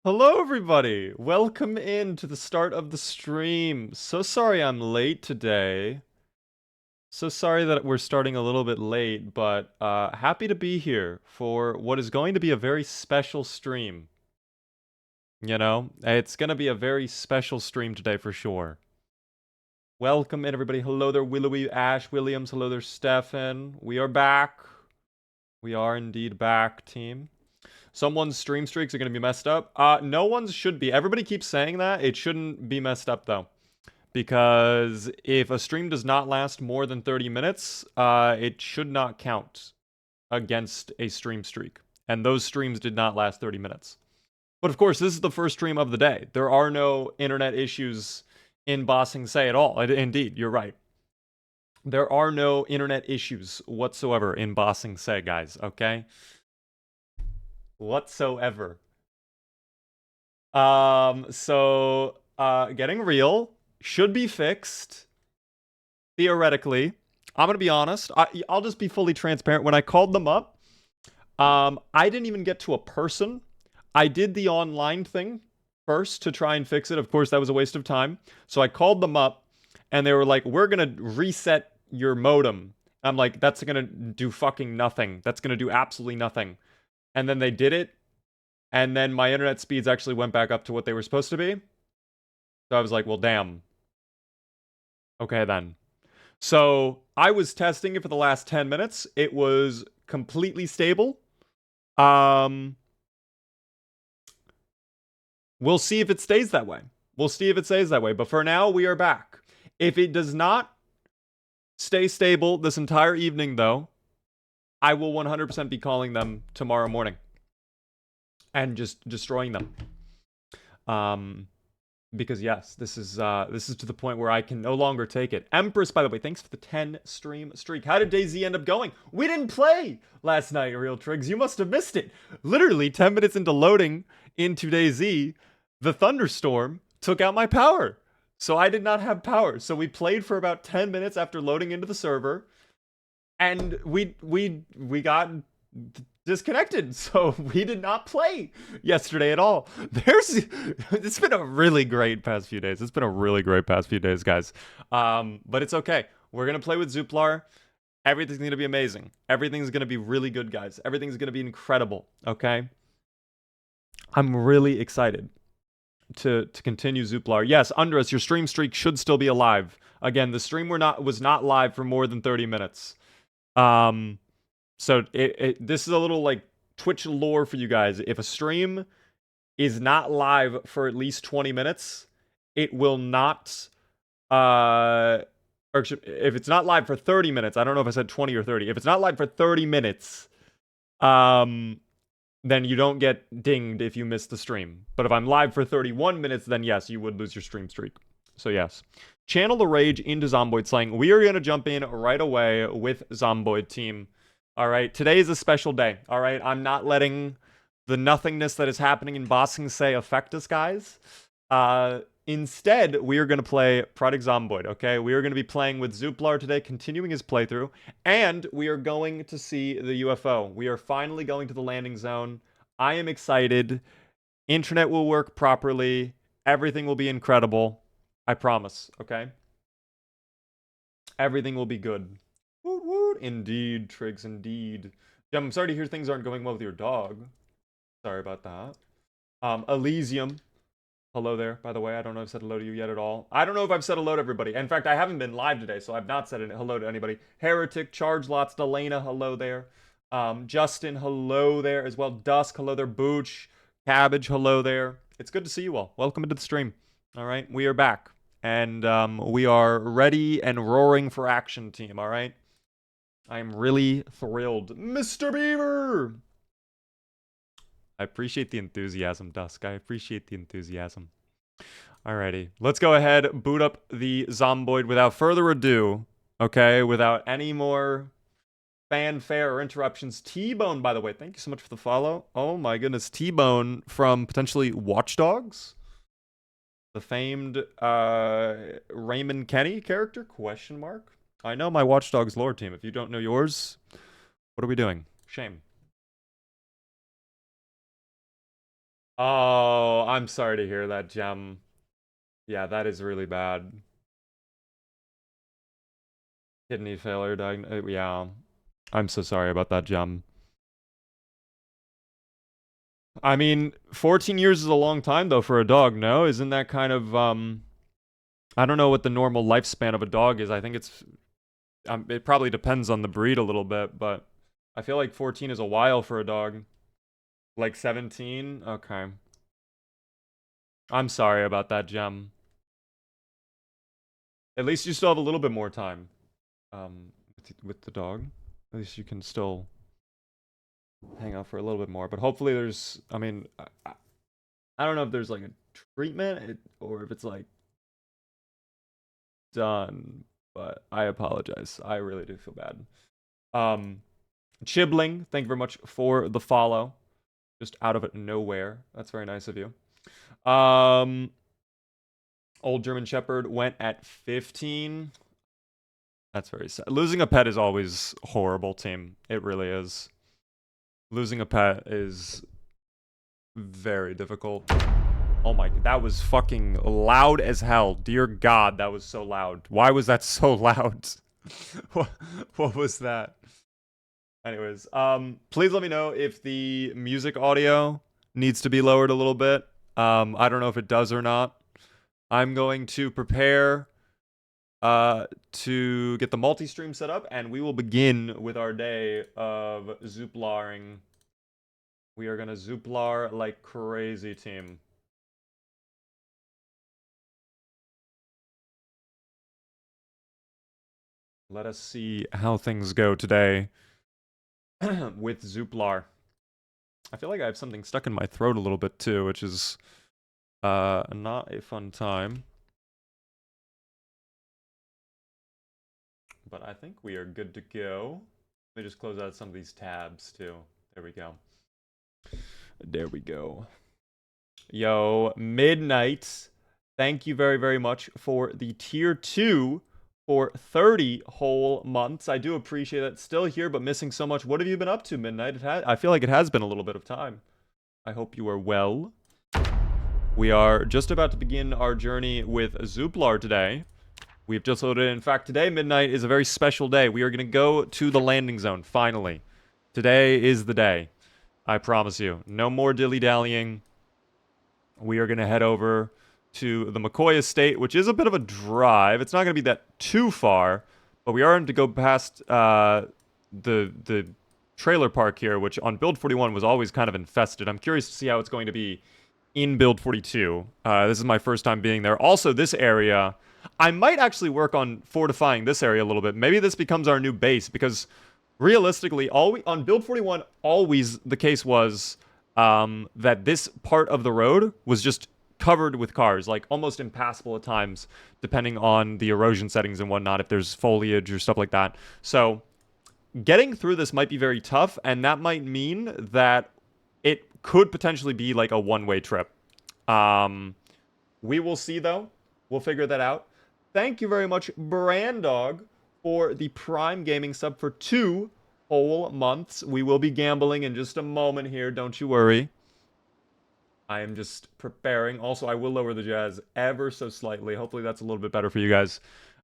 Hello, everybody. Welcome in to the start of the stream. So sorry I'm late today. So sorry that we're starting a little bit late, but happy to be here for what is going to be a very special stream. You know, it's going to be a very special stream today for sure. Welcome in, everybody. Hello there, Willowy Ash Williams. Hello there, Stefan. We are back. We are indeed back, team. Someone's stream streaks are going to be messed up. No one's should be. Everybody keeps saying that. It shouldn't be messed up, though. Because if a stream does not last more than 30 minutes, it should not count against a stream streak. And those streams did not last 30 minutes. But of course, this is the first stream of the day. There are no internet issues in Bossing Say at all. Indeed, you're right. There are no internet issues whatsoever in Bossing Say, guys, okay? Whatsoever. Getting real should be fixed. Theoretically. I'm gonna be honest. I'll just be fully transparent. When I called them up, I didn't even get to a person. I did the online thing first to try and fix it. Of course, that was a waste of time. So I called them up, and they were like, we're gonna reset your modem. I'm like, that's gonna do fucking nothing. That's gonna do absolutely nothing. And then they did it, and then my internet speeds actually went back up to what they were supposed to be. So I was like, well, damn. Okay, then. So I was testing it for the last 10 minutes. It was completely stable. We'll see if it stays that way. We'll see if it stays that way. But for now, we are back. If it does not stay stable this entire evening, though, I will 100% be calling them tomorrow morning and just destroying them. Because yes, this is to the point where I can no longer take it. Empress, by the way, thanks for the 10 stream streak. How did DayZ end up going? We didn't play last night, Real Triggs. You must have missed it. Literally 10 minutes into loading into DayZ, the thunderstorm took out my power. So I did not have power. So we played for about 10 minutes after loading into the server, and we got disconnected, so we did not play yesterday at all. It's been a really great past few days. It's been a really great past few days, guys. But it's okay. We're gonna play with Zuplar. Everything's gonna be amazing. Everything's gonna be really good, guys. Everything's gonna be incredible. Okay. I'm really excited to continue Zuplar. Yes, Andres, your stream streak should still be alive. Again, the stream was not live for more than 30 minutes. So this is a little like Twitch lore for you guys. If a stream is not live for at least 20 minutes, it will not or if it's not live for 30 minutes, I don't know if I said 20 or 30. If it's not live for 30 minutes, then you don't get dinged if you miss the stream. But if I'm live for 31 minutes, then yes, you would lose your stream streak. So yes. Channel the rage into Zomboid slang. We are going to jump in right away with Zomboid team. All right, today is a special day. All right, I'm not letting the nothingness that is happening in Bossing Say affect us, guys. Instead, we are going to play Product Zomboid, okay? We are going to be playing with Zuplar today, continuing his playthrough, and we are going to see the UFO. We are finally going to the landing zone. I am excited. Internet will work properly. Everything will be incredible. I promise, okay? Everything will be good. Woot woot. Indeed, Triggs, indeed. Jim, I'm sorry to hear things aren't going well with your dog. Sorry about that. Elysium. Hello there, by the way. I don't know if I've said hello to you yet at all. I don't know if I've said hello to everybody. In fact, I haven't been live today, so I've not said hello to anybody. Heretic, Charge Lots, Delana, hello there. Justin, hello there as well. Dusk, hello there. Booch, Cabbage, hello there. It's good to see you all. Welcome into the stream. All right, we are back. And we are ready and roaring for action, team, all right? I'm really thrilled. Mr. Beaver! I appreciate the enthusiasm, Dusk. I appreciate the enthusiasm. Alrighty. Let's go ahead, boot up the Zomboid without further ado. Okay, without any more fanfare or interruptions. T-Bone, by the way, thank you so much for the follow. Oh my goodness, T-Bone from potentially Watch Dogs? The famed Raymond Kenny character? Question mark? I know my Watch Dogs lore team. If you don't know yours, what are we doing? Shame. Oh, I'm sorry to hear that, Gem. Yeah, that is really bad. Kidney failure yeah. I'm so sorry about that, Gem. I mean, 14 years is a long time though for a dog, no? Isn't that kind of I don't know what the normal lifespan of a dog is. I think it probably depends on the breed a little bit, but I feel like 14 is a while for a dog. Like 17? Okay. I'm sorry about that, Gem. At least you still have a little bit more time with the dog. At least you can still hang out for a little bit more. But hopefully there's, I mean, I don't know if there's like a treatment or if it's like done, but I apologize. I really do feel bad. Chibling, thank you very much for the follow. Just out of nowhere. That's very nice of you. Old German Shepherd went at 15. That's very sad. Losing a pet is always horrible, team. It really is. Losing a pet is very difficult. Oh my, that was fucking loud as hell. Dear God, that was so loud. Why was that so loud? what was that? Anyways, please let me know if the music audio needs to be lowered a little bit. I don't know if it does or not. I'm going to prepare to get the multi-stream set up, and we will begin with our day of Zuplaring. We are gonna Zuplar like crazy, team. Let us see how things go today with Zuplar. I feel like I have something stuck in my throat a little bit too, which is not a fun time. But I think we are good to go. Let me just close out some of these tabs too. There we go. There we go. Yo, Midnight. Thank you very, very much for the tier 2 for 30 whole months. I do appreciate it. Still here, but missing so much. What have you been up to, Midnight? I feel like it has been a little bit of time. I hope you are well. We are just about to begin our journey with Zuplar today. We've just loaded in. In fact, today, Midnight, is a very special day. We are going to go to the landing zone, finally. Today is the day. I promise you. No more dilly-dallying. We are going to head over to the McCoy estate, which is a bit of a drive. It's not going to be that too far, but we are going to go past the trailer park here, which on build 41 was always kind of infested. I'm curious to see how it's going to be in build 42. This is my first time being there. Also, this area, I might actually work on fortifying this area a little bit. Maybe this becomes our new base, because realistically, on build 41, always the case was that this part of the road was just covered with cars, like almost impassable at times, depending on the erosion settings and whatnot, if there's foliage or stuff like that. So getting through this might be very tough, and that might mean that it could potentially be like a one-way trip. We will see, though. We'll figure that out. Thank you very much, Brandog, for the Prime Gaming sub for 2 whole months. We will be gambling in just a moment here, don't you worry. I am just preparing. Also, I will lower the jazz ever so slightly. Hopefully that's a little bit better for you guys.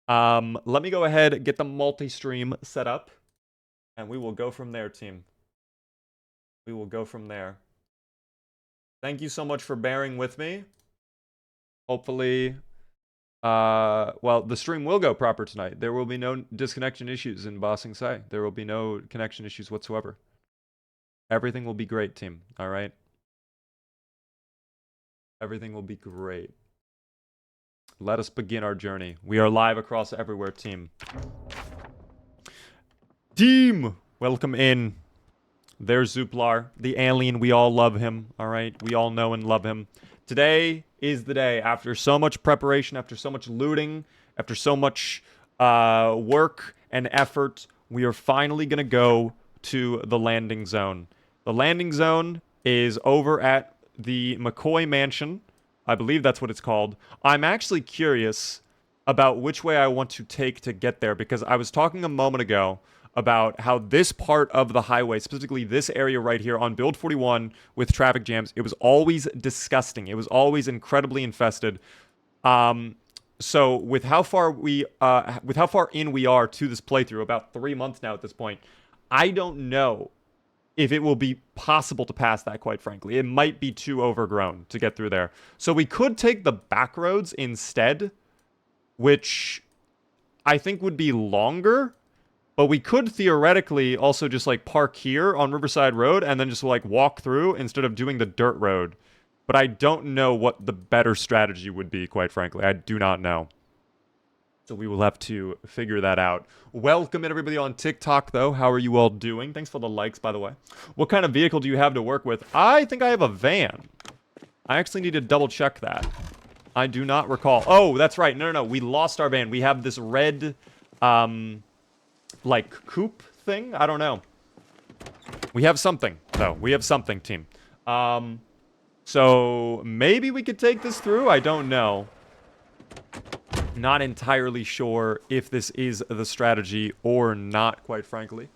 Let me go ahead, get the multi-stream set up, and we will go from there, team. We will go from there. Thank you so much for bearing with me. Hopefully, well, the stream will go proper tonight. There will be no disconnection issues in Bossing Sai. There will be no connection issues whatsoever. Everything will be great, team. All right? Everything will be great. Let us begin our journey. We are live across everywhere, team. Team! Welcome in. There's Zuplar, the alien. We all love him, all right? We all know and love him. Today is the day. After so much preparation, after so much looting, after so much work and effort, we are finally going to go to the landing zone. The landing zone is over at the McCoy Mansion. I believe that's what it's called. I'm actually curious about which way I want to take to get there, because I was talking a moment ago about how this part of the highway, specifically this area right here on Build 41 with traffic jams, it was always disgusting. It was always incredibly infested. So with how far in we are to this playthrough, about 3 months now at this point, I don't know if it will be possible to pass that, quite frankly. It might be too overgrown to get through there. So we could take the back roads instead, which I think would be longer, but we could theoretically also just, like, park here on Riverside Road and then just, like, walk through instead of doing the dirt road. But I don't know what the better strategy would be, quite frankly. I do not know. So we will have to figure that out. Welcome everybody on TikTok, though. How are you all doing? Thanks for the likes, by the way. What kind of vehicle do you have to work with? I think I have a van. I actually need to double check that. I do not recall. Oh, that's right. No. We lost our van. We have this red, like, coupe thing? I don't know. We have something, though. We have something, team. So maybe we could take this through? I don't know. Not entirely sure if this is the strategy or not, quite frankly.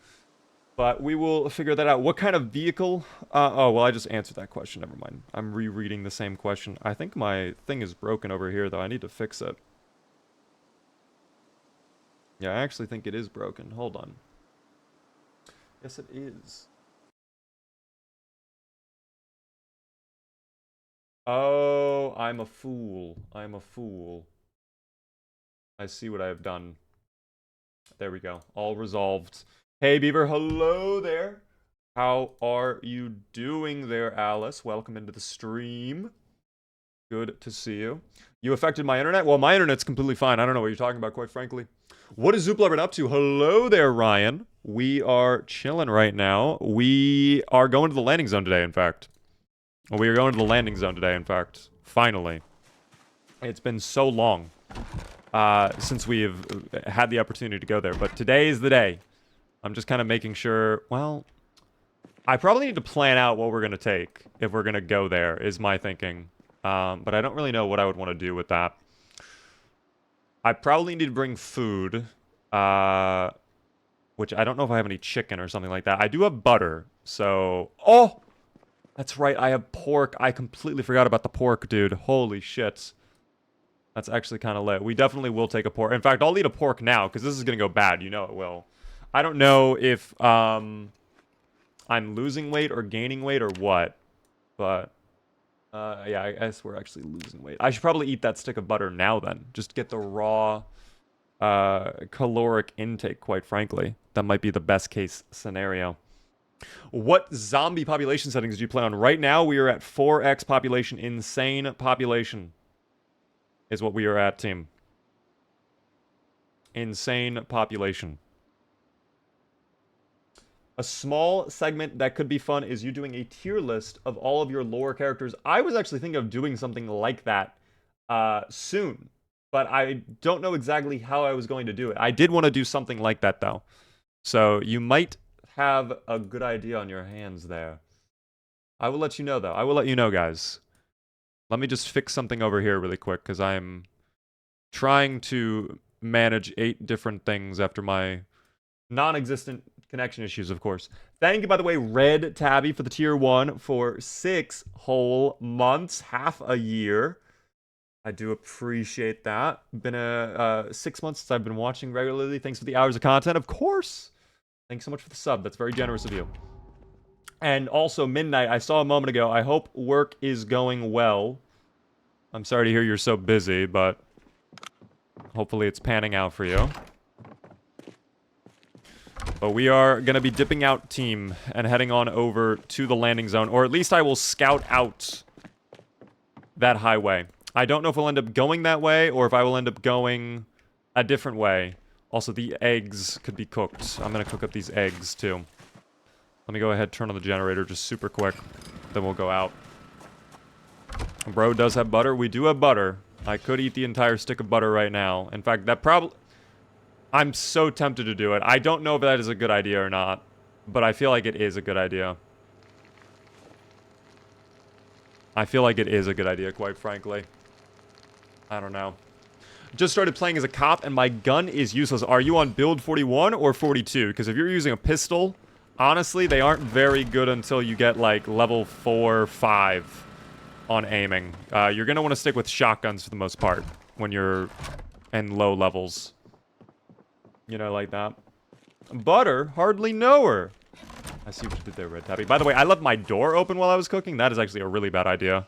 But we will figure that out. What kind of vehicle? Oh, well, I just answered that question. Never mind. I'm rereading the same question. I think my thing is broken over here, though. I need to fix it. Yeah, I actually think it is broken. Hold on. Yes, it is. Oh, I'm a fool. I'm a fool. I see what I have done. There we go. All resolved. Hey, Beaver. Hello there. How are you doing there, Alice? Welcome into the stream. Good to see you. You affected my internet? Well, my internet's completely fine. I don't know what you're talking about, quite frankly. What is Zuplar been up to? Hello there, Ryan. We are chilling right now. We are going to the landing zone today, in fact. We are going to the landing zone today, in fact. Finally. It's been so long since we've had the opportunity to go there. But today is the day. I'm just kind of making sure... Well, I probably need to plan out what we're going to take if we're going to go there, is my thinking. But I don't really know what I would want to do with that. I probably need to bring food. Which I don't know if I have any chicken or something like that. I do have butter. So... Oh! That's right, I have pork. I completely forgot about the pork, dude. Holy shit. That's actually kind of lit. We definitely will take a pork. In fact, I'll eat a pork now, because this is going to go bad. You know it will. I don't know if I'm losing weight or gaining weight or what. But, yeah, I guess we're actually losing weight. I should probably eat that stick of butter now, then. Just get the raw caloric intake, quite frankly. That might be the best case scenario. What zombie population settings do you play on? Right now, we are at 4x population. Insane population is what we are at, team. Insane population. A small segment that could be fun is you doing a tier list of all of your lore characters. I was actually thinking of doing something like that soon, but I don't know exactly how I was going to do it. I did want to do something like that, though. So you might have a good idea on your hands there. I will let you know, though. I will let you know, guys. Let me just fix something over here really quick, because I'm trying to manage 8 different things after my non-existent connection issues, of course. Thank you, by the way, Red Tabby, for the tier 1 for 6 whole months, half a year. I do appreciate that. Been 6 months since I've been watching regularly. Thanks for the hours of content, of course. Thanks so much for the sub. That's very generous of you. And also, Midnight, I saw a moment ago. I hope work is going well. I'm sorry to hear you're so busy, but hopefully it's panning out for you. But we are going to be dipping out, team, and heading on over to the landing zone. Or at least I will scout out that highway. I don't know if we'll end up going that way or if I will end up going a different way. Also, the eggs could be cooked. I'm going to cook up these eggs, too. Let me go ahead and turn on the generator just super quick. Then we'll go out. Bro does have butter. We do have butter. I could eat the entire stick of butter right now. In fact, that probably... I'm so tempted to do it. I don't know if that is a good idea or not. But I feel like it is a good idea. I feel like it is a good idea, quite frankly. I don't know. Just started playing as a cop, and my gun is useless. Are you on build 41 or 42? Because if you're using a pistol, honestly, they aren't very good until you get, like, level 4 or 5 on aiming. You're going to want to stick with shotguns for the most part when you're in low levels. You know, like that. Butter? Hardly know her. I see what you did there, Red Tabby. By the way, I left my door open while I was cooking. That is actually a really bad idea.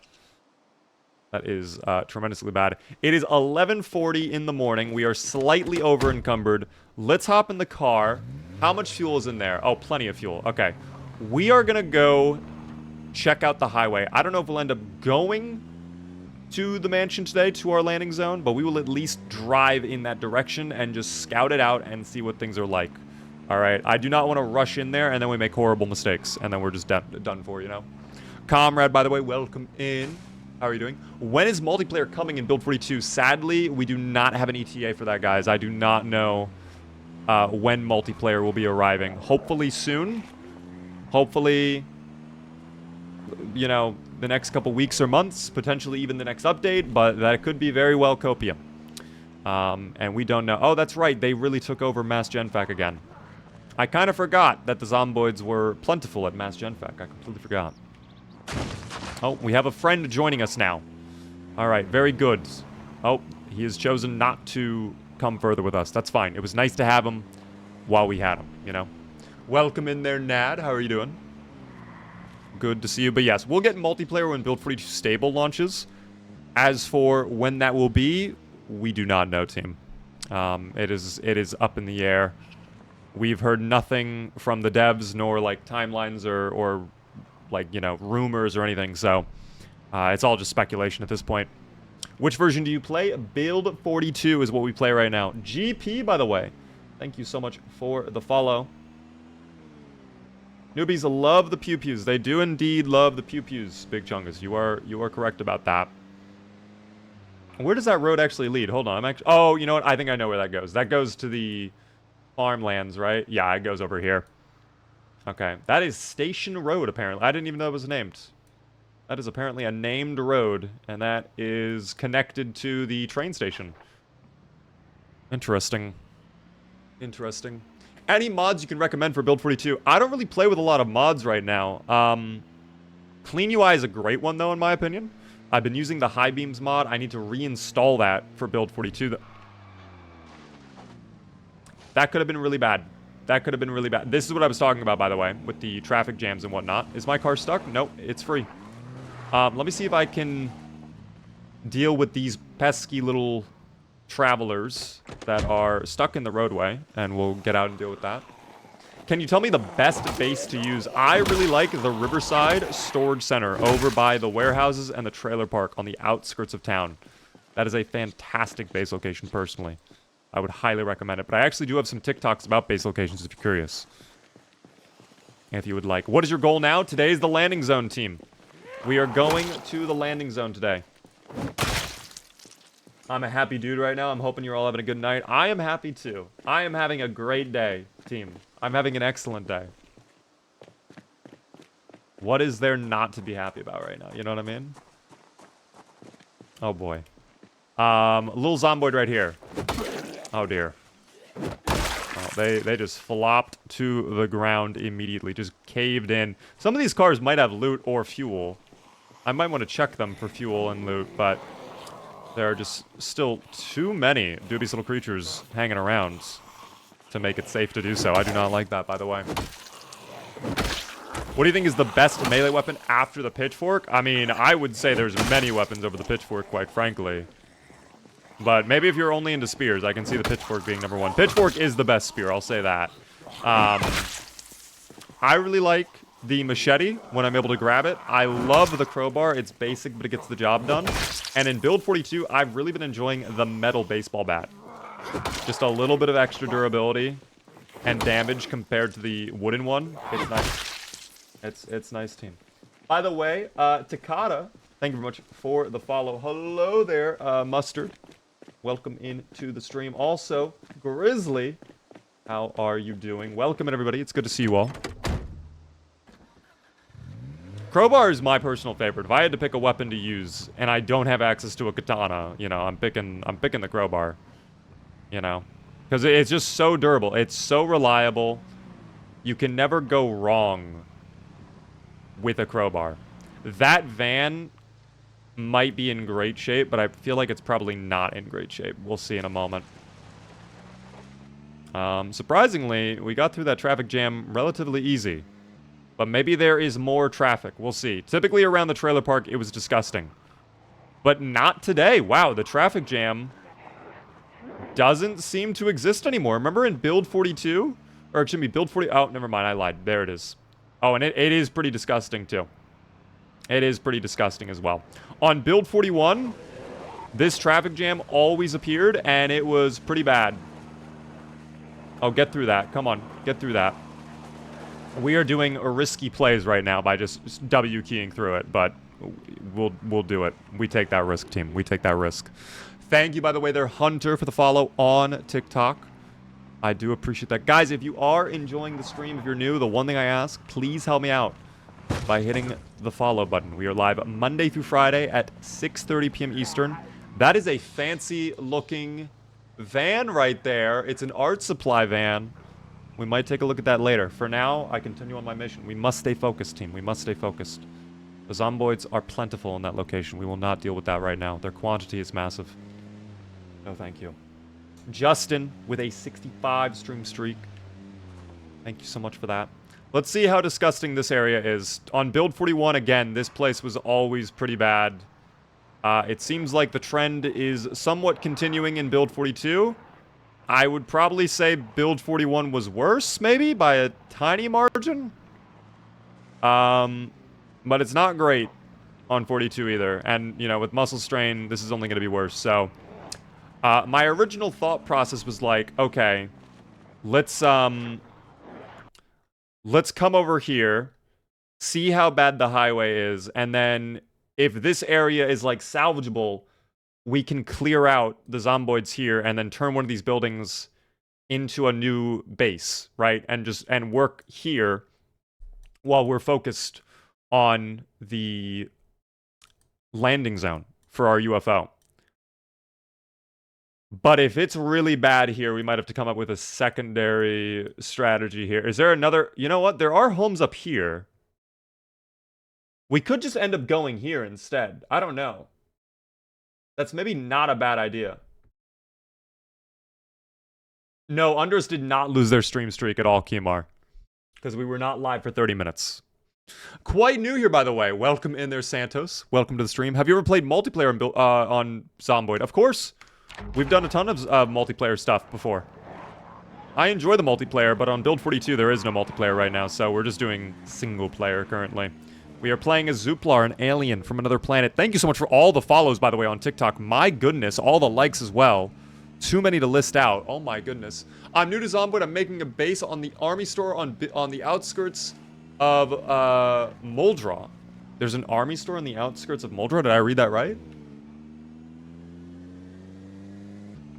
That is tremendously bad. It is 11:40 in the morning. We are slightly over encumbered. Let's hop in the car. How much fuel is in there? Oh, plenty of fuel. Okay. We are going to go check out the highway. I don't know if we'll end up going to the mansion today, to our landing zone, but we will at least drive in that direction and just scout it out and see what things are like. All right. I do not want to rush in there and then we make horrible mistakes and then we're just done for, you know. Comrade, by the way, welcome in. How are you doing? When is multiplayer coming in Build 42? Sadly, we do not have an ETA for that, guys. I do not know when multiplayer will be arriving. Hopefully soon. Hopefully, you know, the next couple weeks or months. Potentially even the next update. But that could be very well copium. And we don't know. Oh, that's right. They really took over Mass Genfac again. I kind of forgot that the Zomboids were plentiful at Mass Genfac. I completely forgot. Oh, we have a friend joining us now. All right, very good. Oh, he has chosen not to come further with us. That's fine. It was nice to have him while we had him, you know. Welcome in there, Nad. How are you doing? Good to see you. But yes, we'll get multiplayer when Build 42 Stable launches. As for when that will be, we do not know, team. It is up in the air. We've heard nothing from the devs, nor like timelines or like, you know, rumors or anything, so it's all just speculation at this point. Which version do you play? Build 42 is what we play right now. GP, by the way, thank you so much for the follow. Newbies love the pew-pews. They do indeed love the pew-pews, Big Chungus. You are correct about that. Where does that road actually lead? Hold on, I'm actually... Oh, you know what? I think I know where that goes. That goes to the farmlands, right? Yeah, it goes over here. Okay, that is Station Road, apparently. I didn't even know it was named. That is apparently a named road, and that is connected to the train station. Interesting. Interesting. Any mods you can recommend for Build 42? I don't really play with a lot of mods right now. Clean UI is a great one, though, in my opinion. I've been using the High Beams mod. I need to reinstall that for Build 42. That could have been really bad. That could have been really bad. This is what I was talking about, by the way, with the traffic jams and whatnot. Is my car stuck? Nope, it's free. Let me see if I can deal with these pesky little travelers that are stuck in the roadway, and we'll get out and deal with that. Can you tell me the best base to use? I really like the Riverside Storage Center over by the warehouses and the trailer park on the outskirts of town. That is a fantastic base location, personally. I would highly recommend it. But I actually do have some TikToks about base locations if you're curious. If you would like. What is your goal now? Today is the landing zone, team. We are going to the landing zone today. I'm a happy dude right now. I'm hoping you're all having a good night. I am happy too. I am having a great day, team. I'm having an excellent day. What is there not to be happy about right now? You know what I mean? Oh boy. Little Zomboid right here. Oh dear. Oh, they just flopped to the ground immediately. Just caved in. Some of these cars might have loot or fuel. I might want to check them for fuel and loot, but there are just still too many dubious little creatures hanging around to make it safe to do so. I do not like that, by the way. What do you think is the best melee weapon after the pitchfork? I mean, I would say there's many weapons over the pitchfork, quite frankly. But maybe if you're only into spears, I can see the pitchfork being number one. Pitchfork is the best spear, I'll say that. I really like the machete when I'm able to grab it. I love the crowbar. It's basic, but it gets the job done. And in Build 42, I've really been enjoying the metal baseball bat. Just a little bit of extra durability and damage compared to the wooden one. It's nice. It's nice, team. By the way, Takata, thank you very much for the follow. Hello there, Mustard. Welcome into the stream. Also, Grizzly, how are you doing? Welcome in, everybody. It's good to see you all. Crowbar is my personal favorite. If I had to pick a weapon to use and I don't have access to a katana, you know, I'm picking the crowbar. You know, because it's just so durable. It's so reliable. You can never go wrong with a crowbar. That van might be in great shape, but I feel like it's probably not in great shape. We'll see in a moment. Surprisingly, we got through that traffic jam relatively easy. But maybe there is more traffic. We'll see. Typically around the trailer park, it was disgusting. But not today. Wow, the traffic jam doesn't seem to exist anymore. Remember in Build 42? Or excuse me, Build 40... Oh, never mind. I lied. There it is. Oh, and it is pretty disgusting, too. It is pretty disgusting as well. On Build 41, this traffic jam always appeared, and it was pretty bad. Oh, get through that. Come on. Get through that. We are doing risky plays right now by just W keying through it, but we'll do it. We take that risk, team. We take that risk. Thank you, by the way, there, Hunter, for the follow on TikTok. I do appreciate that. Guys, if you are enjoying the stream, if you're new, the one thing I ask, please help me out by hitting the follow button. We are live Monday through Friday at 6:30 p.m. Eastern. That is a fancy-looking van right there. It's an art supply van. We might take a look at that later. For now, I continue on my mission. We must stay focused, team. We must stay focused. The zomboids are plentiful in that location. We will not deal with that right now. Their quantity is massive. No, thank you. Justin with a 65 stream streak. Thank you so much for that. Let's see how disgusting this area is. On Build 41, again, this place was always pretty bad. It seems like the trend is somewhat continuing in Build 42. I would probably say Build 41 was worse, maybe, by a tiny margin. But it's not great on 42 either. And, you know, with muscle strain, this is only going to be worse. So, my original thought process was like, okay, let's come over here, see how bad the highway is, and then if this area is, like, salvageable, we can clear out the zomboids here and then turn one of these buildings into a new base, right? And work here while we're focused on the landing zone for our UFO. But if it's really bad here, we might have to come up with a secondary strategy here. Is there another... You know what? There are homes up here. We could just end up going here instead. I don't know. That's maybe not a bad idea. No, Unders did not lose their stream streak at all, Kimar. Because we were not live for 30 minutes. Quite new here, by the way. Welcome in there, Santos. Welcome to the stream. Have you ever played multiplayer on Zomboid? Of course. We've done a ton of multiplayer stuff before. I enjoy the multiplayer, but on Build 42 there is no multiplayer right now, so we're just doing single player currently. We are playing as Zuplar, an alien from another planet. Thank you so much for all the follows, by the way, on TikTok. My goodness, all the likes as well. Too many to list out. Oh my goodness. I'm new to Zomboid. I'm making a base on the army store on the outskirts of Muldraw. There's an army store on the outskirts of Muldraw. Did I read that right?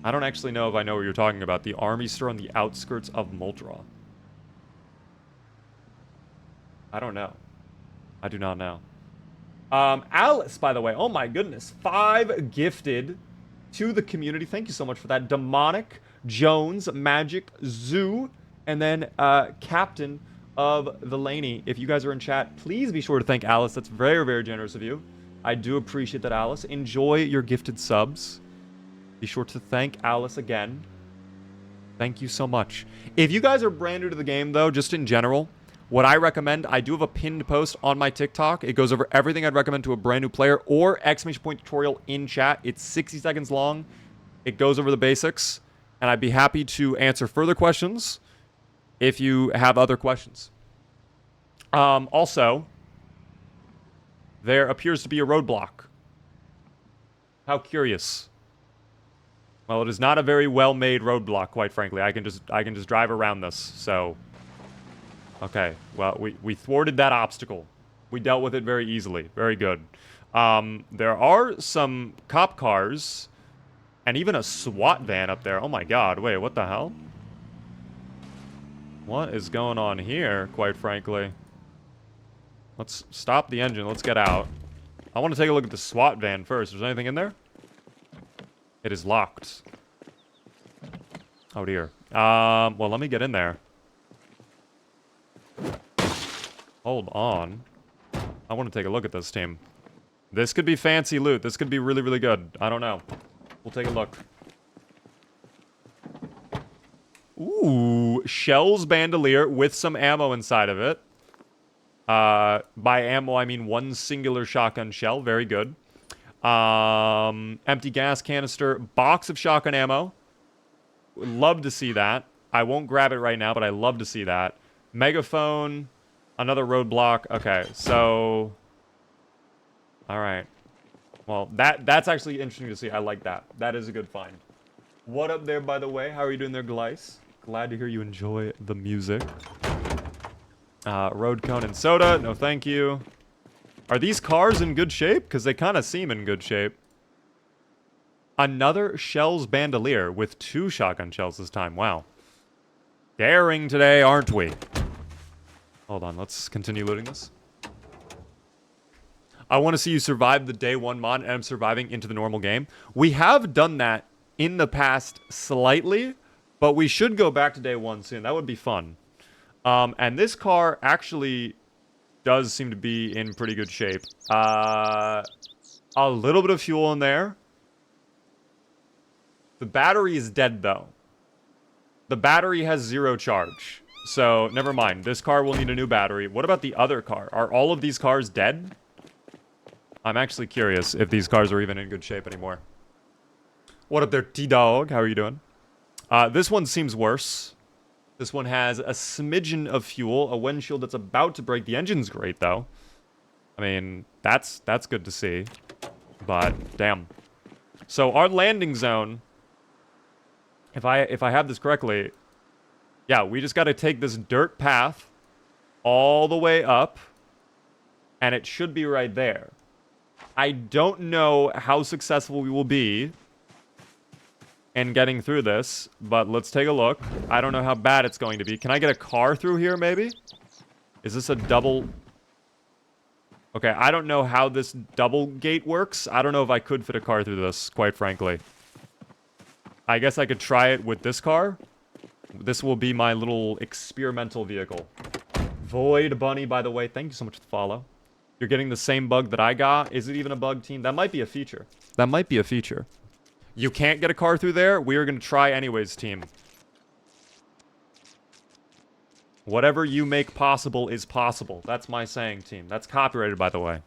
I don't actually know if I know what you're talking about. The army store on the outskirts of Muldraw. I don't know. I do not know. Alice, by the way. Oh my goodness. 5 gifted to the community. Thank you so much for that. Demonic, Jones, Magic, Zoo, and then Captain of the Laney. If you guys are in chat, please be sure to thank Alice. That's very, very generous of you. I do appreciate that, Alice. Enjoy your gifted subs. Be sure to thank Alice again. Thank you so much. If you guys are brand new to the game, though, just in general, what I recommend, I do have a pinned post on my TikTok. It goes over everything I'd recommend to a brand new player or exclamation point tutorial in chat. It's 60 seconds long. It goes over the basics, and I'd be happy to answer further questions if you have other questions. Also, there appears to be a roadblock. How curious. Well, it is not a very well-made roadblock, quite frankly. I can just drive around this, so... Okay, well, we thwarted that obstacle. We dealt with it very easily. Very good. There are some cop cars and even a SWAT van up there. Oh my god, wait, what the hell? What is going on here, quite frankly? Let's stop the engine. Let's get out. I want to take a look at the SWAT van first. Is there anything in there? It is locked. Oh, dear. Well, let me get in there. Hold on. I want to take a look at this team. This could be fancy loot. This could be really, really good. I don't know. We'll take a look. Ooh, Shell's bandolier with some ammo inside of it. By ammo, I mean one singular shotgun shell. Very good. Empty gas canister. Box of shotgun ammo. Would love to see that. I won't grab it right now, but I love to see that. Megaphone. Another roadblock. Okay, so... Alright. Well, that's actually interesting to see. I like that. That is a good find. What up there, by the way? How are you doing there, Gleice? Glad to hear you enjoy the music. Road cone and soda. No, thank you. Are these cars in good shape? Because they kind of seem in good shape. Another Shell's bandolier with 2 shotgun shells this time. Wow. Daring today, aren't we? Hold on. Let's continue looting this. I want to see you survive the day 1 mod, and I'm surviving into the normal game. We have done that in the past slightly, but we should go back to day 1 soon. That would be fun. And this car actually does seem to be in pretty good shape. A little bit of fuel in there. The battery is dead, though. The battery has 0 charge. So, never mind. This car will need a new battery. What about the other car? Are all of these cars dead? I'm actually curious if these cars are even in good shape anymore. What up there, T-Dog? How are you doing? This one seems worse. This one has a smidgen of fuel, a windshield that's about to break. The engine's great, though. I mean, that's good to see. But, damn. So, our landing zone, if I have this correctly, yeah, we just got to take this dirt path all the way up, and it should be right there. I don't know how successful we will be in getting through this, but let's take a look. I don't know how bad it's going to be. Can I get a car through here, maybe? Is this a double... Okay, I don't know how this double gate works. I don't know if I could fit a car through this, quite frankly. I guess I could try it with this car. This will be my little experimental vehicle. Void Bunny, by the way, thank you so much for the follow. You're getting the same bug that I got. Is it even a bug, team? That might be a feature. That might be a feature. You can't get a car through there. We are going to try anyways, team. Whatever you make possible is possible. That's my saying, team. That's copyrighted, by the way.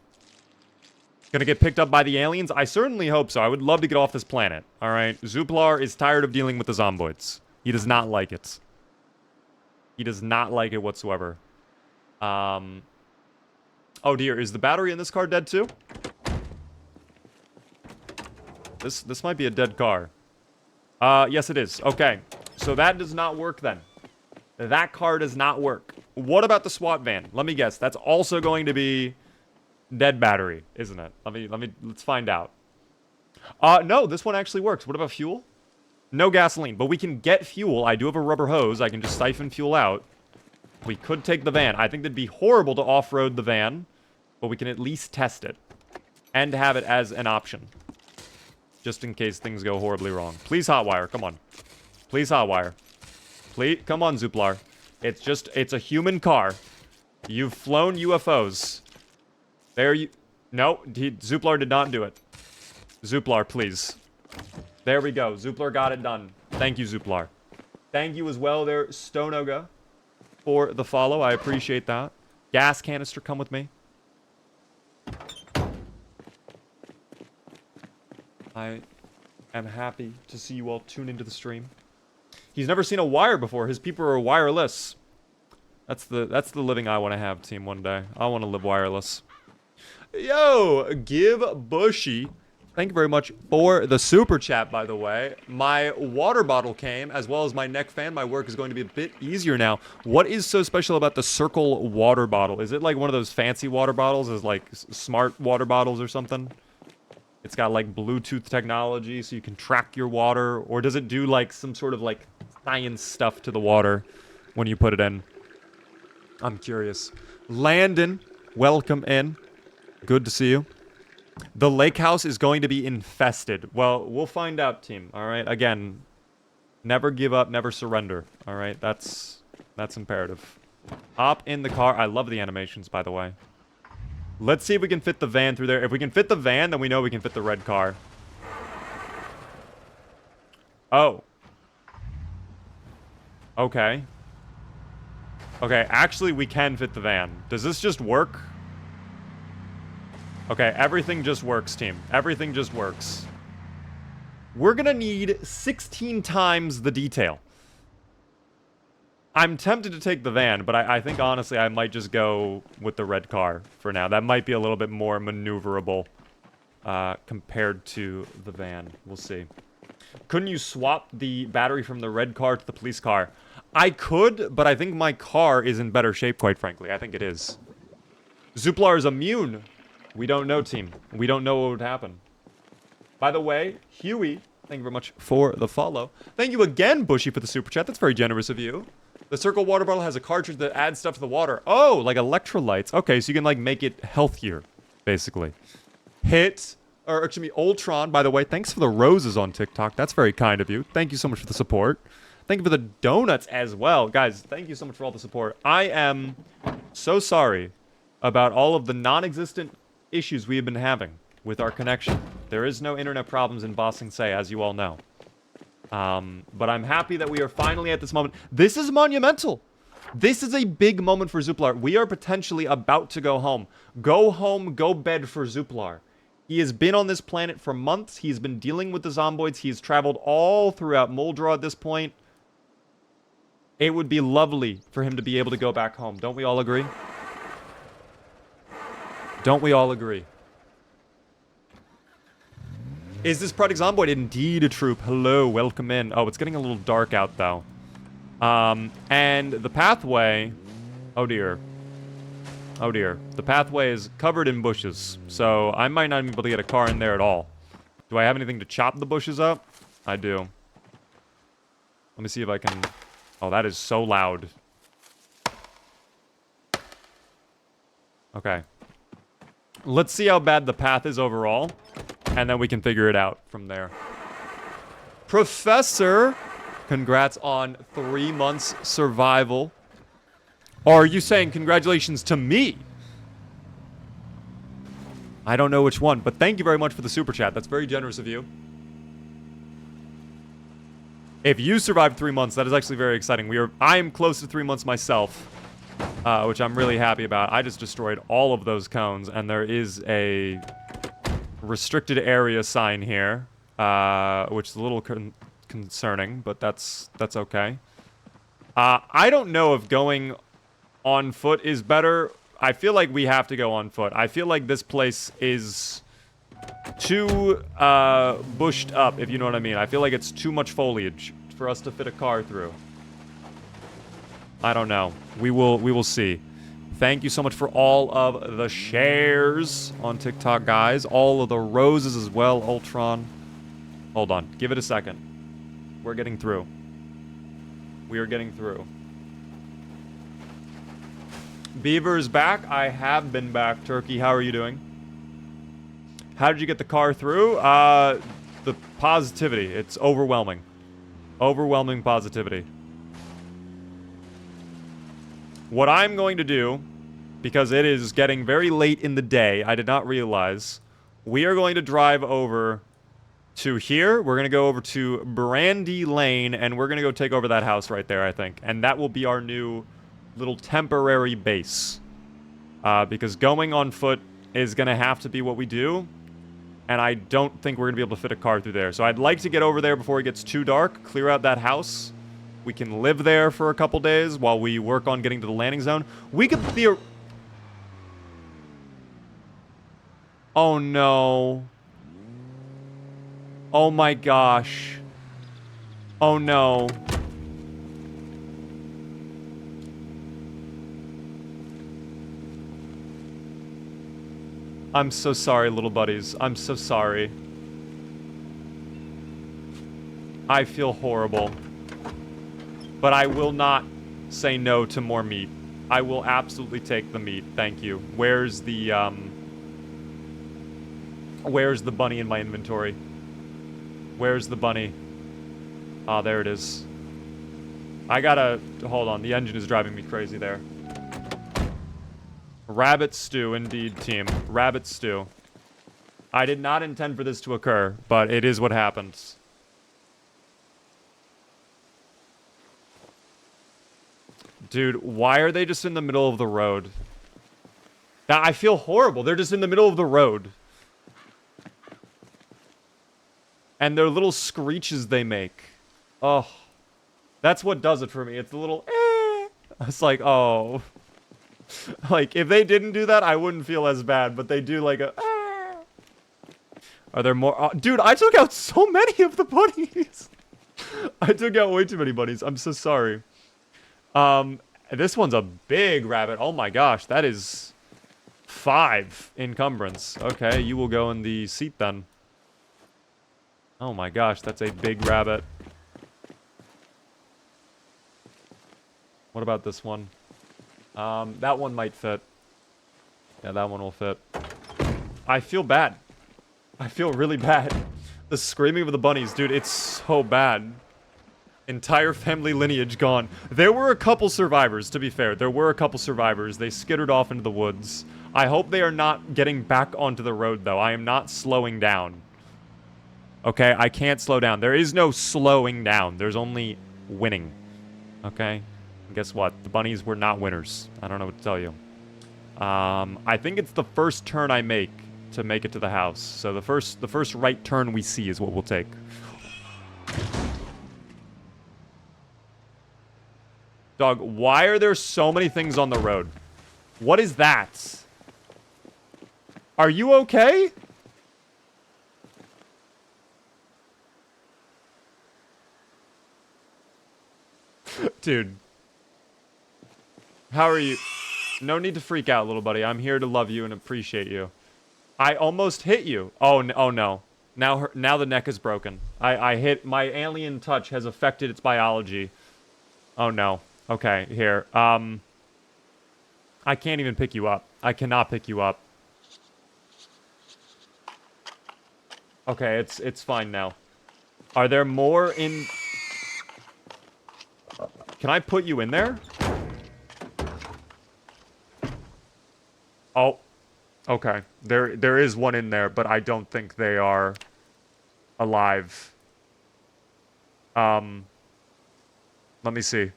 Gonna get picked up by the aliens? I certainly hope so. I would love to get off this planet. Alright? Zuplar is tired of dealing with the zomboids. He does not like it. He does not like it whatsoever. Oh dear, is the battery in this car dead too? This might be a dead car. Yes it is. Okay. So that does not work then. That car does not work. What about the SWAT van? Let me guess. That's also going to be dead battery, isn't it? Let's find out. No, this one actually works. What about fuel? No gasoline, but we can get fuel. I do have a rubber hose. I can just siphon fuel out. We could take the van. I think that'd be horrible to off-road the van, but we can at least test it and have it as an option, just in case things go horribly wrong. Please hotwire. Come on. Please hotwire. Please, come on, Zuplar. It's a human car. You've flown UFOs. There you... No, Zuplar did not do it. Zuplar, please. There we go. Zuplar got it done. Thank you, Zuplar. Thank you as well there, Stonoga, for the follow. I appreciate that. Gas canister, come with me. I am happy to see you all tune into the stream. He's never seen a wire before. His people are wireless. That's the living I want to have, team, one day. I want to live wireless. Yo, Give Bushy. Thank you very much for the super chat, by the way. My water bottle came, as well as my neck fan. My work is going to be a bit easier now. What is so special about the Circle water bottle? Is it like one of those fancy water bottles? Is like smart water bottles or something? It's got like Bluetooth technology so you can track your water. Or does it do like some sort of like science stuff to the water when you put it in? I'm curious. Landon, Welcome in. Good to see you. The lake house is going to be infested. Well, we'll find out, team. All right. Again, never give up, never surrender. All right. That's imperative. Hop in the car. I love the animations, by the way. Let's see if we can fit the van through there. If we can fit the van, then we know we can fit the red car. Oh. Okay. Okay, actually, we can fit the van. Does this just work? Okay, everything just works, team. Everything just works. We're gonna need 16 times the detail. I'm tempted to take the van, but I think, honestly, I might just go with the red car for now. That might be a little bit more maneuverable compared to the van. We'll see. Couldn't you swap the battery from the red car to the police car? I could, but I think my car is in better shape, quite frankly. I think it is. Zuplar is immune. We don't know, team. We don't know what would happen. By the way, Huey, thank you very much for the follow. Thank you again, Bushy, for the super chat. That's very generous of you. The Circle water bottle has a cartridge that adds stuff to the water. Oh, like electrolytes. Okay, so you can, like, make it healthier, basically. Ultron, by the way, thanks for the roses on TikTok. That's very kind of you. Thank you so much for the support. Thank you for the donuts as well. Guys, thank you so much for all the support. I am so sorry about all of the non-existent issues we have been having with our connection. There is no internet problems in Ba Sing Se, as you all know. But I'm happy that we are finally at this moment. This is monumental. This is a big moment for Zuplar. We are potentially about to go home. Go home, go bed for Zuplar. He has been on this planet for months. He's been dealing with the zomboids. He's traveled all throughout Muldraw at this point. It would be lovely for him to be able to go back home. Don't we all agree? Don't we all agree? Is this Project Zomboid indeed a troop? Hello, welcome in. Oh, it's getting a little dark out, though. And the pathway... Oh, dear. Oh, dear. The pathway is covered in bushes, so I might not be able to get a car in there at all. Do I have anything to chop the bushes up? I do. Let me see if I can... Oh, that is so loud. Okay. Let's see how bad the path is overall, and then we can figure it out from there. Professor, congrats on 3 months survival. Or are you saying congratulations to me? I don't know which one, but thank you very much for the super chat. That's very generous of you. If you survived 3 months, that is actually very exciting. I am close to 3 months myself, which I'm really happy about. I just destroyed all of those cones, and there is a restricted area sign here, which is a little concerning, but that's okay. I don't know if going on foot is better. I feel like we have to go on foot. I feel like this place is too bushed up, if you know what I mean. I feel like it's too much foliage for us to fit a car through. I don't know. We will see. Thank you so much for all of the shares on TikTok, guys. All of the roses as well, Ultron. Hold on. Give it a second. We're getting through. We are getting through. Beaver is back. I have been back. Turkey, how are you doing? How did you get the car through? The positivity. It's overwhelming. Overwhelming positivity. What I'm going to do, because it is getting very late in the day, I did not realize, we are going to drive over to here. We're going to go over to Brandy Lane, and we're going to go take over that house right there, I think. And that will be our new little temporary base. Because going on foot is going to have to be what we do. And I don't think we're going to be able to fit a car through there. So I'd like to get over there before it gets too dark, clear out that house. We can live there for a couple days while we work on getting to the landing zone. We could Oh no. Oh my gosh. Oh no. I'm so sorry, little buddies. I'm so sorry. I feel horrible. But I will not say no to more meat. I will absolutely take the meat. Thank you. Where's the bunny in my inventory? Where's the bunny? Ah, there it is. I gotta... Hold on. The engine is driving me crazy there. Rabbit stew, indeed, team. Rabbit stew. I did not intend for this to occur, but it is what happens. Dude, why are they just in the middle of the road? Now, I feel horrible. They're just in the middle of the road. And their little screeches they make. Oh. That's what does it for me. It's the little eh. It's like, oh. Like, if they didn't do that, I wouldn't feel as bad. But they do like a ah. Are there more? Dude, I took out so many of the bunnies. I took out way too many bunnies. I'm so sorry. This one's a big rabbit. Oh my gosh, that is 5 encumbrance. Okay, you will go in the seat then. Oh my gosh, that's a big rabbit. What about this one? That one might fit. Yeah, that one will fit. I feel bad. I feel really bad. The screaming of the bunnies, dude, it's so bad. Entire family lineage gone. There were a couple survivors, to be fair. There were a couple survivors. They skittered off into the woods. I hope they are not getting back onto the road, though. I am not slowing down. Okay, I can't slow down. There is no slowing down. There's only winning. Okay? And guess what? The bunnies were not winners. I don't know what to tell you. I think it's the first turn I make to make it to the house. So the first right turn we see is what we'll take. Dog, why are there so many things on the road? What is that? Are you okay? Dude. How are you? No need to freak out, little buddy. I'm here to love you and appreciate you. I almost hit you. Oh no. Now the neck is broken. I hit... My alien touch has affected its biology. Oh no. Okay, here. I can't even pick you up. I cannot pick you up. Okay, it's fine now. Are there more in... Can I put you in there? Oh. Okay. There is one in there, but I don't think they are alive. Let me see.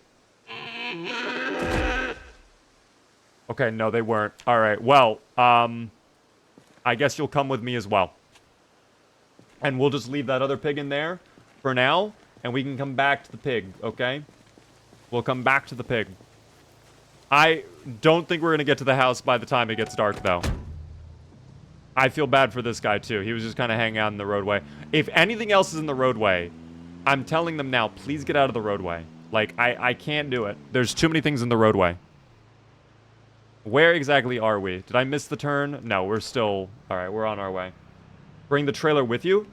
Okay, no, they weren't. All right, well, I guess you'll come with me as well. And we'll just leave that other pig in there for now, and we can come back to the pig, okay? We'll come back to the pig. I don't think we're going to get to the house by the time it gets dark, though. I feel bad for this guy, too. He was just kind of hanging out in the roadway. If anything else is in the roadway, I'm telling them now, please get out of the roadway. Like, I can't do it. There's too many things in the roadway. Where exactly are we? Did I miss the turn? No, we're still... Alright, we're on our way. Bring the trailer with you?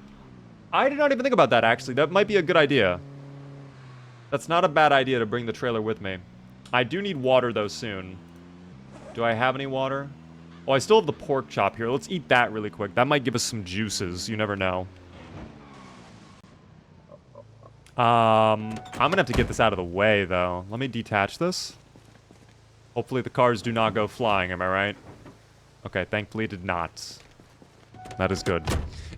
I did not even think about that, actually. That might be a good idea. That's not a bad idea to bring the trailer with me. I do need water, though, soon. Do I have any water? Oh, I still have the pork chop here. Let's eat that really quick. That might give us some juices. You never know. I'm gonna have to get this out of the way, though. Let me detach this. Hopefully the cars do not go flying, am I right? Okay, thankfully it did not. That is good.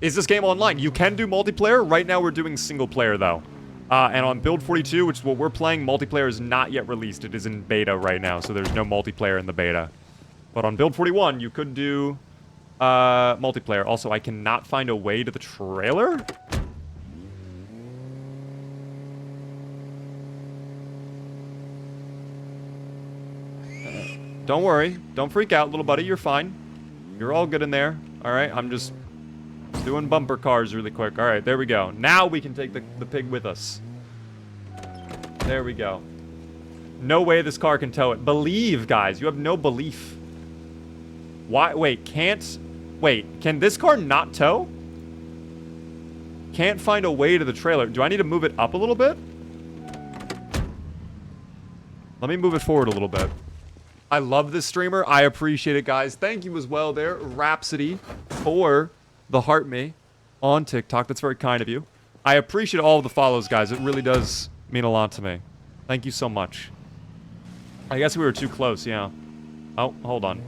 Is this game online? You can do multiplayer. Right now we're doing single player, though. And on Build 42, which is what we're playing, multiplayer is not yet released. It is in beta right now, so there's no multiplayer in the beta. But on Build 41, you could do multiplayer. Also, I cannot find a way to the trailer? Don't worry. Don't freak out, little buddy. You're fine. You're all good in there. Alright, I'm just doing bumper cars really quick. Alright, there we go. Now we can take the pig with us. There we go. No way this car can tow it. Believe, guys. You have no belief. Why? Wait, can't... Wait, can this car not tow? Can't find a way to the trailer. Do I need to move it up a little bit? Let me move it forward a little bit. I love this streamer. I appreciate it, guys. Thank you as well there, Rhapsody, for the heart me on TikTok. That's very kind of you. I appreciate all of the follows, guys. It really does mean a lot to me. Thank you so much. I guess we were too close, yeah. Oh, hold on.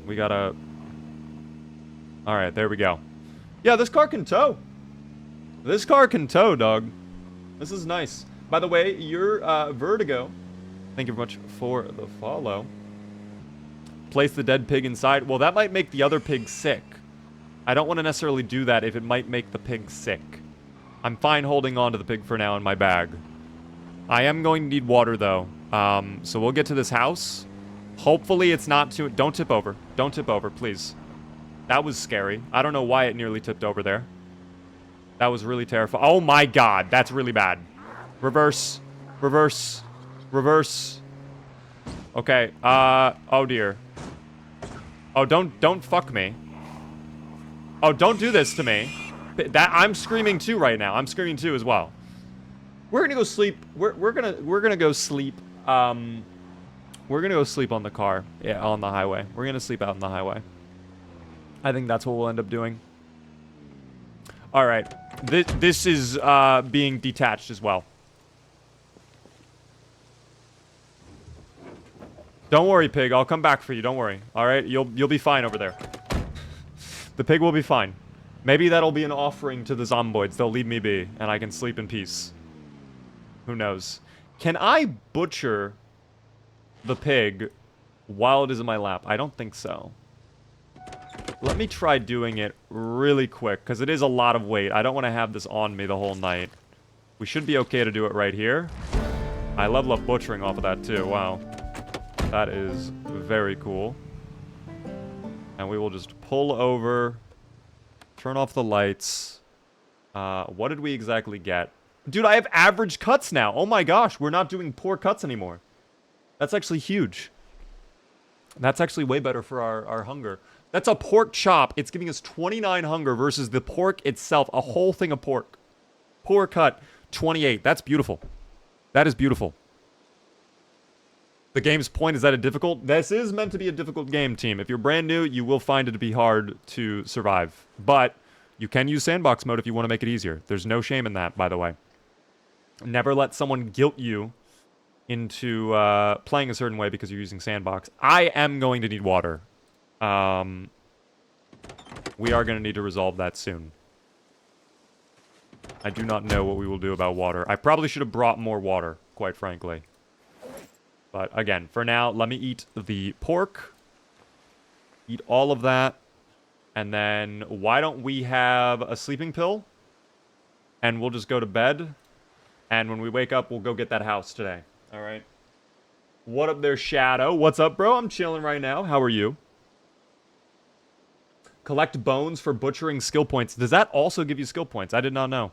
We gotta... Alright, there we go. Yeah, this car can tow. This car can tow, dog. This is nice. By the way, your Vertigo, thank you very much for the follow. Place the dead pig inside. Well, that might make the other pig sick. I don't want to necessarily do that if it might make the pig sick. I'm fine holding on to the pig for now in my bag. I am going to need water, though. So we'll get to this house. Hopefully it's not too... Don't tip over. Don't tip over, please. That was scary. I don't know why it nearly tipped over there. That was really terrifying. Oh my god, that's really bad. Reverse. Reverse. Reverse. Okay, oh dear. Oh, don't fuck me. Oh, don't do this to me. I'm screaming too right now. I'm screaming too as well. We're gonna go sleep. We're gonna go sleep. We're gonna go sleep on the car. Yeah, on the highway. We're gonna sleep out on the highway. I think that's what we'll end up doing. All right. This is being detached as well. Don't worry, pig. I'll come back for you. Don't worry. All right? You'll be fine over there. The pig will be fine. Maybe that'll be an offering to the zomboids. They'll leave me be, and I can sleep in peace. Who knows? Can I butcher the pig while it is in my lap? I don't think so. Let me try doing it really quick, because it is a lot of weight. I don't want to have this on me the whole night. We should be okay to do it right here. I level up butchering off of that, too. Wow. That is very cool. And we will just pull over, turn off the lights. What did we exactly get? Dude, I have average cuts now. Oh my gosh, we're not doing poor cuts anymore. That's actually huge. That's actually way better for our hunger. That's a pork chop. It's giving us 29 hunger versus the pork itself. A whole thing of pork. Poor cut, 28. That's beautiful. That is beautiful. The game's point is that difficult? This is meant to be a difficult game, team. If you're brand new, you will find it to be hard to survive. But you can use sandbox mode if you want to make it easier. There's no shame in that, by the way. Never let someone guilt you into playing a certain way because you're using sandbox. I am going to need water. We are going to need to resolve that soon. I do not know what we will do about water. I probably should have brought more water, quite frankly. But again, for now, let me eat the pork. Eat all of that. And then why don't we have a sleeping pill? And we'll just go to bed. And when we wake up, we'll go get that house today. All right. What up there, Shadow? What's up, bro? I'm chilling right now. How are you? Collect bones for butchering skill points. Does that also give you skill points? I did not know.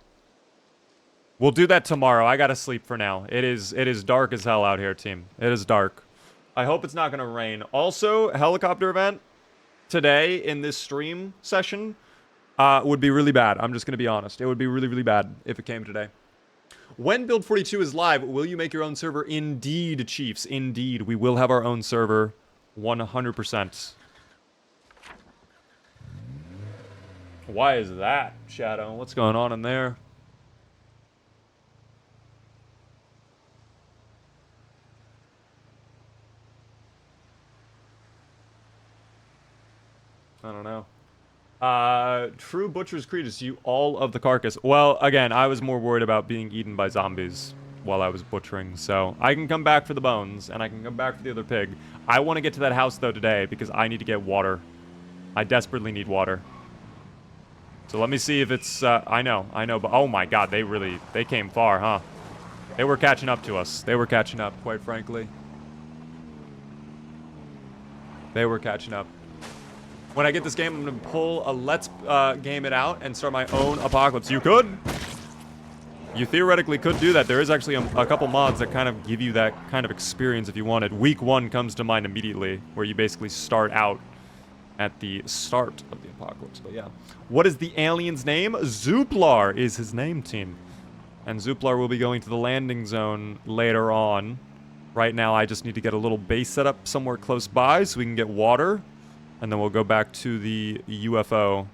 We'll do that tomorrow. I gotta sleep for now. It is dark as hell out here, team. It is dark. I hope it's not gonna rain. Also, helicopter event today in this stream session would be really bad. I'm just gonna be honest. It would be really, really bad if it came today. When Build 42 is live, will you make your own server? Indeed, Chiefs. Indeed. We will have our own server. 100%. Why is that, Shadow? What's going on in there? I don't know. True Butcher's Creed is you all of the carcass. Well, again, I was more worried about being eaten by zombies while I was butchering. So I can come back for the bones, and I can come back for the other pig. I want to get to that house, though, today, because I need to get water. I desperately need water. So let me see if it's, I know, but oh my god, they came far, huh? They were catching up to us. They were catching up, quite frankly. They were catching up. When I get this game, I'm going to pull a let's game it out and start my own apocalypse. You could. You theoretically could do that. There is actually a couple mods that kind of give you that kind of experience if you wanted. Week 1 comes to mind immediately, where you basically start out at the start of the apocalypse. But yeah. What is the alien's name? Zuplar is his name, team. And Zuplar will be going to the landing zone later on. Right now, I just need to get a little base set up somewhere close by so we can get water. And then we'll go back to the UFO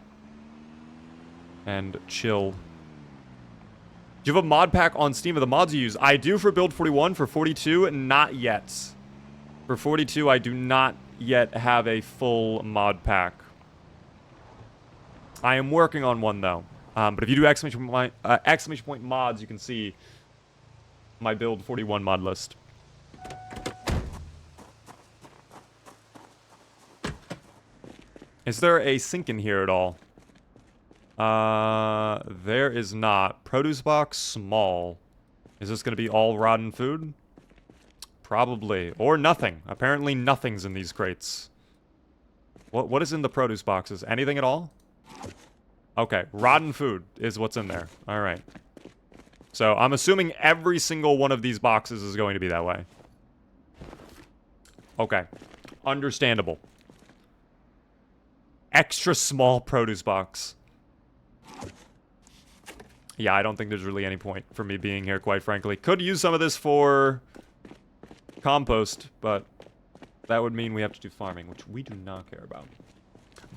and chill. Do you have a mod pack on Steam of the mods you use? I do for build 41. For 42, not yet. For 42, I do not yet have a full mod pack. I am working on one, though. But if you do exclamation point mods, you can see my build 41 mod list. Is there a sink in here at all? There is not. Produce box, small. Is this going to be all rotten food? Probably. Or nothing. Apparently nothing's in these crates. What is in the produce boxes? Anything at all? Okay, rotten food is what's in there. Alright. So, I'm assuming every single one of these boxes is going to be that way. Okay. Understandable. Extra small produce box. Yeah, I don't think there's really any point for me being here, quite frankly. Could use some of this for compost, but that would mean we have to do farming, which we do not care about.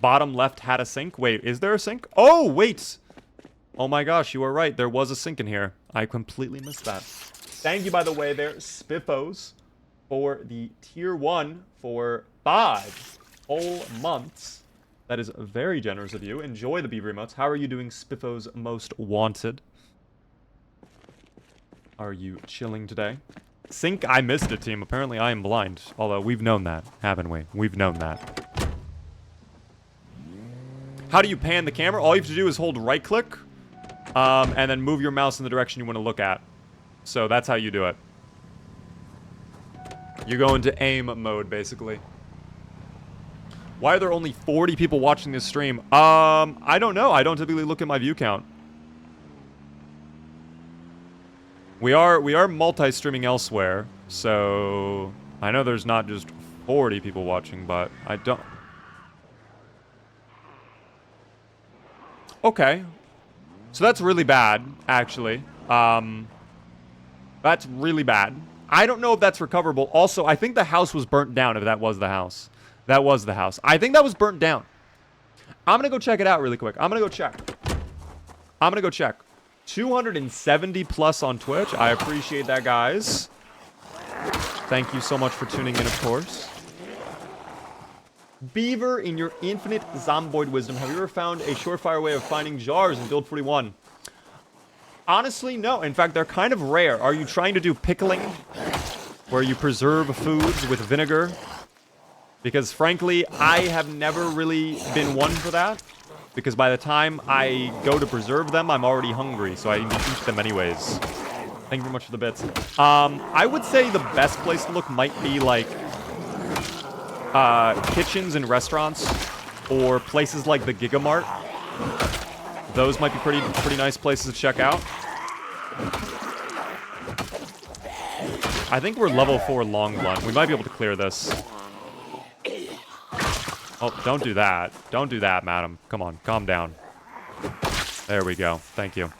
Bottom left had a sink. Wait, is there a sink? Oh, wait! Oh my gosh, you are right. There was a sink in here. I completely missed that. Thank you, by the way, there, Spiffos, for the tier 1 for 5 whole months. That is very generous of you. Enjoy the beaver emotes. How are you doing, Spiffos Most Wanted? Are you chilling today? Sink, I missed it, team. Apparently I am blind. Although, we've known that, haven't we? We've known that. How do you pan the camera? All you have to do is hold right-click, and then move your mouse in the direction you want to look at. So that's how you do it. You go into aim mode, basically. Why are there only 40 people watching this stream? I don't know. I don't typically look at my view count. We are multi-streaming elsewhere, so I know there's not just 40 people watching, but I don't... Okay. So that's really bad, actually. That's really bad. I don't know if that's recoverable. Also, I think the house was burnt down, if that was the house. That was the house. I think that was burnt down. I'm gonna go check it out really quick. I'm gonna go check. 270 plus on Twitch. I appreciate that, guys. Thank you so much for tuning in, of course. Beaver, in your infinite zomboid wisdom, have you ever found a surefire way of finding jars in build 41? Honestly, no. In fact, they're kind of rare. Are you trying to do pickling, where you preserve foods with vinegar? Because, frankly, I have never really been one for that. Because by the time I go to preserve them, I'm already hungry, so I eat them anyways. Thank you very much for the bits. I would say the best place to look might be, like, kitchens and restaurants, or places like the Gigamart. Those might be pretty nice places to check out. I think we're level 4 long blunt. We might be able to clear this. Oh, don't do that. Don't do that, madam. Come on, calm down. There we go. Thank you.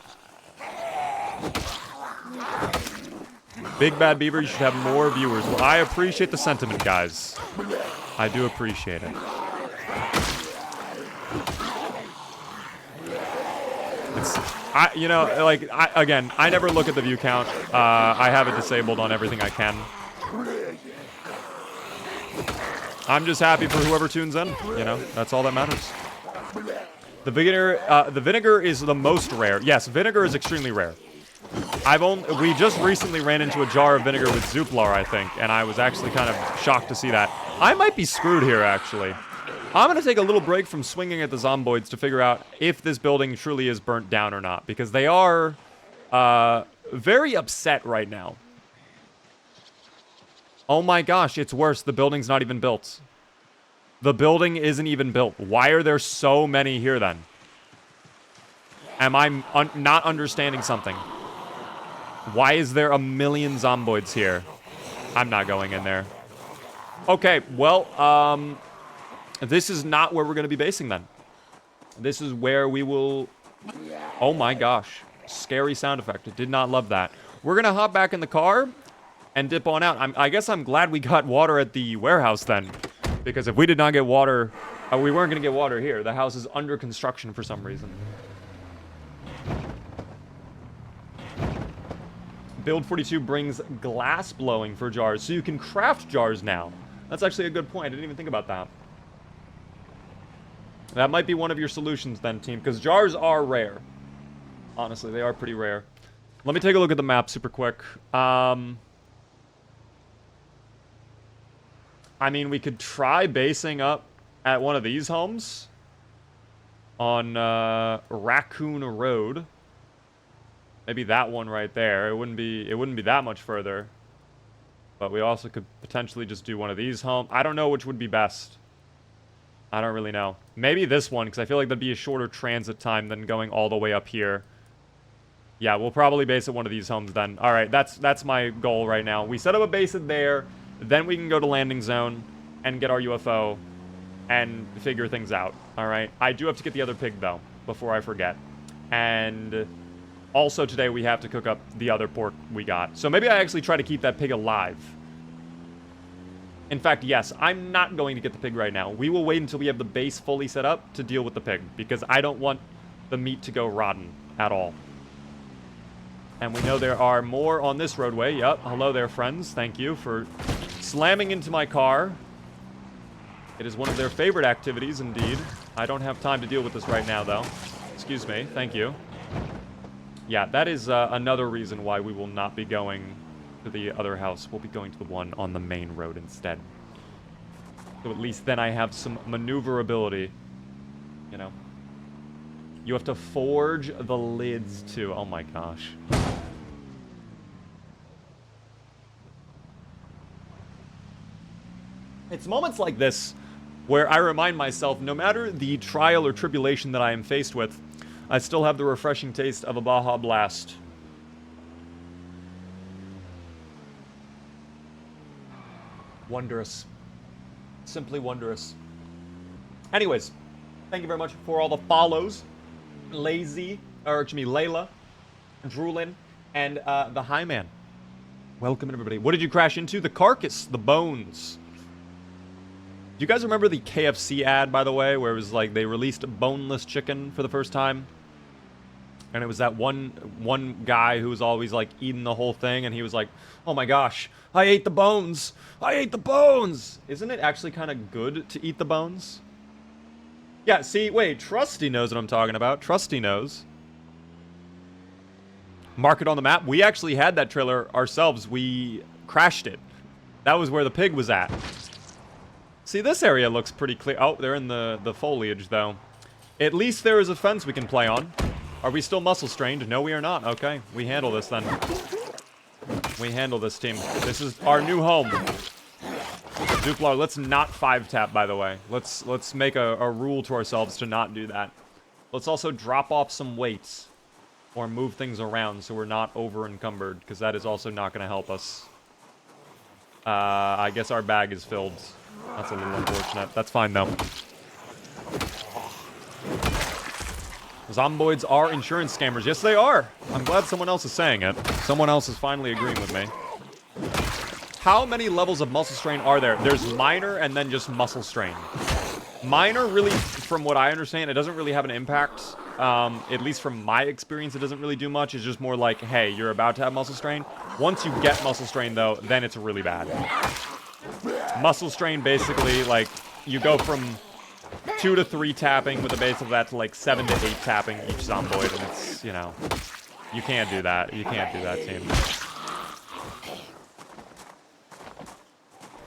Big Bad Beaver, you should have more viewers. Well, I appreciate the sentiment, guys. I do appreciate it. You know, like, again, I never look at the view count. I have it disabled on everything I can. I'm just happy for whoever tunes in, you know? That's all that matters. The vinegar is the most rare. Yes, vinegar is extremely rare. We just recently ran into a jar of vinegar with Zuplar, I think, and I was actually kind of shocked to see that. I might be screwed here, actually. I'm going to take a little break from swinging at the zomboids to figure out if this building truly is burnt down or not, because they are very upset right now. Oh my gosh, it's worse. The building's not even built. The building isn't even built. Why are there so many here, then? Am I not understanding something? Why is there a million zomboids here? I'm not going in there. Okay, well, this is not where we're going to be basing, then. This is where we will... Oh my gosh. Scary sound effect. I did not love that. We're going to hop back in the car and dip on out. I guess I'm glad we got water at the warehouse then. Because if we did not get water, we weren't going to get water here. The house is under construction for some reason. Build 42 brings glass blowing for jars, so you can craft jars now. That's actually a good point. I didn't even think about that. That might be one of your solutions then, team, because jars are rare. Honestly, they are pretty rare. Let me take a look at the map super quick. I mean, we could try basing up at one of these homes on Raccoon Road. Maybe that one right there. It wouldn't be that much further. But we also could potentially just do one of these homes. I don't know which would be best. I don't really know. Maybe this one, because I feel like that'd be a shorter transit time than going all the way up here. Yeah, we'll probably base at one of these homes then. All right, that's my goal right now. We set up a base at there, then we can go to landing zone and get our UFO and figure things out. All right, I do have to get the other pig though before I forget. And also today we have to cook up the other pork we got. So maybe I actually try to keep that pig alive. In fact, yes, I'm not going to get the pig right now. We will wait until we have the base fully set up to deal with the pig, because I don't want the meat to go rotten at all. And we know there are more on this roadway. Yup, hello there, friends. Thank you for slamming into my car. It is one of their favorite activities, indeed. I don't have time to deal with this right now, though. Excuse me, thank you. Yeah, that is another reason why we will not be going to the other house. We'll be going to the one on the main road instead. So at least then I have some maneuverability, you know. You have to forge the lids too. Oh my gosh. It's moments like this where I remind myself, no matter the trial or tribulation that I am faced with, I still have the refreshing taste of a Baja Blast. Wondrous. Simply wondrous. Anyways, thank you very much for all the follows. Layla, Droolin, and the High Man. Welcome, everybody. What did you crash into? The carcass, the bones. Do you guys remember the KFC ad, by the way, where it was like they released boneless chicken for the first time? And it was that one guy who was always like eating the whole thing, and he was like, "Oh my gosh, I ate the bones! I ate the bones!" Isn't it actually kind of good to eat the bones? Yeah, see, wait, Trusty knows what I'm talking about. Trusty knows. Mark it on the map. We actually had that trailer ourselves. We crashed it. That was where the pig was at. See, this area looks pretty clear. Oh, they're in the foliage, though. At least there is a fence we can play on. Are we still muscle strained? No, we are not. Okay, we handle this then. We handle this, team. This is our new home. Zuplar, let's not 5-tap, by the way. Let's make a rule to ourselves to not do that. Let's also drop off some weights or move things around so we're not over encumbered, because that is also not going to help us. I guess our bag is filled. That's a little unfortunate. That's fine, though. Zomboids are insurance scammers. Yes, they are. I'm glad someone else is saying it. Someone else is finally agreeing with me. How many levels of muscle strain are there? There's minor and then just muscle strain. Minor, really, from what I understand, it doesn't really have an impact. At least from my experience, it doesn't really do much. It's just more like, hey, you're about to have muscle strain. Once you get muscle strain, though, then it's really bad. Muscle strain, basically, like, you go from 2 to 3 tapping with a base of that to, like, 7 to 8 tapping each zomboid, and it's, you know, you can't do that. You can't do that, team.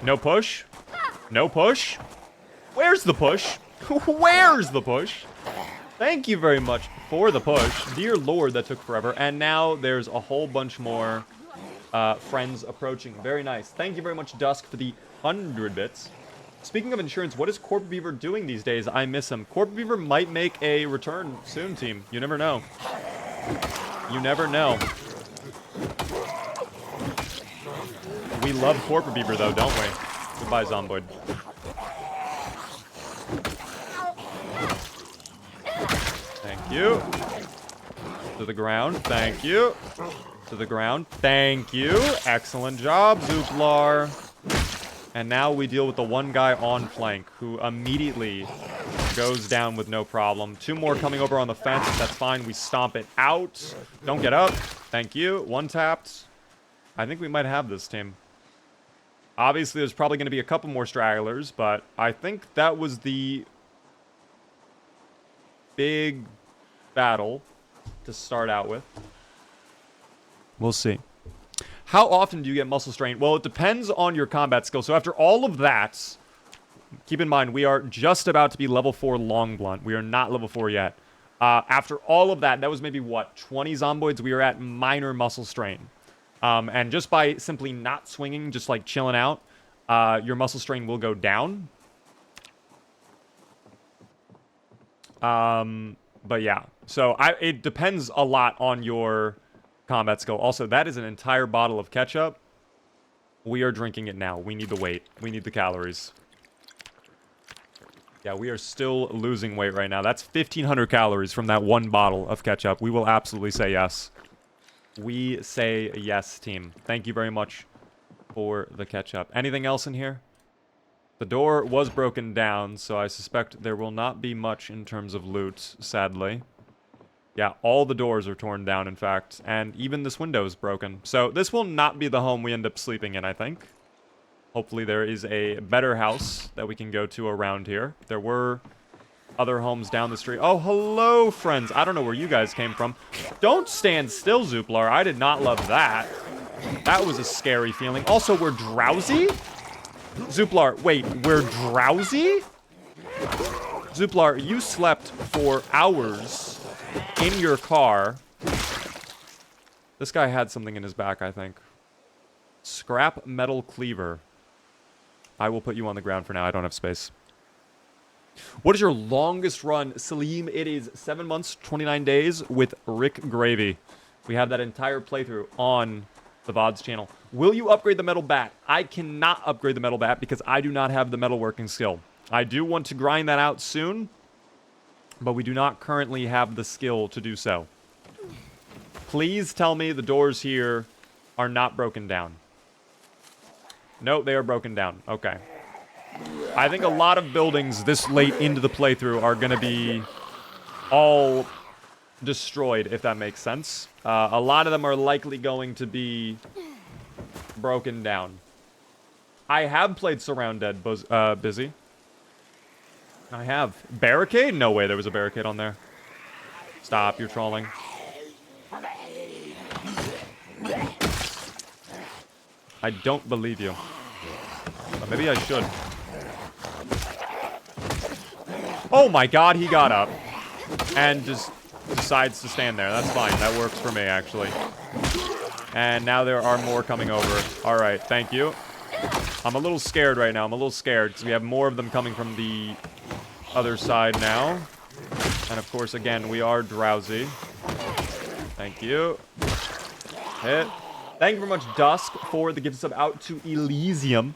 No push? No push? Where's the push? Where's the push? Thank you very much for the push. Dear Lord, that took forever. And now there's a whole bunch more friends approaching. Very nice. Thank you very much, Dusk, for the 100 bits. Speaking of insurance, what is Corporate Beaver doing these days? I miss him. Corporate Beaver might make a return soon, team. You never know. You never know. We love Corporate Beaver, though, don't we? Goodbye, Zomboid. Thank you. To the ground. Thank you. To the ground. Thank you. Excellent job, Zuplar. And now we deal with the one guy on flank who immediately goes down with no problem. 2 more coming over on the fence. That's fine. We stomp it out. Don't get up. Thank you. 1 tapped. I think we might have this team. Obviously, there's probably going to be a couple more stragglers, but I think that was the big battle to start out with. We'll see. How often do you get muscle strain? Well, it depends on your combat skill. So after all of that, keep in mind, we are just about to be level 4 long blunt. We are not level 4 yet. After all of that, that was maybe, what, 20 zomboids? We are at minor muscle strain. And just by simply not swinging, just like chilling out, your muscle strain will go down. But yeah, so it depends a lot on your combat skill. Also, that is an entire bottle of ketchup. We are drinking it now. We need the weight. We need the calories. Yeah, we are still losing weight right now. That's 1,500 calories from that 1 bottle of ketchup. We will absolutely say yes. We say yes, team. Thank you very much for the ketchup. Anything else in here? The door was broken down, so I suspect there will not be much in terms of loot, sadly. Yeah, all the doors are torn down, in fact, and even this window is broken. So this will not be the home we end up sleeping in, I think. Hopefully there is a better house that we can go to around here. There were other homes down the street. Oh, hello, friends. I don't know where you guys came from. Don't stand still, Zuplar. I did not love that. That was a scary feeling. Also, we're drowsy? Zuplar, wait, we're drowsy? Zuplar, you slept for hours in your car. This guy had something in his back, I think. Scrap metal cleaver. I will put you on the ground for now. I don't have space. What is your longest run, Salim? It is 7 months, 29 days with Rick Gravy. We have that entire playthrough on the VOD's channel. Will you upgrade the metal bat? I cannot upgrade the metal bat because I do not have the metalworking skill. I do want to grind that out soon, but we do not currently have the skill to do so. Please tell me the doors here are not broken down. No, they are broken down. Okay. I think a lot of buildings this late into the playthrough are going to be all destroyed, if that makes sense. A lot of them are likely going to be broken down. I have played Surround Dead, Busy. I have. Barricade? No way there was a barricade on there. Stop, you're trolling. I don't believe you. But maybe I should. Oh my god, he got up. And just decides to stand there. That's fine. That works for me, actually. And now there are more coming over. Alright, thank you. I'm a little scared right now. I'm a little scared because we have more of them coming from the other side now. And of course, again, we are drowsy. Thank you. Hit. Thank you very much, Dusk, for the gift sub out to Elysium.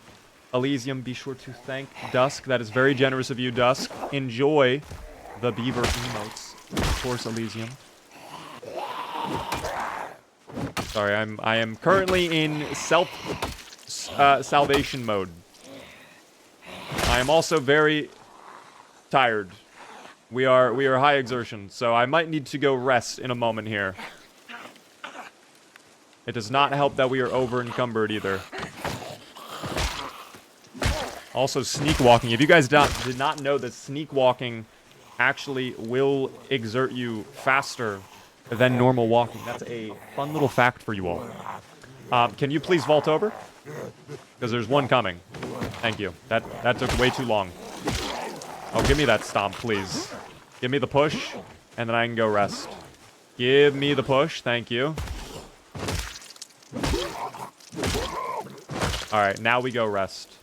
Elysium, be sure to thank Dusk. That is very generous of you, Dusk. Enjoy the beaver emotes. Of course, Elysium. Sorry, I am currently in salvation mode. I am also very tired. We are high exertion, so I might need to go rest in a moment here. It does not help that we are over encumbered either. Also, sneak walking. If you guys did not know that sneak walking actually will exert you faster than normal walking. That's a fun little fact for you all. Can you please vault over? Because there's one coming. Thank you. That took way too long. Oh, give me that stomp, please. Give me the push, and then I can go rest. Give me the push. Thank you. Alright, now we go rest.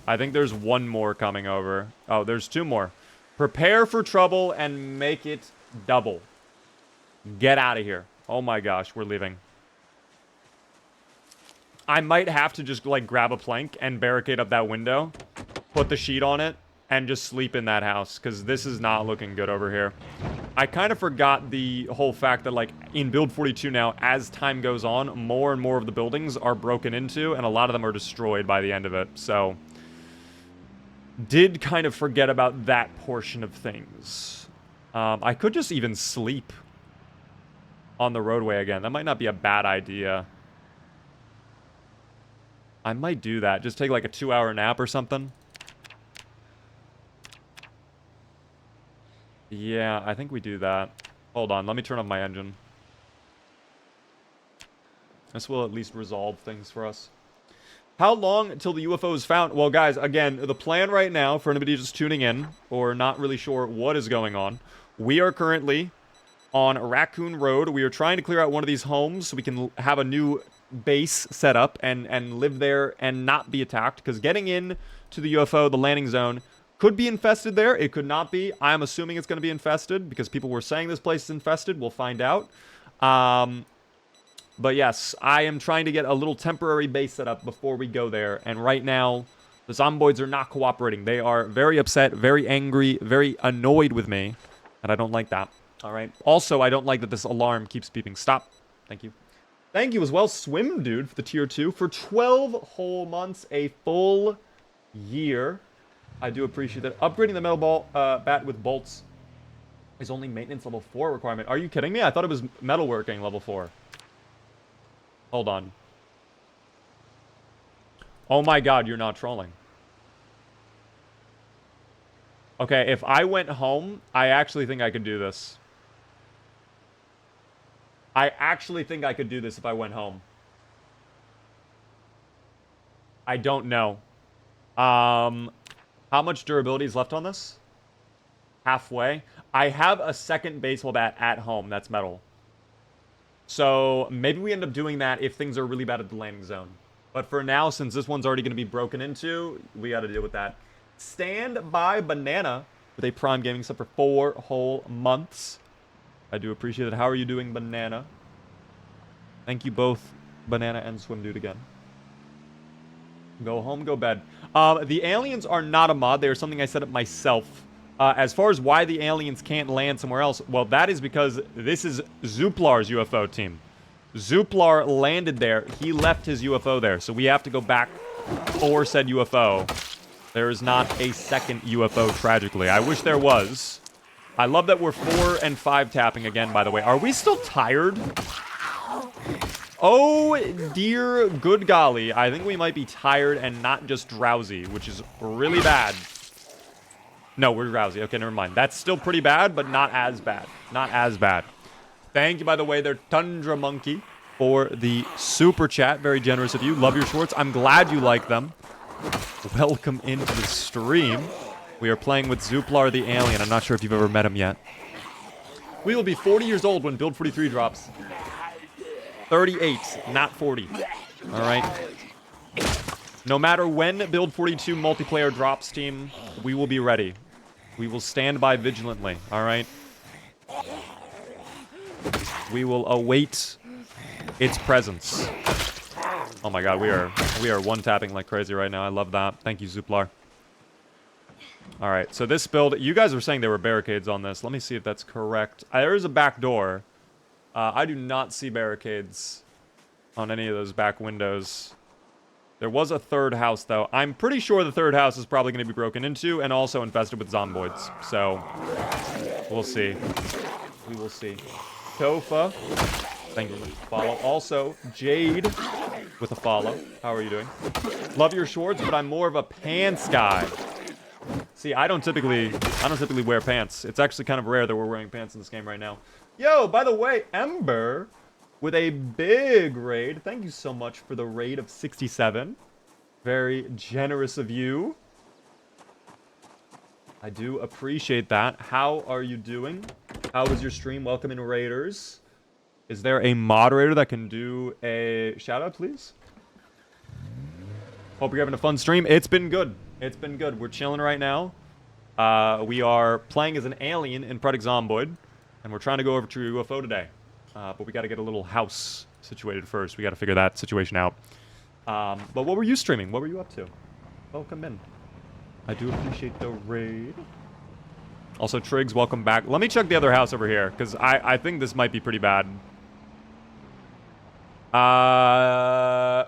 I think there's one more coming over. Oh, there's 2 more. Prepare for trouble and make it double. Get out of here. Oh my gosh, we're leaving. I might have to just, like, grab a plank and barricade up that window, put the sheet on it, and just sleep in that house, because this is not looking good over here. I kind of forgot the whole fact that, like, in Build 42 now, as time goes on, more and more of the buildings are broken into, and a lot of them are destroyed by the end of it, so... Did kind of forget about that portion of things. I could just even sleep on the roadway again. That might not be a bad idea. I might do that. Just take, like, a 2-hour nap or something. Yeah, I think we do that. Hold on, let me turn off my engine. This will at least resolve things for us. How long until the UFO is found? Well, guys, again, the plan right now, for anybody just tuning in, or not really sure what is going on, we are currently on Raccoon Road. We are trying to clear out one of these homes so we can have a new base set up and live there and not be attacked, because getting in to the UFO, the landing zone, could be infested there. It could not be. I'm assuming it's going to be infested because people were saying this place is infested. We'll find out. But yes, I am trying to get a little temporary base set up before we go there. And right now, the zomboids are not cooperating. They are very upset, very angry, very annoyed with me. And I don't like that. All right. Also, I don't like that this alarm keeps beeping. Stop. Thank you. Thank you as well, Swim Dude, for the tier 2. For 12 whole months, a full year. I do appreciate that. Upgrading the metal ball bat with bolts is only maintenance level 4 requirement. Are you kidding me? I thought it was metalworking level 4. Hold on. Oh my god, you're not trolling. Okay, if I went home, I actually think I could do this. I actually think I could do this if I went home. I don't know. How much durability is left on this? Halfway. I have a second baseball bat at home that's metal. So maybe we end up doing that if things are really bad at the landing zone. But for now, since this one's already going to be broken into, we got to deal with that. Stand by Banana with a Prime Gaming sub for 4 whole months. I do appreciate it. How are you doing, Banana? Thank you both, Banana and Swim Dude, again. Go home, go bed. The aliens are not a mod. They are something I set up myself. As far as why the aliens can't land somewhere else, well, that is because this is Zuplar's UFO team. Zuplar landed there. He left his UFO there, so we have to go back for said UFO. There is not a second UFO, tragically. I wish there was. I love that we're 4 and 5 tapping again, by the way. Are we still tired? Oh, dear good golly. I think we might be tired and not just drowsy, which is really bad. No, we're drowsy. Okay, never mind. That's still pretty bad, but not as bad. Not as bad. Thank you, by the way, there, Tundra Monkey, for the super chat. Very generous of you. Love your shorts. I'm glad you like them. Welcome into the stream. We are playing with Zuplar the Alien. I'm not sure if you've ever met him yet. We will be 40 years old when Build 43 drops. 38, not 40. All right. No matter when Build 42 multiplayer drops, team, we will be ready. We will stand by vigilantly. All right. We will await its presence. Oh my god, we are one-tapping like crazy right now. I love that. Thank you, Zuplar. All right, so this build, you guys were saying there were barricades on this. Let me see if that's correct. There is a back door. I do not see barricades on any of those back windows. There was a third house, though. I'm pretty sure the third house is probably going to be broken into and also infested with zomboids. So, we'll see. We will see. Tofa, thank you for the follow. Also, Jade with a follow. How are you doing? Love your shorts, but I'm more of a pants guy. See, I don't typically wear pants. It's actually kind of rare that we're wearing pants in this game right now. Yo, by the way, Ember with a big raid. Thank you so much for the raid of 67. Very generous of you. I do appreciate that. How are you doing? How was your stream? Welcome in, raiders. Is there a moderator that can do a shout out, please? Hope you're having a fun stream. It's been good. It's been good. We're chilling right now. We are playing as an alien in Project Zomboid, and we're trying to go over to UFO today. But we got to get a little house situated first. We got to figure that situation out. But what were you streaming? What were you up to? Welcome in. I do appreciate the raid. Also, Triggs, welcome back. Let me check the other house over here, because I think this might be pretty bad. Well,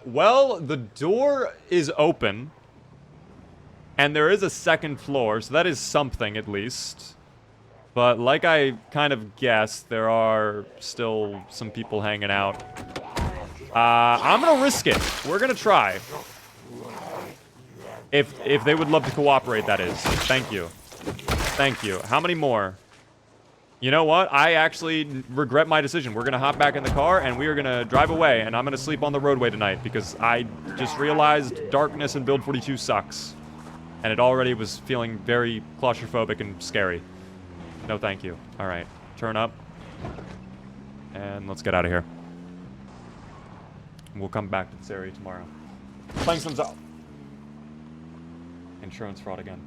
the door is open. And there is a second floor, so that is something, at least. But like I kind of guessed, there are still some people hanging out. I'm gonna risk it. We're gonna try. If they would love to cooperate, that is. Thank you. Thank you. How many more? You know what? I actually regret my decision. We're gonna hop back in the car, and we are gonna drive away, and I'm gonna sleep on the roadway tonight, because I just realized darkness in Build 42 sucks. And it already was feeling very claustrophobic and scary. No, thank you. All right. Turn up. And let's get out of here. We'll come back to this area tomorrow. Thanks, thumbs up. Insurance fraud again.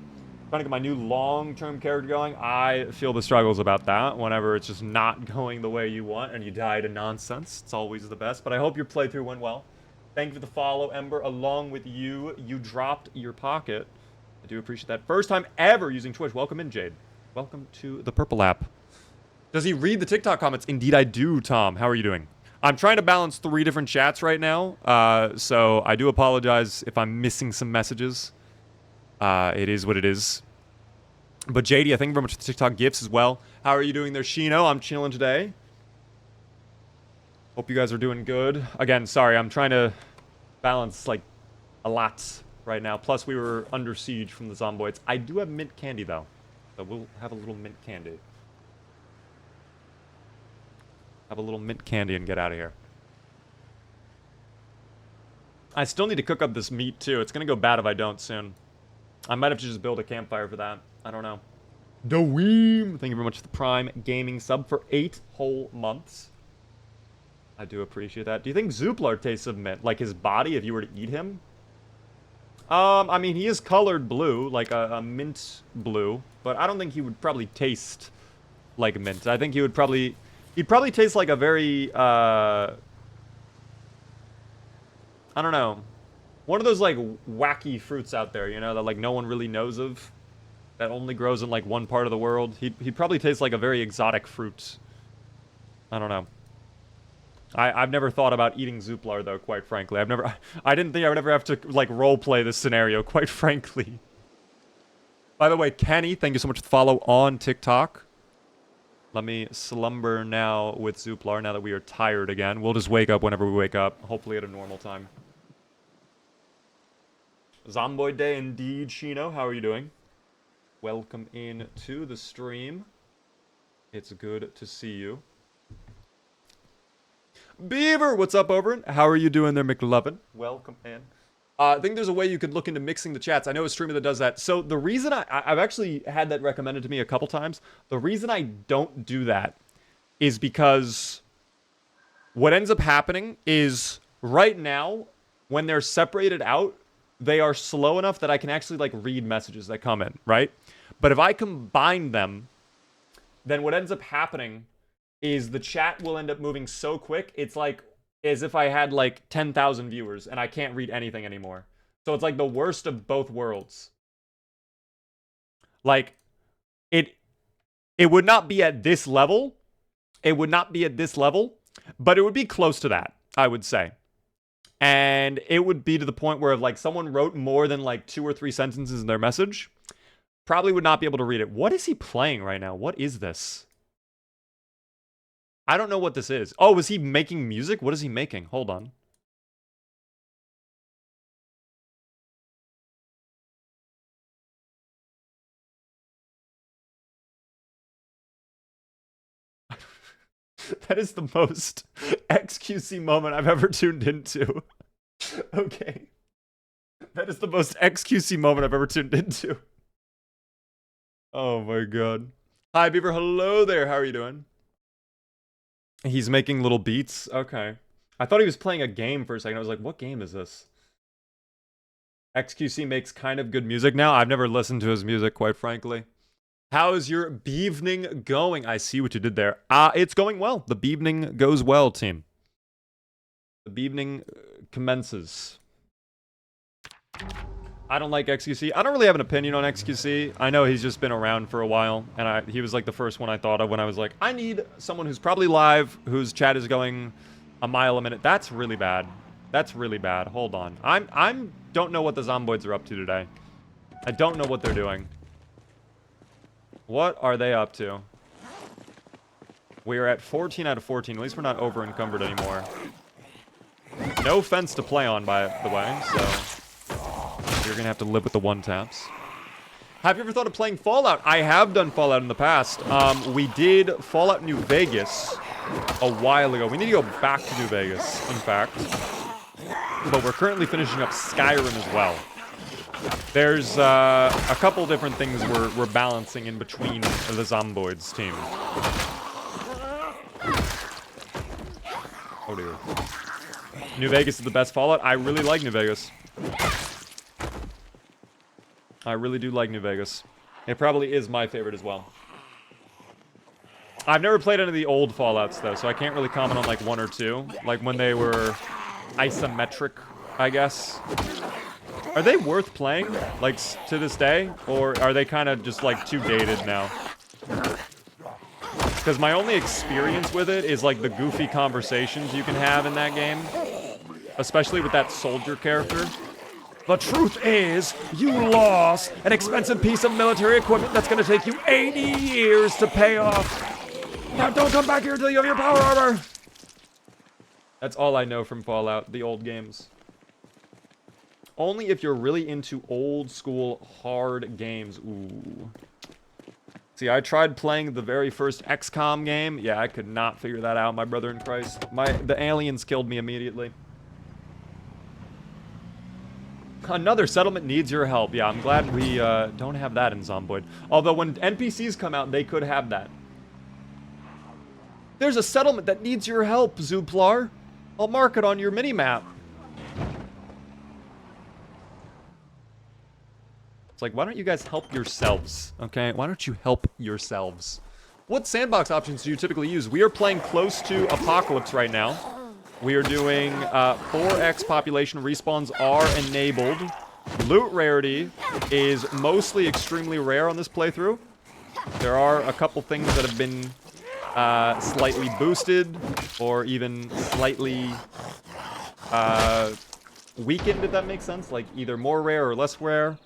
Trying to get my new long-term character going. I feel the struggles about that. Whenever it's just not going the way you want and you die to nonsense. It's always the best. But I hope your playthrough went well. Thank you for the follow, Ember. Along with you, you dropped your pocket. I do appreciate that. First time ever using Twitch. Welcome in, Jade. Welcome to the Purple app. Does he read the TikTok comments? Indeed I do, Tom. How are you doing? I'm trying to balance 3 different chats right now. So I do apologize if I'm missing some messages. It is what it is. But JD, I thank you very much for the TikTok gifts as well. How are you doing there, Shino? I'm chilling today. Hope you guys are doing good. Again, sorry, I'm trying to balance, like, a lot right now. Plus, we were under siege from the zomboids. I do have mint candy, though. So we'll have a little mint candy. Have a little mint candy and get out of here. I still need to cook up this meat, too. It's going to go bad if I don't soon. I might have to just build a campfire for that. I don't know. Doweem! Thank you very much for the Prime Gaming sub for 8 whole months. I do appreciate that. Do you think Zuplar tastes of mint? Like his body, if you were to eat him? I mean, he is colored blue, like a mint blue, but I don't think he would probably taste like mint. I think he would probably... He'd probably taste like a very, I don't know. One of those, like, wacky fruits out there, you know, that, like, no one really knows of. That only grows in, like, one part of the world. He'd probably taste like a very exotic fruit. I don't know. I've never thought about eating Zuplar, though, quite frankly. I didn't think I would ever have to, like, roleplay this scenario, quite frankly. By the way, Kenny, thank you so much for the follow on TikTok. Let me slumber now with Zuplar, now that we are tired again. We'll just wake up whenever we wake up, hopefully at a normal time. Zomboid Day indeed, Shino. How are you doing? Welcome in to the stream. It's good to see you. Beaver, what's up, Overin? How are you doing there, McLovin? Welcome in. I think there's a way you could look into mixing the chats. I know a streamer that does that. So the reason I've actually had that recommended to me a couple times. The reason I don't do that is because what ends up happening is right now, when they're separated out, they are slow enough that I can actually, like, read messages that come in, right? But if I combine them, then what ends up happening is the chat will end up moving so quick, it's like as if I had, like, 10,000 viewers and I can't read anything anymore. So it's like the worst of both worlds. Like, it would not be at this level. It would not be at this level, but it would be close to that, I would say. And it would be to the point where if, like, someone wrote more than, like, 2 or 3 sentences in their message, probably would not be able to read it. What is he playing right now? What is this? I don't know what this is. Oh, is he making music? What is he making? Hold on. That is the most XQC moment I've ever tuned into. Okay. That is the most XQC moment I've ever tuned into. Oh my god. Hi, Beaver. Hello there. How are you doing? He's making little beats? Okay. I thought he was playing a game for a second. I was like, what game is this? XQC makes kind of good music now. I've never listened to his music, quite frankly. How's your beevening going? I see what you did there. It's going well. The beevening goes well, team. The beevening commences. I don't like XQC. I don't really have an opinion on XQC. I know he's just been around for a while, and he was like the first one I thought of when I was like, I need someone who's probably live, whose chat is going a mile a minute. That's really bad. That's really bad. Hold on. I'm don't know what the zomboids are up to today. I don't know what they're doing. What are they up to? We are at 14 out of 14. At least we're not over encumbered anymore. No fence to play on, by the way, so you're gonna have to live with the one taps. Have you ever thought of playing Fallout? I have done Fallout in the past. We did Fallout New Vegas a while ago. We need to go back to New Vegas, in fact. But we're currently finishing up Skyrim as well. There's a couple different things we're balancing in between the Zomboids team. Oh dear. New Vegas is the best Fallout. I really like New Vegas. I really do like New Vegas. It probably is my favorite as well. I've never played any of the old Fallouts though, so I can't really comment on like 1 or 2. Like when they were isometric, I guess. Are they worth playing, like, to this day? Or are they kind of just, like, too dated now? Because my only experience with it is, like, the goofy conversations you can have in that game. Especially with that soldier character. The truth is, you lost an expensive piece of military equipment that's going to take you 80 years to pay off. Now don't come back here until you have your power armor. That's all I know from Fallout, the old games. Only if you're really into old school hard games. Ooh. See, I tried playing the very first XCOM game. Yeah, I could not figure that out, my brother in Christ. The aliens killed me immediately. Another settlement needs your help. Yeah, I'm glad we don't have that in Zomboid. Although when NPCs come out, they could have that. There's a settlement that needs your help, Zuplar. I'll mark it on your mini-map. It's like, why don't you guys help yourselves, okay? Why don't you help yourselves? What sandbox options do you typically use? We are playing close to Apocalypse right now. We are doing 4x population. Respawns are enabled. Loot rarity is mostly extremely rare on this playthrough. There are a couple things that have been slightly boosted or even slightly weakened, if that makes sense. Like either more rare or less rare.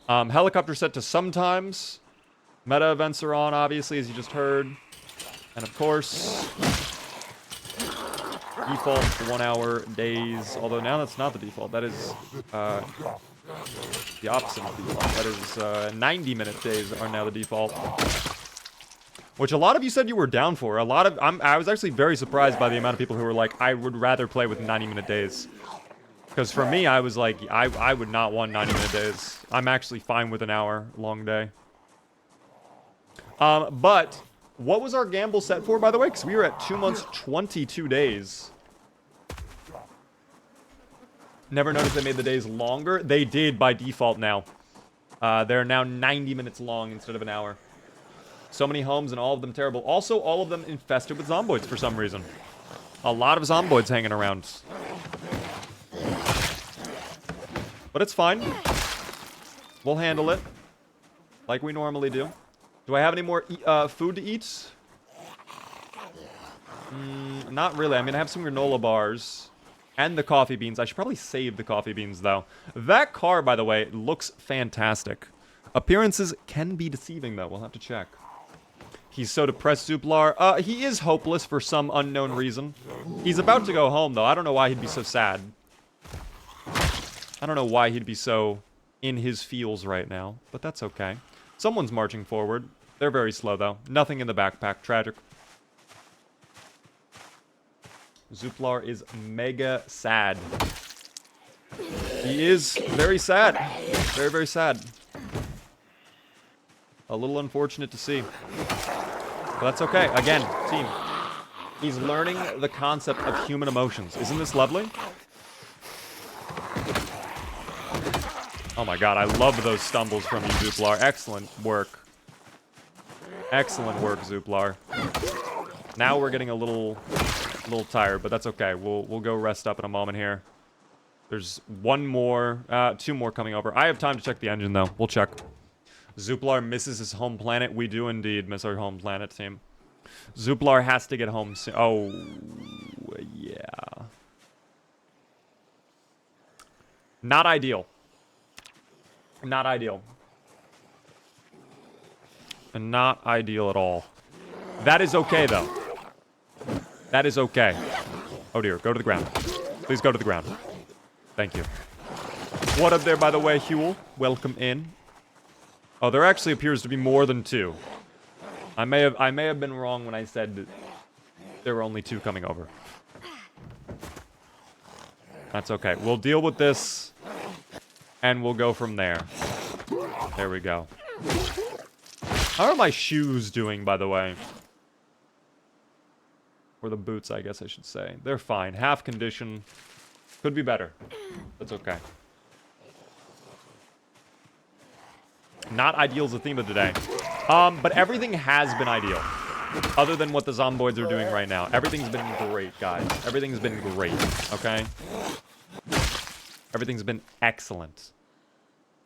Helicopter set to sometimes. Meta events are on, obviously, as you just heard. And of course, default 1 hour days. Although now that's not the default. That is the opposite of default. That is 90-minute days are now the default. Which a lot of you said you were down for. I was actually very surprised by the amount of people who were like, I would rather play with 90-minute days. Because for me, I was like, I would not want 90-minute days. I'm actually fine with an hour-long day. But what was our gamble set for, by the way? Because we were at 2 months, 22 days. Never noticed they made the days longer. They did by default now. They're now 90 minutes long instead of an hour. So many homes and all of them terrible. Also, all of them infested with zomboids for some reason. A lot of zomboids hanging around. But it's fine. We'll handle it. Like we normally do. Do I have any more food to eat? Not really. I mean, I have some granola bars. And the coffee beans. I should probably save the coffee beans, though. That car, by the way, looks fantastic. Appearances can be deceiving, though. We'll have to check. He's so depressed, Zuplar. He is hopeless for some unknown reason. He's about to go home, though. I don't know why he'd be so sad. I don't know why he'd be so in his feels right now, but that's okay. Someone's marching forward. They're very slow, though. Nothing in the backpack. Tragic. Zuplar is mega sad. He is very sad. Very, very sad. A little unfortunate to see. But that's okay. Again, team. He's learning the concept of human emotions. Isn't this lovely? Oh my god, I love those stumbles from you, Zuplar. Excellent work. Excellent work, Zuplar. Now we're getting a little tired, but that's okay. We'll go rest up in a moment here. There's one more, two more coming over. I have time to check the engine, though. We'll check. Zuplar misses his home planet. We do indeed miss our home planet, team. Zuplar has to get home soon. Oh, yeah. Not ideal. Not ideal. And not ideal at all. That is okay, though. That is okay. Oh, dear. Go to the ground. Please go to the ground. Thank you. What up there, by the way, Huel? Welcome in. Oh, there actually appears to be more than two. I may have been wrong when I said there were only two coming over. That's okay. We'll deal with this, and we'll go from there. There we go. How are my shoes doing, by the way? Or the boots, I guess I should say. They're fine. Half condition. Could be better. That's okay. Not ideal is the theme of today. But everything has been ideal. Other than what the zomboids are doing right now. Everything's been great, guys. Everything's been great, okay? Everything's been excellent.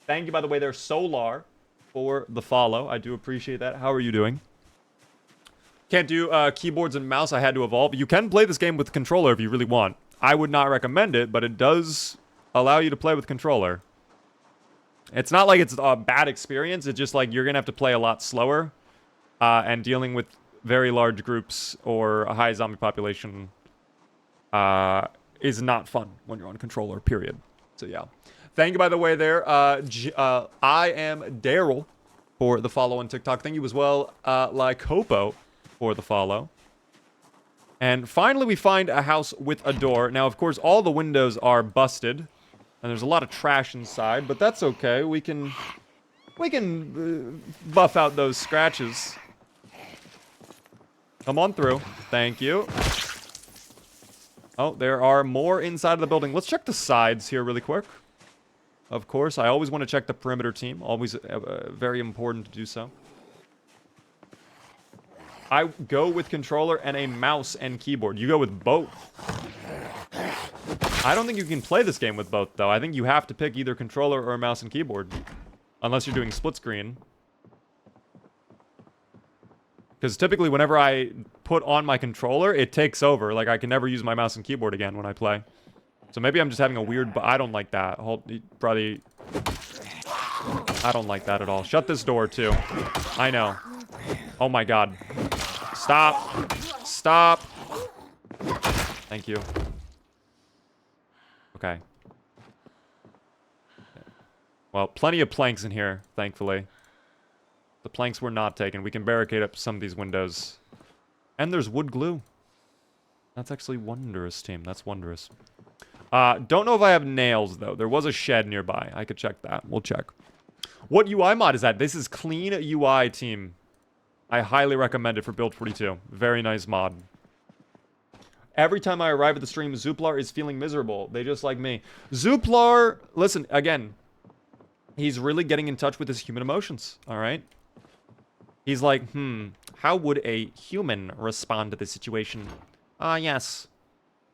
Thank you, by the way, there, Solar, for the follow. I do appreciate that. How are you doing? Can't do keyboards and mouse. I had to evolve. You can play this game with the controller if you really want. I would not recommend it, but it does allow you to play with controller. It's not like it's a bad experience. It's just like you're going to have to play a lot slower. And dealing with very large groups or a high zombie population is not fun when you're on controller, period. So, yeah. Thank you, by the way, there. I am Daryl for the follow on TikTok. Thank you as well, Lycopo, for the follow. And finally, we find a house with a door. Now, of course, all the windows are busted. And there's a lot of trash inside, but that's okay. We can buff out those scratches. Come on through. Thank you. Oh, there are more inside of the building. Let's check the sides here really quick. Of course, I always want to check the perimeter team. Always very important to do so. I go with controller and a mouse and keyboard. You go with both. I don't think you can play this game with both, though. I think you have to pick either controller or a mouse and keyboard. Unless you're doing split screen. Because typically, whenever I put on my controller, it takes over. Like, I can never use my mouse and keyboard again when I play. So maybe I'm just having a weird... But I don't like that. Probably... I don't like that at all. Shut this door, too. I know. Oh, my God. Stop. Stop. Thank you. Okay. Well, plenty of planks in here, thankfully. The planks were not taken. We can barricade up some of these windows. And there's wood glue. That's actually wondrous, team. That's wondrous. Don't know if I have nails, though. There was a shed nearby. I could check that. We'll check. What UI mod is that? This is clean UI, team. I highly recommend it for Build 42. Very nice mod. Every time I arrive at the stream, Zuplar is feeling miserable. They just like me. Zuplar, listen, again, he's really getting in touch with his human emotions, all right? He's like, how would a human respond to this situation? Yes.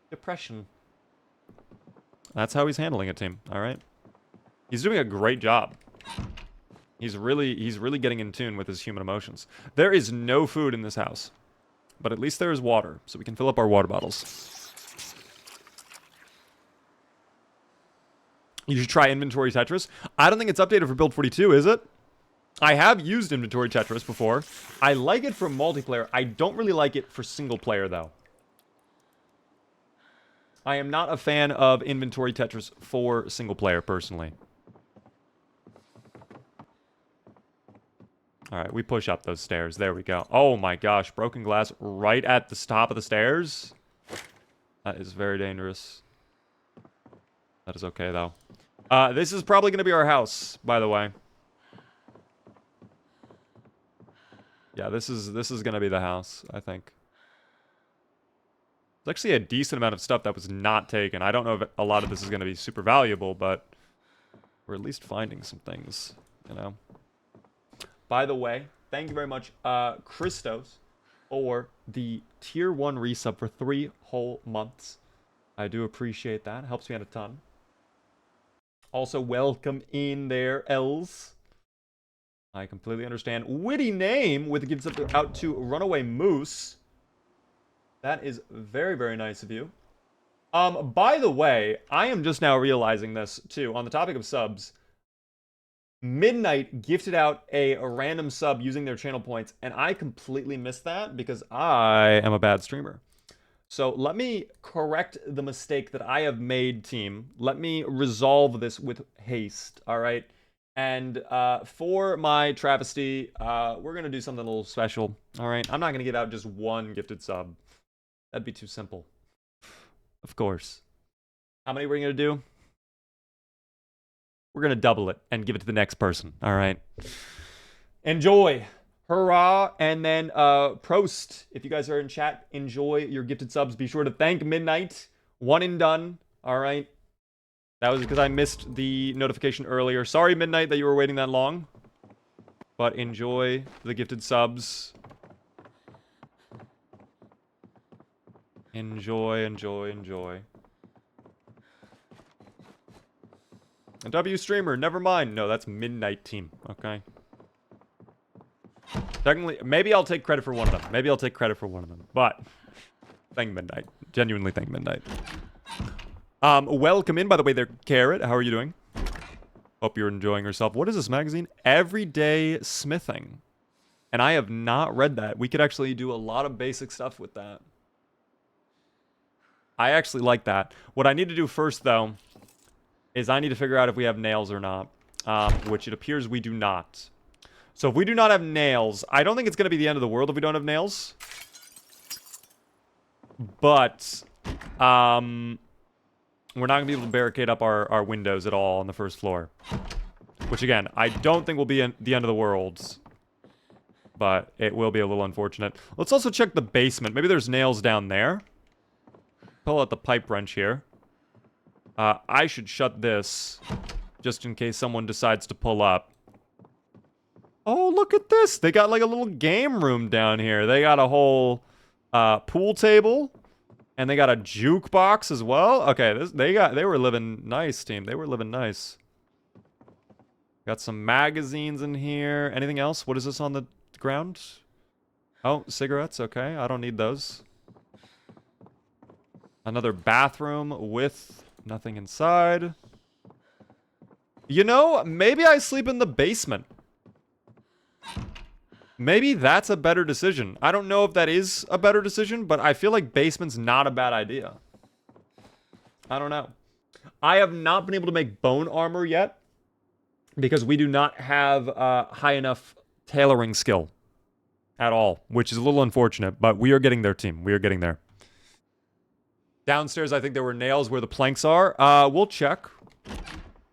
Depression. That's how he's handling it, team, all right? He's doing a great job. He's really getting in tune with his human emotions. There is no food in this house. But at least there is water, so we can fill up our water bottles. You should try Inventory Tetris. I don't think it's updated for Build 42, is it? I have used Inventory Tetris before. I like it for multiplayer. I don't really like it for single player, though. I am not a fan of Inventory Tetris for single player, personally. Alright, we push up those stairs. There we go. Oh my gosh, broken glass right at the top of the stairs? That is very dangerous. That is okay, though. This is probably going to be our house, by the way. Yeah, this is going to be the house, I think. There's actually a decent amount of stuff that was not taken. I don't know if a lot of this is going to be super valuable, but we're at least finding some things, you know? By the way, thank you very much, Christos, for the tier 1 resub for 3 whole months. I do appreciate that. It helps me out a ton. Also, welcome in there, Els. I completely understand. Witty name with gifts out to Runaway Moose. That is very, very nice of you. By the way, I am just now realizing this, too, on the topic of subs. Midnight gifted out a random sub using their channel points, and I completely missed that because I am a bad streamer. So let me correct the mistake that I have made, team. Let me resolve this with haste, all right? And for my travesty, we're going to do something a little special, all right? I'm not going to give out just one gifted sub. That'd be too simple. Of course. How many are we going to do? We're going to double it and give it to the next person, all right? Enjoy. Hurrah. And then Prost. If you guys are in chat, enjoy your gifted subs. Be sure to thank Midnight. One and done, all right? That was because I missed the notification earlier. Sorry, Midnight, that you were waiting that long. But enjoy the gifted subs. Enjoy, enjoy, enjoy. And W streamer, never mind. No, that's Midnight team, okay? Technically, maybe I'll take credit for one of them. Maybe I'll take credit for one of them. But, thank Midnight. Genuinely thank Midnight. Welcome in, by the way, there, Carrot. How are you doing? Hope you're enjoying yourself. What is this magazine? Everyday Smithing. And I have not read that. We could actually do a lot of basic stuff with that. I actually like that. What I need to do first, though, is I need to figure out if we have nails or not. Which it appears we do not. So if we do not have nails, I don't think it's going to be the end of the world if we don't have nails. But, we're not going to be able to barricade up our windows at all on the first floor. Which, again, I don't think will be the end of the world. But it will be a little unfortunate. Let's also check the basement. Maybe there's nails down there. Pull out the pipe wrench here. I should shut this, just in case someone decides to pull up. Oh, look at this! They got like a little game room down here. They got a whole pool table, and they got a jukebox as well. Okay, they were living nice, team. They were living nice. Got some magazines in here. Anything else? What is this on the ground? Oh, cigarettes. Okay, I don't need those. Another bathroom with nothing inside. You know, maybe I sleep in the basement. Maybe that's a better decision. I don't know if that is a better decision, but I feel like basement's not a bad idea. I don't know. I have not been able to make bone armor yet because we do not have high enough tailoring skill at all, which is a little unfortunate, but we are getting there, team. We are getting there. Downstairs, I think there were nails where the planks are. We'll check.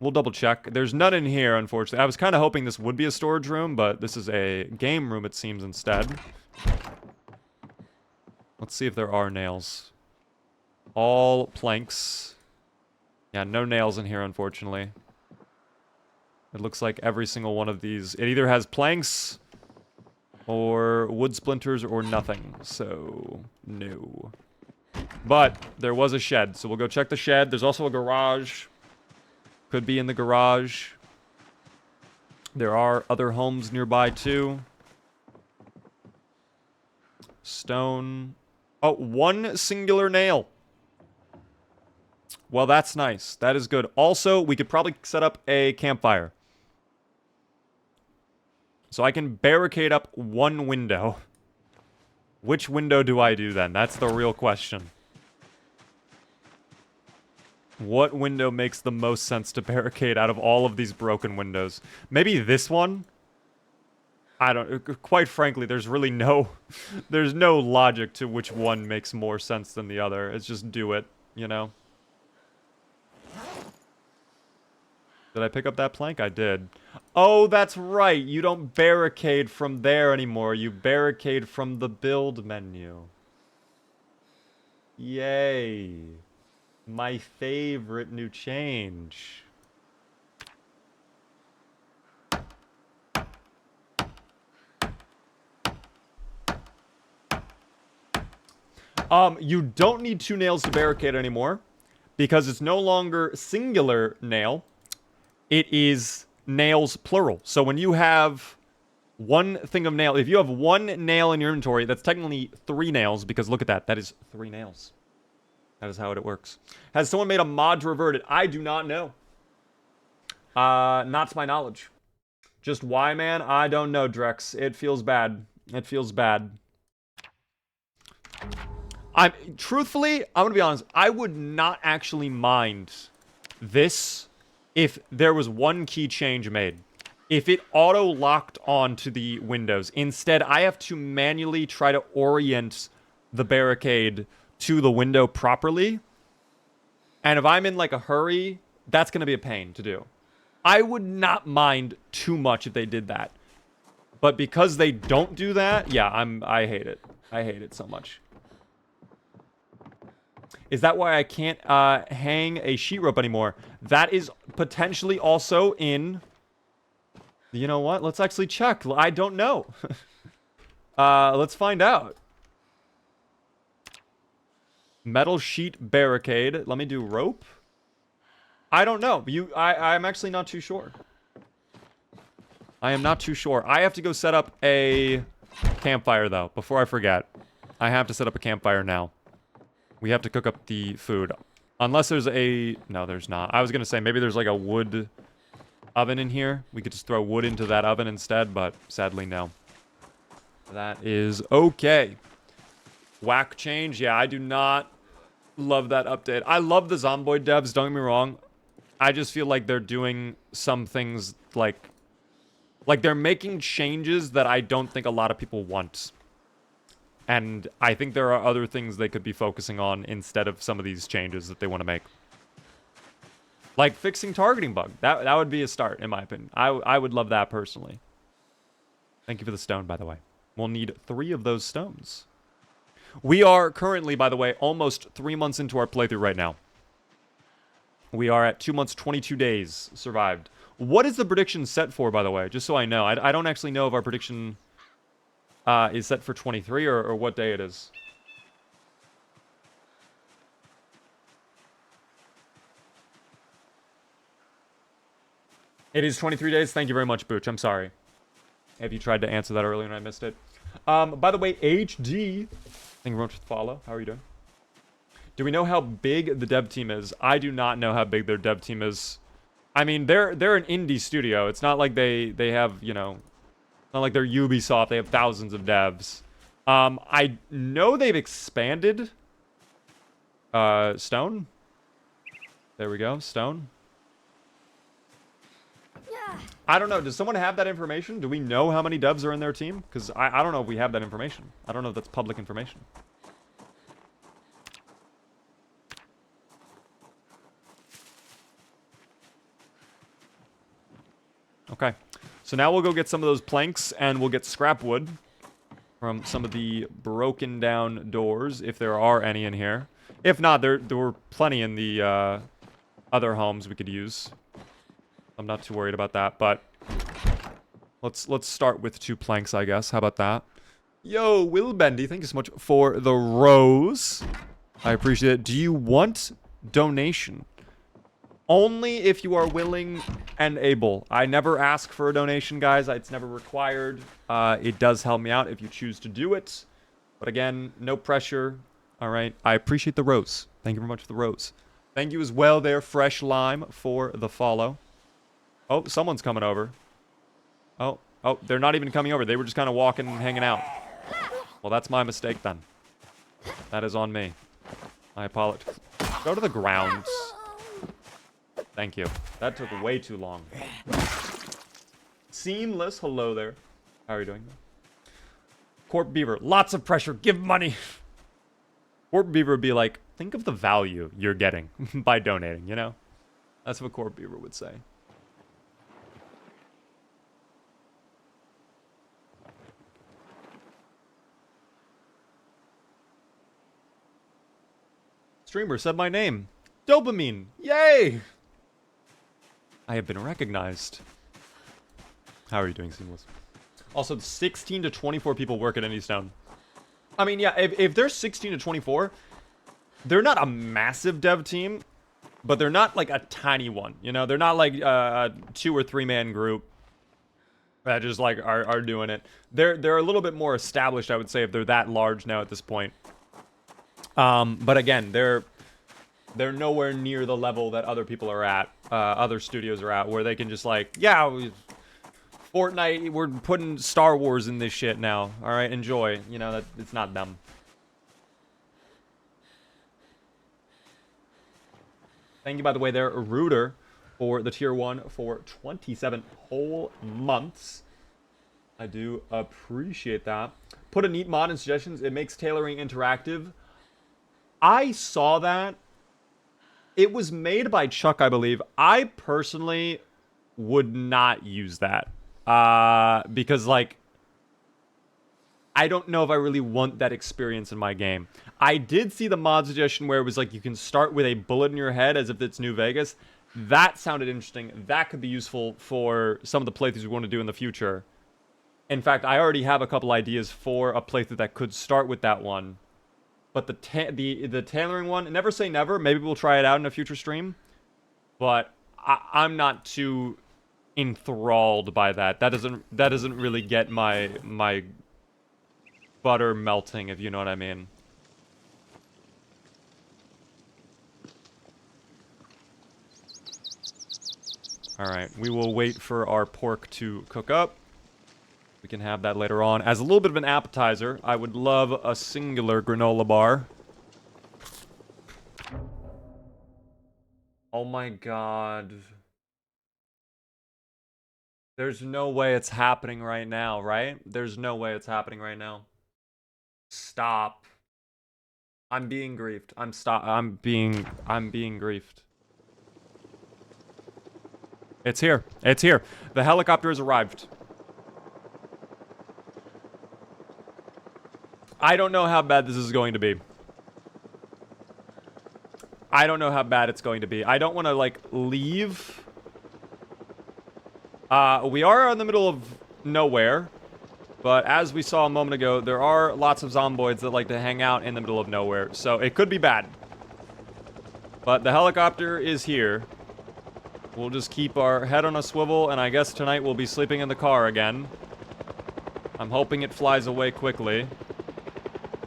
We'll double check. There's none in here, unfortunately. I was kind of hoping this would be a storage room, but this is a game room, it seems, instead. Let's see if there are nails. All planks. Yeah, no nails in here, unfortunately. It looks like every single one of these... It either has planks, or wood splinters, or nothing. So, no. But there was a shed, so we'll go check the shed. There's also a garage. Could be in the garage. There are other homes nearby, too. Stone. Oh, one singular nail. Well, that's nice. That is good. Also, we could probably set up a campfire. So I can barricade up one window. Which window do I do then? That's the real question. What window makes the most sense to barricade out of all of these broken windows? Maybe this one? I don't... Quite frankly, there's really no... There's no logic to which one makes more sense than the other. It's just do it, you know? Did I pick up that plank? I did. Oh, that's right. You don't barricade from there anymore. You barricade from the build menu. Yay. My favorite new change. You don't need 2 nails to barricade anymore because it's no longer singular nail. it is nails plural. So when you have one thing of nail, if you have one nail in your inventory, that's technically 3 nails, because look at that. That is 3 nails. That is how it works. Has someone made a mod to revert it? I do not know. Not to my knowledge. Just why, man? I don't know, Drex. It feels bad. It feels bad. Truthfully, I'm gonna be honest. I would not actually mind this if there was one key change made. If it auto-locked onto the windows. Instead, I have to manually try to orient the barricade to the window properly. And if I'm in, like, a hurry, that's going to be a pain to do. I would not mind too much if they did that. But because they don't do that, yeah, I hate it. I hate it so much. Is that why I can't hang a sheet rope anymore? That is potentially also in... You know what? Let's actually check. I don't know. Let's find out. Metal sheet barricade. Let me do rope. I don't know. I'm actually not too sure. I am not too sure. I have to go set up a campfire, though, before I forget. I have to set up a campfire now. We have to cook up the food. Unless there's a... No, there's not. I was going to say, maybe there's like a wood... oven in here. We could just throw wood into that oven instead, but sadly no. That is okay. Whack change. Yeah, I do not love that update. I love the Zomboid devs, don't get me wrong. I just feel like they're doing some things like they're making changes that I don't think a lot of people want. And I think there are other things they could be focusing on instead of some of these changes that they want to make. Like fixing targeting bug. That would be a start, in my opinion. I would love that personally. Thank you for the stone, by the way. We'll need 3 of those stones. We are currently, by the way, almost 3 months into our playthrough right now. We are at 2 months, 22 days survived. What is the prediction set for, by the way? Just so I know. I don't actually know if our prediction is set for 23 or what day it is. It is 23 days. Thank you very much, Booch. I'm sorry if you tried to answer that earlier and I missed it. By the way, HD, thank you very much for the follow. How are you doing? Do we know how big the dev team is? I do not know how big their dev team is. I mean, they're an indie studio. It's not like they have, you know, not like they're Ubisoft. They have thousands of devs. I know they've expanded. Stone. There we go. Stone. I don't know. Does someone have that information? Do we know how many devs are in their team? Because I don't know if we have that information. I don't know if that's public information. Okay. So now we'll go get some of those planks and we'll get scrap wood from some of the broken down doors, if there are any in here. If not, there were plenty in the other homes we could use. I'm not too worried about that, but let's start with 2 planks, I guess. How about that? Yo, Will Bendy, thank you so much for the rose. I appreciate it. Do you want donation? Only if you are willing and able. I never ask for a donation, guys. It's never required. It does help me out if you choose to do it. But again, no pressure. All right. I appreciate the rose. Thank you very much for the rose. Thank you as well there, Fresh Lime, for the follow. Oh, someone's coming over. Oh, they're not even coming over. They were just kind of walking and hanging out. Well, that's my mistake then. That is on me. I apologize. Go to the ground. Thank you. That took way too long. Seamless. Hello there. How are you doing? Corp Beaver. Lots of pressure. Give money. Corp Beaver would be like, think of the value you're getting by donating, you know? That's what Corp Beaver would say. Streamer said my name. Dopamine. Yay! I have been recognized. How are you doing, Seamless? Also, 16 to 24 people work at Indystone. I mean, yeah, if there's 16 to 24, they're not a massive dev team, But they're not like a tiny one, you know? They're not like a 2 or 3 man group that just like are doing it. They're a little bit more established, I would say, if they're that large now at this point. But again, they're nowhere near the level that other people are at, other studios are at, where they can just like, yeah, Fortnite, we're putting Star Wars in this shit now. All right, enjoy. You know, that it's not them. Thank you, by the way, there, Rooter, for the tier 1 for 27 whole months. I do appreciate that. Put a neat mod in suggestions. It makes tailoring interactive. I saw that. It was made by Chuck, I believe. I personally would not use that. Because, like, I don't know if I really want that experience in my game. I did see the mod suggestion where it was like you can start with a bullet in your head as if it's New Vegas. That sounded interesting. That could be useful for some of the playthroughs we want to do in the future. In fact, I already have a couple ideas for a playthrough that could start with that one. But the tailoring one, never say never. Maybe we'll try it out in a future stream. But I'm not too enthralled by that. That doesn't really get my butter melting, if you know what I mean. Alright, we will wait for our pork to cook up. We can have that later on. As a little bit of an appetizer, I would love a singular granola bar. Oh my god. There's no way it's happening right now, right? There's no way it's happening right now. Stop. I'm being griefed. I'm being griefed. It's here. It's here. The helicopter has arrived. I don't know how bad this is going to be. I don't know how bad it's going to be. I don't want to, like, leave. We are in the middle of nowhere. But as we saw a moment ago, there are lots of zomboids that like to hang out in the middle of nowhere. So it could be bad. But the helicopter is here. We'll just keep our head on a swivel, and I guess tonight we'll be sleeping in the car again. I'm hoping it flies away quickly.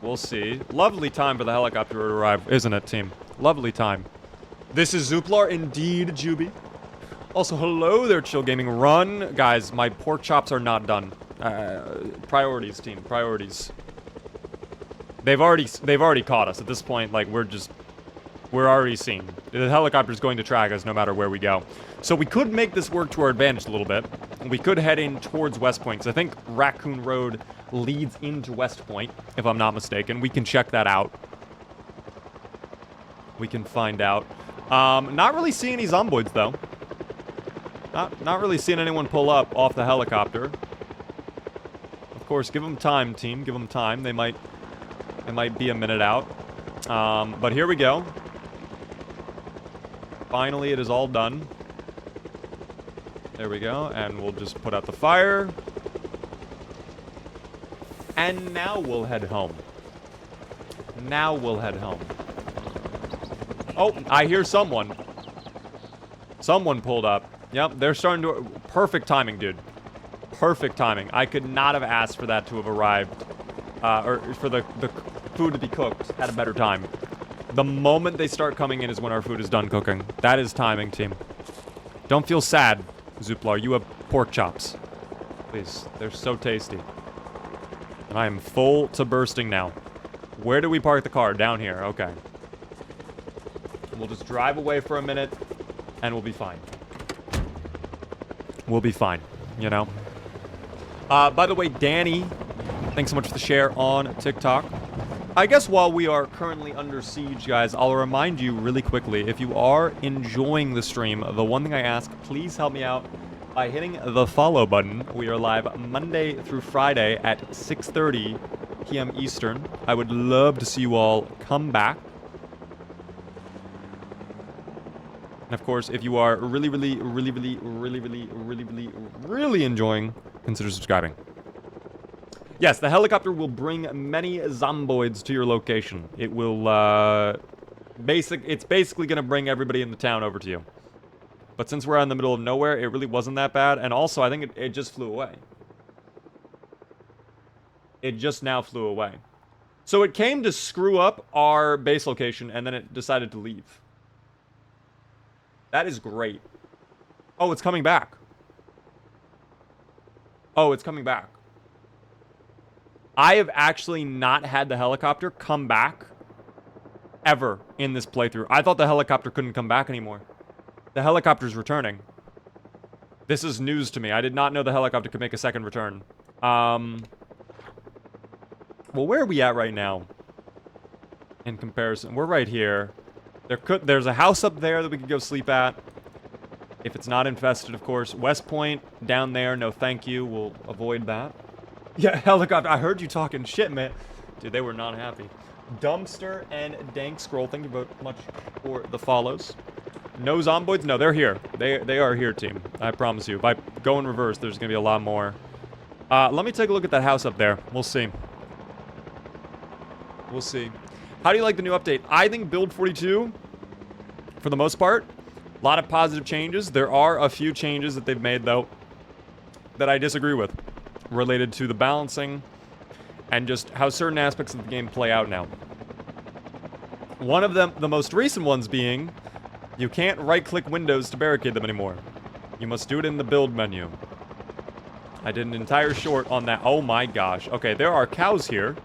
We'll see. Lovely time for the helicopter to arrive, isn't it, team? Lovely time. This is Zuplar, indeed, Juby. Also, hello there, Chill Gaming. Run. Guys, my pork chops are not done. Priorities, team. Priorities. They've already caught us. At this point, like, we're already seen. The helicopter's going to track us no matter where we go. So we could make this work to our advantage a little bit. We could head in towards West Point, because I think Raccoon Road leads into West Point, if I'm not mistaken. We can check that out. We can find out. Not really seeing any zomboids, though. Not really seeing anyone pull up off the helicopter. Of course, give them time, team. Give them time. They might be a minute out. But here we go. Finally, it is all done. There we go. And we'll just put out the fire. And now we'll head home. Now we'll head home. Oh, I hear someone. Someone pulled up. Yep, they're starting to... Perfect timing, dude. Perfect timing. I could not have asked for that to have arrived. Or for the food to be cooked at a better time. The moment they start coming in is when our food is done cooking. That is timing, team. Don't feel sad, Zuplar. You have pork chops. Please, they're so tasty. And I am full to bursting now. Where do we park the car? Down here. Okay. We'll just drive away for a minute, and we'll be fine. We'll be fine, you know? By the way, Danny, thanks so much for the share on TikTok. I guess while we are currently under siege, guys, I'll remind you really quickly, if you are enjoying the stream, the one thing I ask, please help me out by hitting the follow button. We are live Monday through Friday at 6:30 p.m. Eastern. I would love to see you all come back. And of course, if you are really enjoying, consider subscribing. Yes, the helicopter will bring many zomboids to your location. It will It's basically going to bring everybody in the town over to you. But since we're out in the middle of nowhere, it really wasn't that bad. And also, I think it just flew away. It just now flew away. So it came to screw up our base location, and then it decided to leave. That is great. Oh, it's coming back. Oh, it's coming back. I have actually not had the helicopter come back ever in this playthrough. I thought the helicopter couldn't come back anymore. The helicopter's returning. This is news to me. I did not know the helicopter could make a second return. Well, where are we at right now? In comparison, we're right here. There's a house up there that we could go sleep at. If it's not infested, of course. West Point, down there, no thank you. We'll avoid that. Yeah, helicopter. I heard you talking shit, man. Dude, they were not happy. Dumpster and Dank Scroll, thank you both much for the follows. No zomboids? No, they're here. They are here, team. I promise you. If I go in reverse, there's going to be a lot more. Let me take a look at that house up there. We'll see. We'll see. How do you like the new update? I think Build 42, for the most part, a lot of positive changes. There are a few changes that they've made, though, that I disagree with, related to the balancing and just how certain aspects of the game play out now. One of them, the most recent ones being, you can't right-click windows to barricade them anymore. You must do it in the build menu. I did an entire short on that. Oh my gosh. Okay, there are cows here.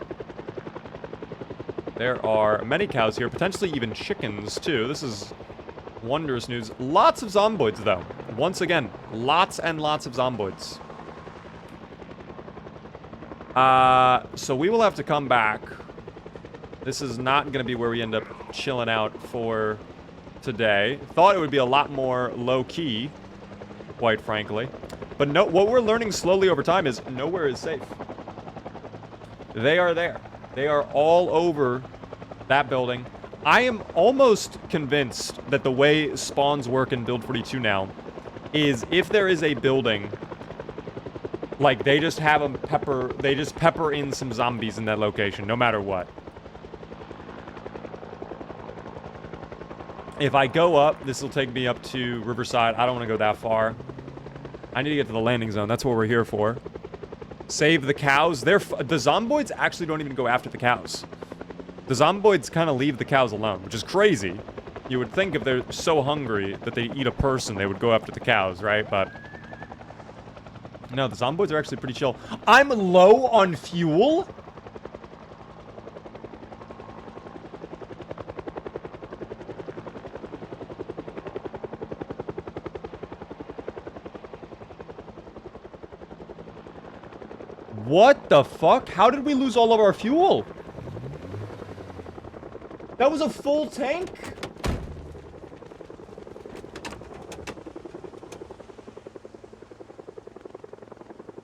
There are many cows here, potentially even chickens, too. This is wondrous news. Lots of zomboids, though. Once again, lots and lots of zomboids. So we will have to come back. This is not going to be where we end up chilling out for today. Thought it would be a lot more low-key, quite frankly. But no, what we're learning slowly over time is nowhere is safe. They are there. They are all over that building. I am almost convinced that the way spawns work in Build 42 now is if there is a building, like they just have them pepper in some zombies in that location, no matter what. If I go up, this will take me up to Riverside. I don't want to go that far. I need to get to the landing zone. That's what we're here for. Save the cows. The zomboids actually don't even go after the cows. The zomboids kind of leave the cows alone, which is crazy. You would think if they're so hungry that they eat a person, they would go after the cows, right? But no, the zomboids are actually pretty chill. I'm low on fuel? What the fuck? How did we lose all of our fuel? That was a full tank?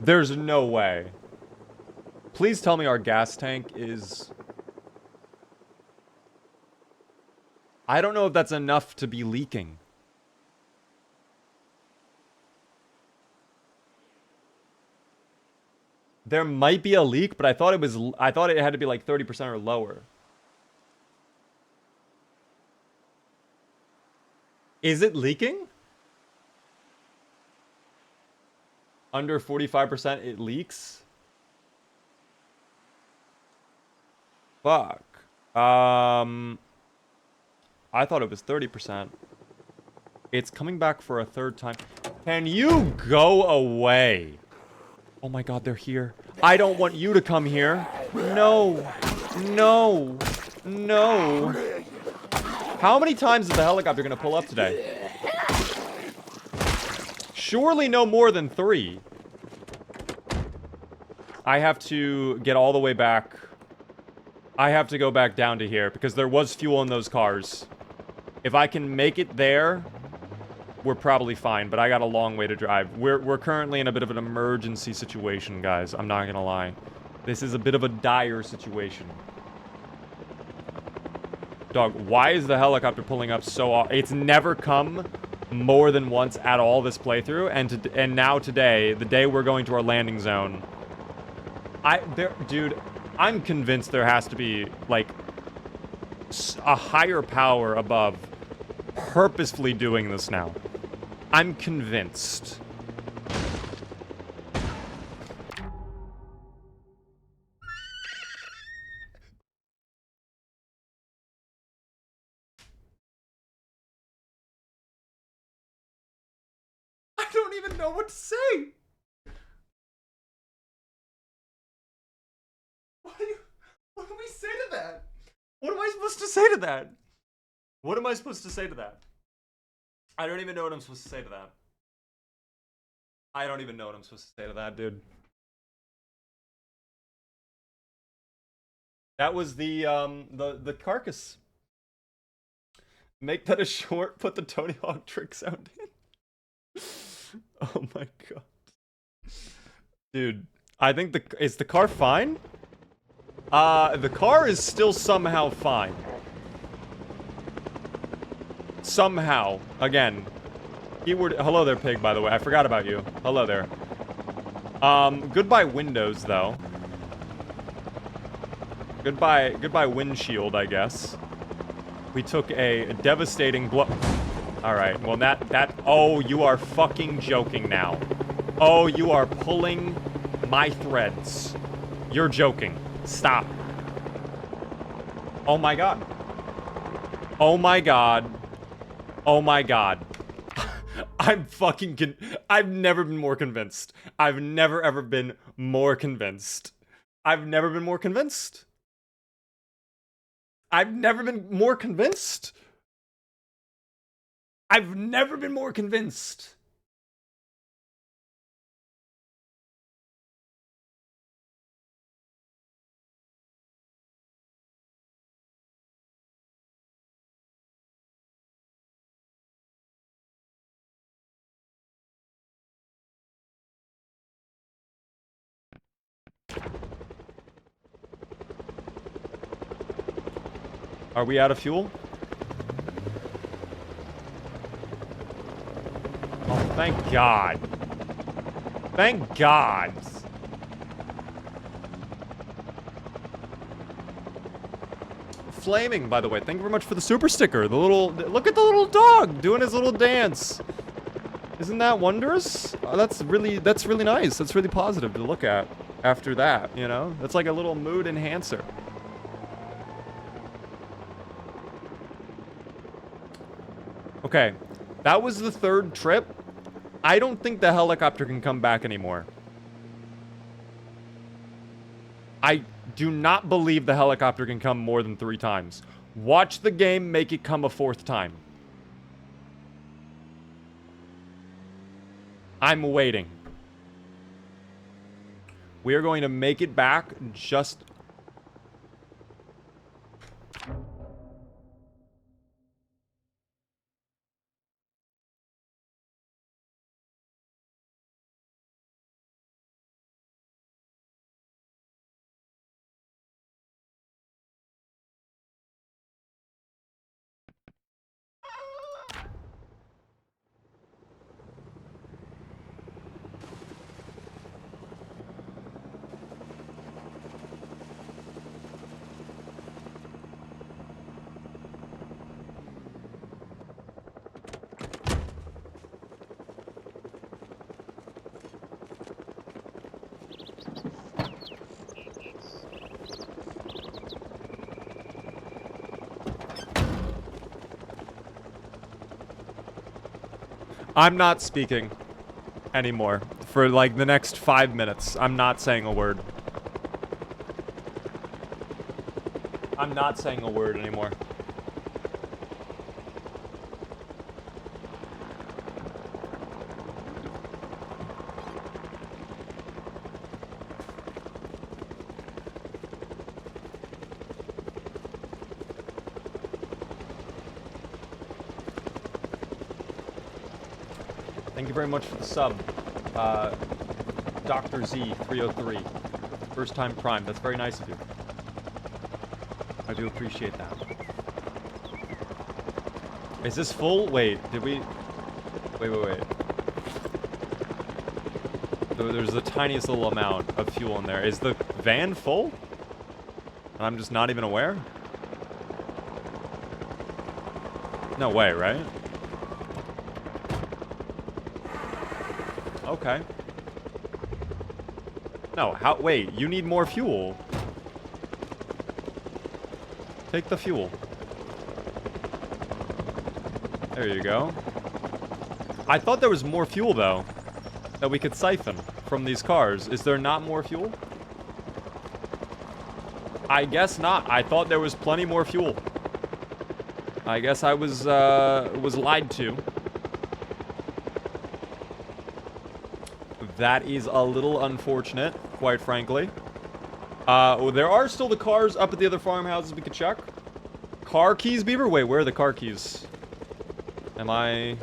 There's no way. Please tell me our gas tank is... I don't know if that's enough to be leaking. There might be a leak, but I thought it had to be like 30% or lower. Is it leaking? Under 45% it leaks? Fuck. I thought it was 30%. It's coming back for a third time. Can you go away? Oh my god, they're here. I don't want you to come here. No. No. No. How many times is the helicopter gonna pull up today? Surely no more than 3. I have to get all the way back. I have to go back down to here because there was fuel in those cars. If I can make it there, we're probably fine, but I got a long way to drive. We're currently in a bit of an emergency situation, guys. I'm not gonna lie. This is a bit of a dire situation. Dog, why is the helicopter pulling up so often? It's never come more than once at all this playthrough, and now today, the day we're going to our landing zone, dude, I'm convinced there has to be, like, a higher power above purposefully doing this now. I'm convinced. I don't even know what to say. What do we say to that? What am I supposed to say to that? What am I supposed to say to that? I don't even know what I'm supposed to say to that. I don't even know what I'm supposed to say to that, dude. That was the carcass. Make that a short, put the Tony Hawk trick sound in. Oh my god. Dude, I think is the car fine? The car is still somehow fine. Somehow. Again. Keyword, hello there, pig, by the way. I forgot about you. Hello there. Goodbye windows, though. Goodbye windshield, I guess. We took a devastating blow. Alright, well oh, you are fucking joking now. Oh, you are pulling my threads. You're joking. Stop. Oh my god. Oh my god. Oh my god. I've never been more convinced. I've never ever been more convinced. I've never been more convinced. I've never been more convinced. I've never been more convinced. Are we out of fuel? Oh, thank God. Thank God. Flaming, by the way. Thank you very much for the super sticker. The little, look at the little dog doing his little dance. Isn't that wondrous? Oh, that's really nice. That's really positive to look at after that, you know? That's like a little mood enhancer. Okay, that was the third trip. I don't think the helicopter can come back anymore. I do not believe the helicopter can come more than 3 times. Watch the game make it come a 4th time. I'm waiting. We are going to make it back just... I'm not speaking anymore for like the next 5 minutes. I'm not saying a word. I'm not saying a word anymore. Thank you very much for the sub, Dr. Z303. First time Prime. That's very nice of you. I do appreciate that. Is this full? Wait, did we... Wait. There's the tiniest little amount of fuel in there. Is the van full? And I'm just not even aware? No way, right? Okay. No, how... Wait, you need more fuel. Take the fuel. There you go. I thought there was more fuel, though, that we could siphon from these cars. Is there not more fuel? I guess not. I thought there was plenty more fuel. I guess I was lied to. That is a little unfortunate, quite frankly. There are still the cars up at the other farmhouses we could check. Car keys, Beaver? Wait, where are the car keys? Am I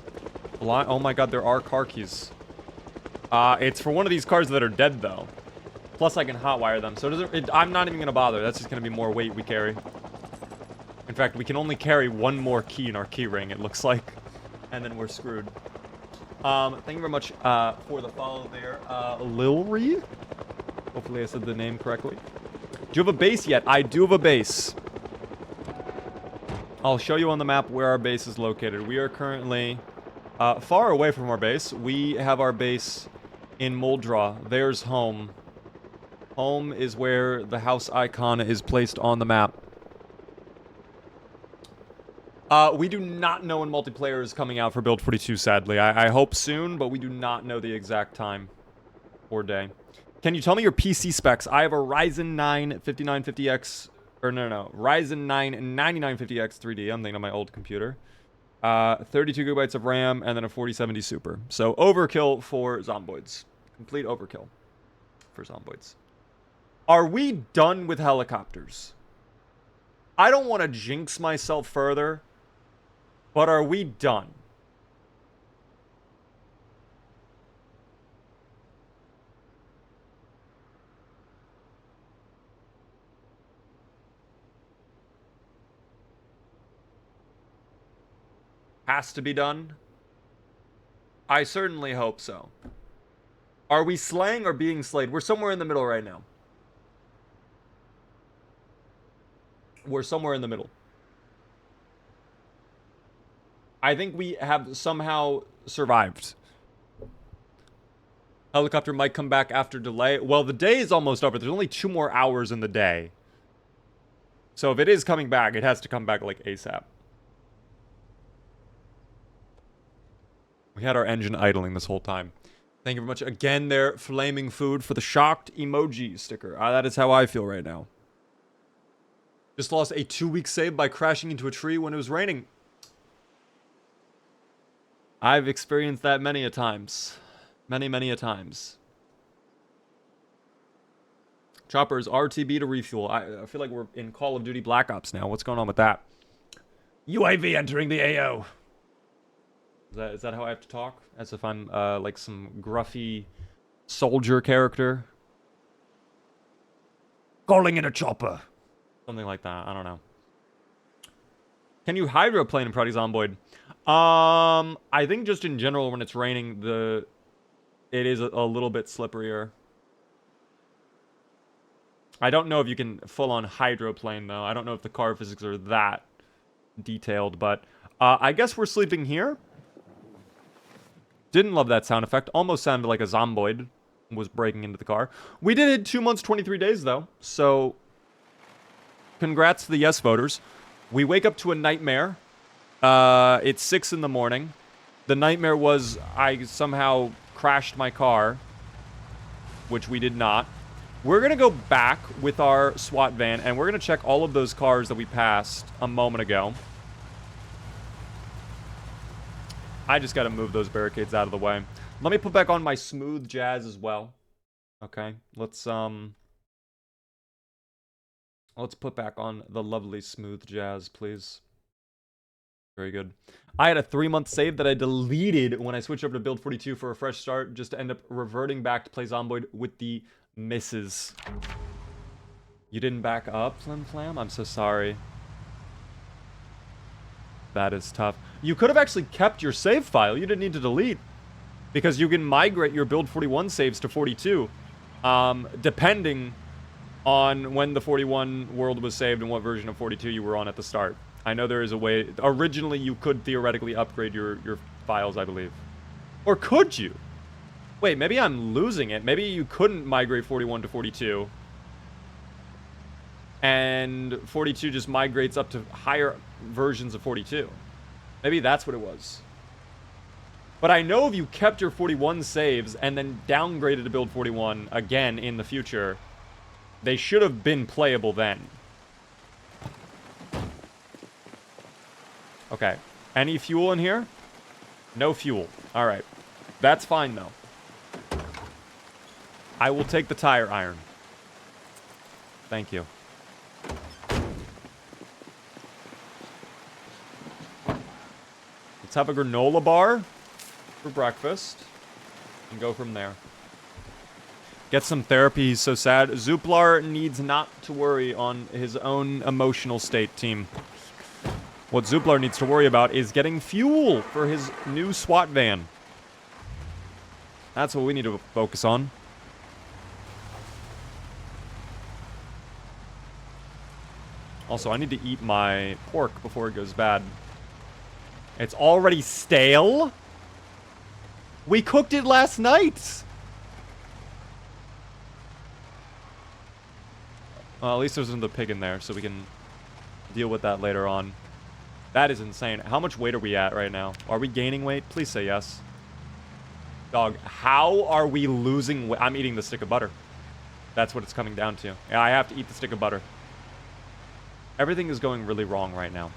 blind? Oh my god, there are car keys. It's for one of these cars that are dead, though. Plus, I can hotwire them, so I'm not even gonna bother. That's just gonna be more weight we carry. In fact, we can only carry one more key in our key ring, it looks like. And then we're screwed. Thank you very much for the follow there, Lilry. Hopefully I said the name correctly. Do you have a base yet? I do have a base. I'll show you on the map where our base is located. We are currently far away from our base. We have our base in Muldra. There's home. Home is where the house icon is placed on the map. We do not know when multiplayer is coming out for Build 42, sadly. I hope soon, but we do not know the exact time or day. Can you tell me your PC specs? I have a Ryzen 9 5950X, or no, Ryzen 9 9950X 3D. I'm thinking of my old computer. 32 gigabytes of RAM, and then a 4070 Super. So overkill for zomboids. Complete overkill for zomboids. Are we done with helicopters? I don't want to jinx myself further, but are we done? Has to be done? I certainly hope so. Are we slaying or being slayed? We're somewhere in the middle right now. We're somewhere in the middle. I think we have somehow survived. Helicopter might come back after delay. Well, the day is almost over. There's only 2 more hours in the day. So if it is coming back, it has to come back like ASAP. We had our engine idling this whole time. Thank you very much again there, Flaming Food, for the shocked emoji sticker. That is how I feel right now. Just lost a 2-week save by crashing into a tree when it was raining. I've experienced that many a times. Many, many a times. Choppers, RTB to refuel. I feel like we're in Call of Duty Black Ops now. What's going on with that? UAV entering the AO. Is that how I have to talk? As if I'm like some gruffy soldier character? Calling in a chopper. Something like that. I don't know. Can you hydroplane in Proudy Zomboid? I think just in general when it's raining, it is a little bit slipperier. I don't know if you can full-on hydroplane, though. I don't know if the car physics are that detailed, but I guess we're sleeping here. Didn't love that sound effect. Almost sounded like a zomboid was breaking into the car. We did hit 2 months, 23 days, though. So, congrats to the yes voters. We wake up to a nightmare. It's 6 in the morning. The nightmare was I somehow crashed my car, which we did not. We're going to go back with our SWAT van, and we're going to check all of those cars that we passed a moment ago. I just got to move those barricades out of the way. Let me put back on my smooth jazz as well. Okay, let's put back on the lovely smooth jazz, please. Very good. I had a 3-month save that I deleted when I switched over to Build 42 for a fresh start, just to end up reverting back to play Zomboid with the misses. You didn't back up, Flim Flam? I'm so sorry. That is tough. You could have actually kept your save file. You didn't need to delete. Because you can migrate your Build 41 saves to 42. Depending on when the 41 world was saved and what version of 42 you were on at the start. I know there is a way. Originally, you could theoretically upgrade your files, I believe. Or could you? Wait, maybe I'm losing it. Maybe you couldn't migrate 41 to 42. And 42 just migrates up to higher versions of 42. Maybe that's what it was. But I know if you kept your 41 saves and then downgraded to build 41 again in the future, they should have been playable then. Okay. Any fuel in here? No fuel. All right. That's fine, though. I will take the tire iron. Thank you. Let's have a granola bar for breakfast and go from there. Get some therapy. He's so sad. Zuplar needs not to worry on his own emotional state, team. What Zuplar needs to worry about is getting fuel for his new SWAT van. That's what we need to focus on. Also, I need to eat my pork before it goes bad. It's already stale? We cooked it last night! Well, at least there's another pig in there, so we can deal with that later on. That is insane. How much weight are we at right now? Are we gaining weight? Please say yes. Dog, how are we losing weight? I'm eating the stick of butter. That's what it's coming down to. Yeah, I have to eat the stick of butter. Everything is going really wrong right now.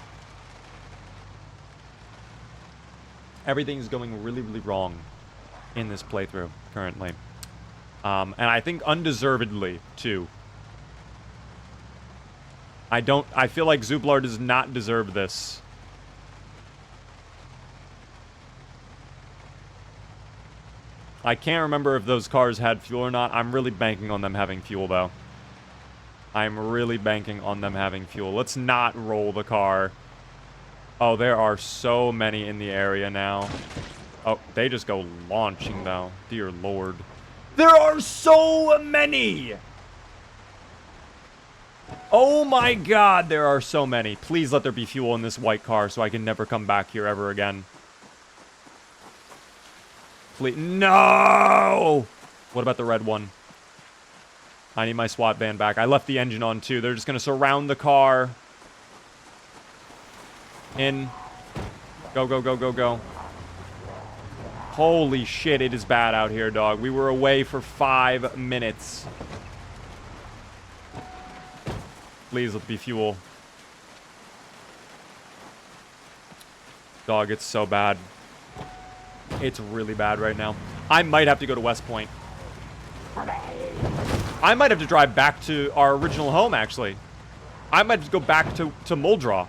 Everything is going really, really wrong in this playthrough currently. And I think undeservedly, too. I feel like Zuplar does not deserve this. I can't remember if those cars had fuel or not. I'm really banking on them having fuel, though. I'm really banking on them having fuel. Let's not roll the car. Oh, there are so many in the area now. Oh, they just go launching, though. Dear Lord. There are so many! Oh my god, there are so many. Please let there be fuel in this white car so I can never come back here ever again. Please. No! What about the red one? I need my SWAT van back. I left the engine on, too. They're just going to surround the car. In. Go, go, go, go, go. Holy shit, it is bad out here, dog. We were away for 5 minutes. Please, let be fuel. Dog, it's so bad. It's really bad right now. I might have to go to West Point. I might have to drive back to our original home, actually. I might have to go back to Muldraw.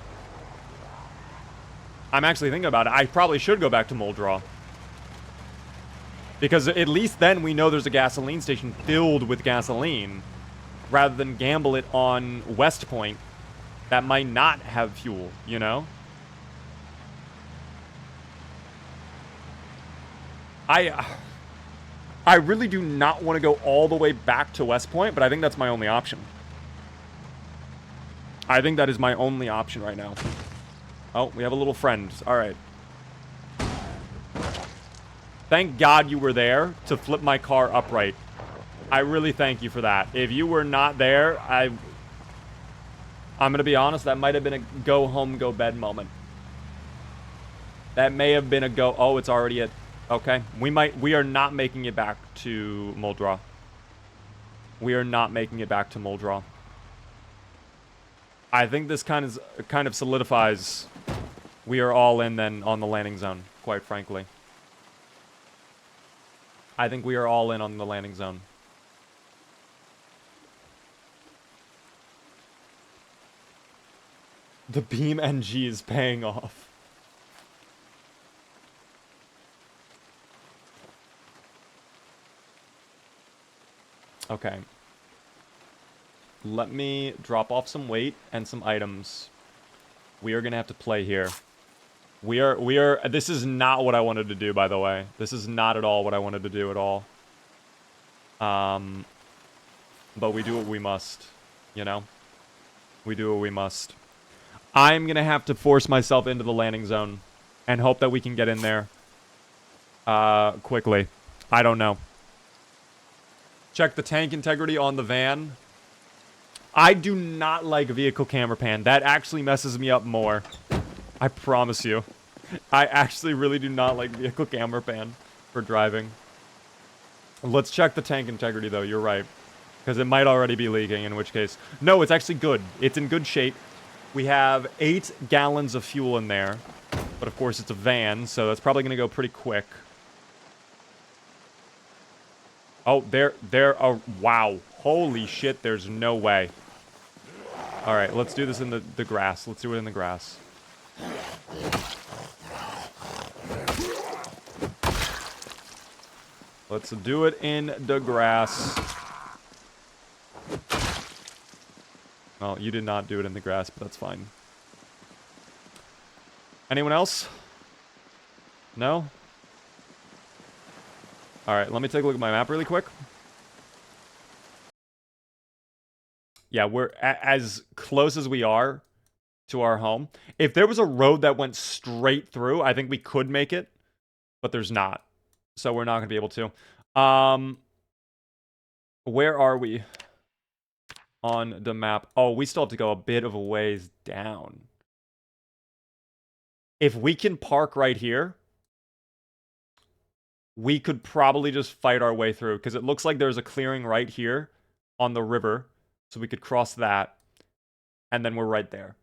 I'm actually thinking about it. I probably should go back to Muldraw. Because at least then we know there's a gasoline station filled with gasoline. Rather than gamble it on West Point that might not have fuel, you know? I really do not want to go all the way back to West Point, but I think that's my only option. I think that is my only option right now. Oh, we have a little friend. All right. Thank God you were there to flip my car upright. I really thank you for that. If you were not there, I'm going to be honest, that might have been a go home, go bed moment. That may have been a go. Oh, it's already at. Okay. We are not making it back to Muldraw. We are not making it back to Muldraw. I think this kind of solidifies we are all in then on the landing zone, quite frankly. I think we are all in on the landing zone. The Beam NG is paying off. Okay. Let me drop off some weight and some items. We are going to have to play here. This is not what I wanted to do, by the way. This is not at all what I wanted to do at all. But we do what we must, you know? We do what we must. I'm going to have to force myself into the landing zone and hope that we can get in there quickly. I don't know. Check the tank integrity on the van. I do not like vehicle camera pan. That actually messes me up more. I promise you. I actually really do not like vehicle camera pan for driving. Let's check the tank integrity, though. You're right. Because it might already be leaking, in which case... No, it's actually good. It's in good shape. We have 8 gallons of fuel in there. But, of course, it's a van, so that's probably going to go pretty quick. Oh, wow. Holy shit, there's no way. Alright, let's do this in the grass. Let's do it in the grass. Let's do it in the grass. Well, you did not do it in the grass, but that's fine. Anyone else? No? Alright, let me take a look at my map really quick. Yeah, we're as close as we are to our home. If there was a road that went straight through, I think we could make it. But there's not. So we're not going to be able to. Where are we on the map? Oh, we still have to go a bit of a ways down. If we can park right here, we could probably just fight our way through. Because it looks like there's a clearing right here on the river. So we could cross that. And then we're right there.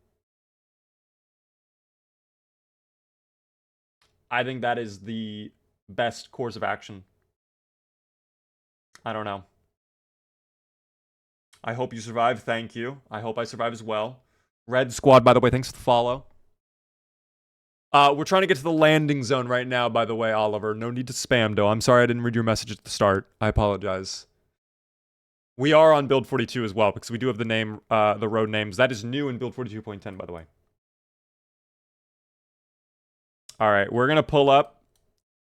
I think that is the best course of action. I don't know. I hope you survive. Thank you. I hope I survive as well. Red Squad, by the way, thanks for the follow. We're trying to get to the landing zone right now, by the way, Oliver. No need to spam, though. I'm sorry I didn't read your message at the start. I apologize. We are on build 42 as well, because we do have the name, the road names. That is new in build 42.10, by the way. Alright, we're going to pull up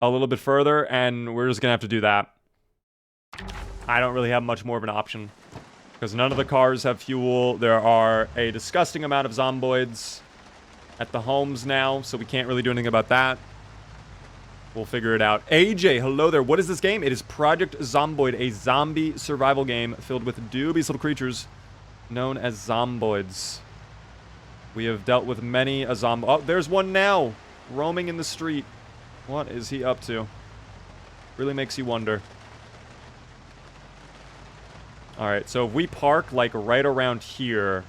a little bit further, and we're just going to have to do that. I don't really have much more of an option. Because none of the cars have fuel. There are a disgusting amount of zomboids at the homes now, so we can't really do anything about that. We'll figure it out. AJ, hello there. What is this game? It is Project Zomboid, a zombie survival game filled with dubious little creatures known as zomboids. We have dealt with many a zombie. Oh, there's one now, roaming in the street. What is he up to? Really makes you wonder. Alright, so if we park, like, right around here,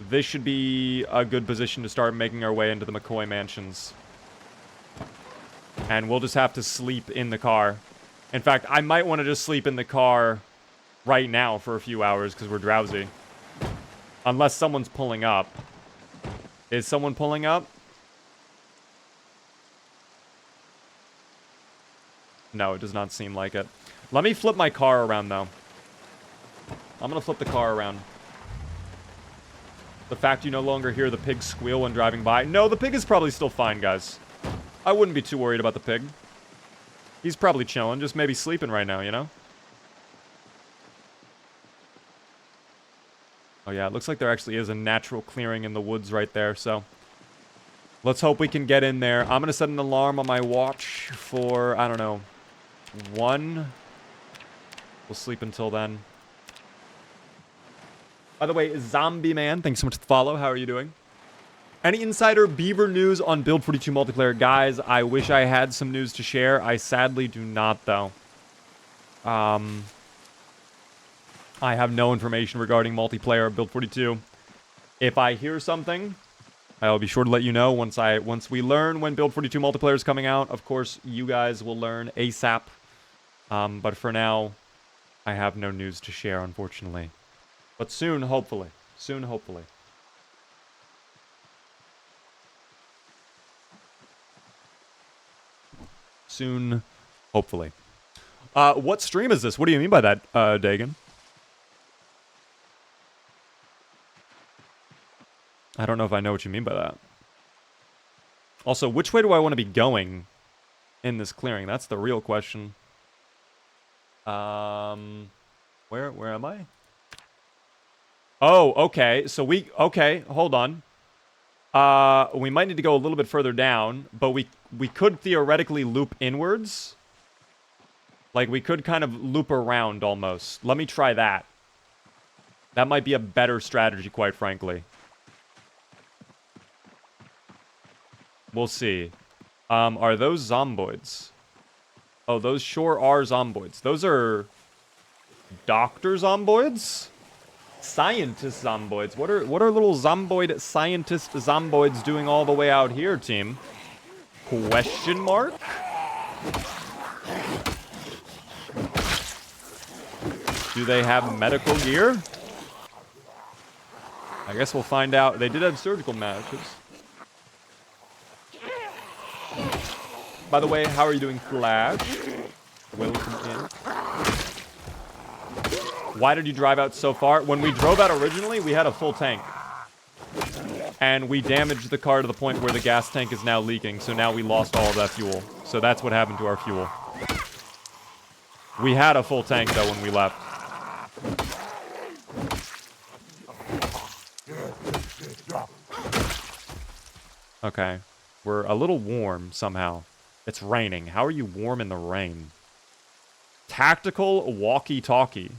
this should be a good position to start making our way into the McCoy mansions. And we'll just have to sleep in the car. In fact, I might want to just sleep in the car right now for a few hours, because we're drowsy. Unless someone's pulling up. Is someone pulling up? No, it does not seem like it. Let me flip my car around, though. I'm gonna flip the car around. The fact you no longer hear the pig squeal when driving by. No, the pig is probably still fine, guys. I wouldn't be too worried about the pig. He's probably chilling, just maybe sleeping right now, you know? Oh yeah, it looks like there actually is a natural clearing in the woods right there, so... Let's hope we can get in there. I'm gonna set an alarm on my watch for, I don't know, 1. We'll sleep until then. By the way, Zombie Man, thanks so much for the follow. How are you doing? Any insider beaver news on Build 42 multiplayer? Guys, I wish I had some news to share. I sadly do not, though. I have no information regarding multiplayer Build 42. If I hear something, I'll be sure to let you know once we learn when Build 42 multiplayer is coming out. Of course, you guys will learn ASAP. But for now, I have no news to share, unfortunately. But soon, hopefully. Soon, hopefully. Soon, hopefully. What stream is this? What do you mean by that, Dagan? I don't know if I know what you mean by that. Also, which way do I want to be going in this clearing? That's the real question. Where am I? Oh, okay. So okay, hold on. We might need to go a little bit further down, but we could theoretically loop inwards. Like, we could kind of loop around almost. Let me try that. That might be a better strategy, quite frankly. We'll see. Are those zomboids? Oh, those sure are zomboids. Those are doctor zomboids? Scientist zomboids. What are little zomboid scientist zomboids doing all the way out here, team? Question mark? Do they have medical gear? I guess we'll find out. They did have surgical matches. By the way, how are you doing, Flash? Welcome in. Why did you drive out so far? When we drove out originally, we had a full tank. And we damaged the car to the point where the gas tank is now leaking, so now we lost all of that fuel. So that's what happened to our fuel. We had a full tank, though, when we left. Okay. We're a little warm, somehow. It's raining. How are you warm in the rain? Tactical walkie-talkie.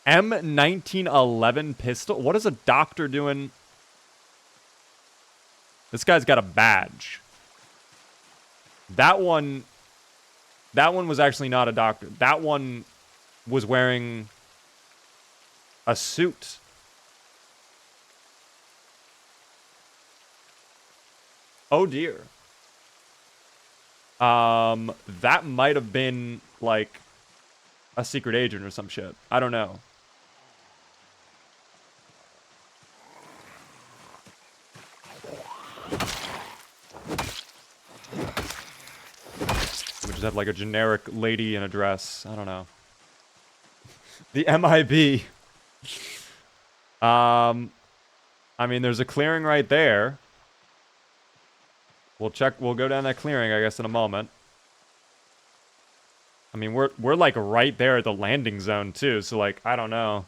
M1911 pistol? What is a doctor doing? This guy's got a badge. That one was actually not a doctor. That one was wearing a suit. Oh dear. That might have been like a secret agent or some shit. I don't know. We just have like a generic lady in a dress. I don't know. The MIB. I mean, there's a clearing right there. We'll check. We'll go down that clearing, I guess, in a moment. I mean, we're like right there at the landing zone too. So like, I don't know.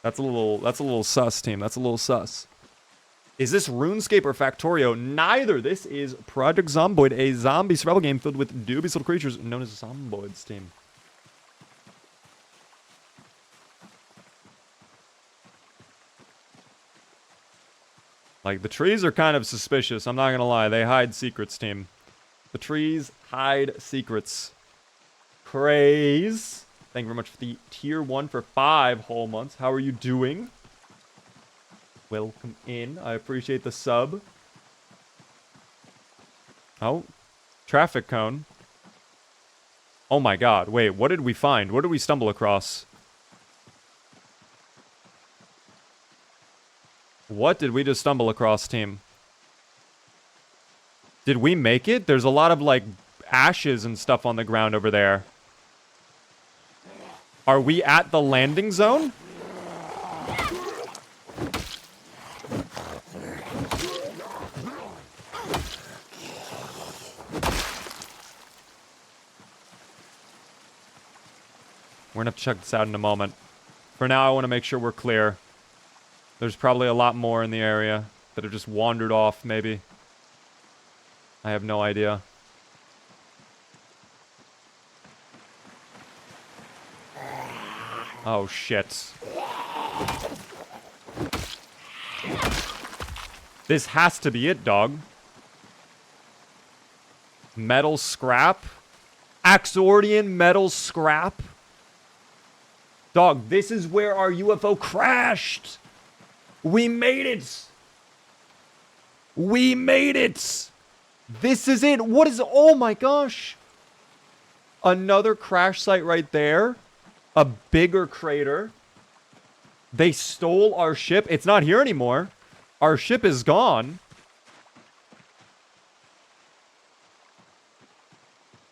That's a little sus, team. That's a little sus. Is this RuneScape or Factorio? Neither. This is Project Zomboid, a zombie survival game filled with dubious little creatures known as zomboids, team. Like, the trees are kind of suspicious. I'm not gonna lie. They hide secrets, team. The trees hide secrets. Praise. Thank you very much for the tier 1 for 5 whole months. How are you doing? Welcome in. I appreciate the sub. Oh. Traffic cone. Oh my god. Wait, what did we find? What did we stumble across? What did we just stumble across, team? Did we make it? There's a lot of, like, ashes and stuff on the ground over there. Are we at the landing zone? We're gonna have to check this out in a moment. For now, I want to make sure we're clear. There's probably a lot more in the area that have just wandered off, maybe. I have no idea. Oh, shit. This has to be it, dog. Metal scrap? Axordian metal scrap? Dog, this is where our UFO crashed! We made it! We made it! This is it! What is... Oh my gosh! Another crash site right there. A bigger crater. They stole our ship. It's not here anymore. Our ship is gone.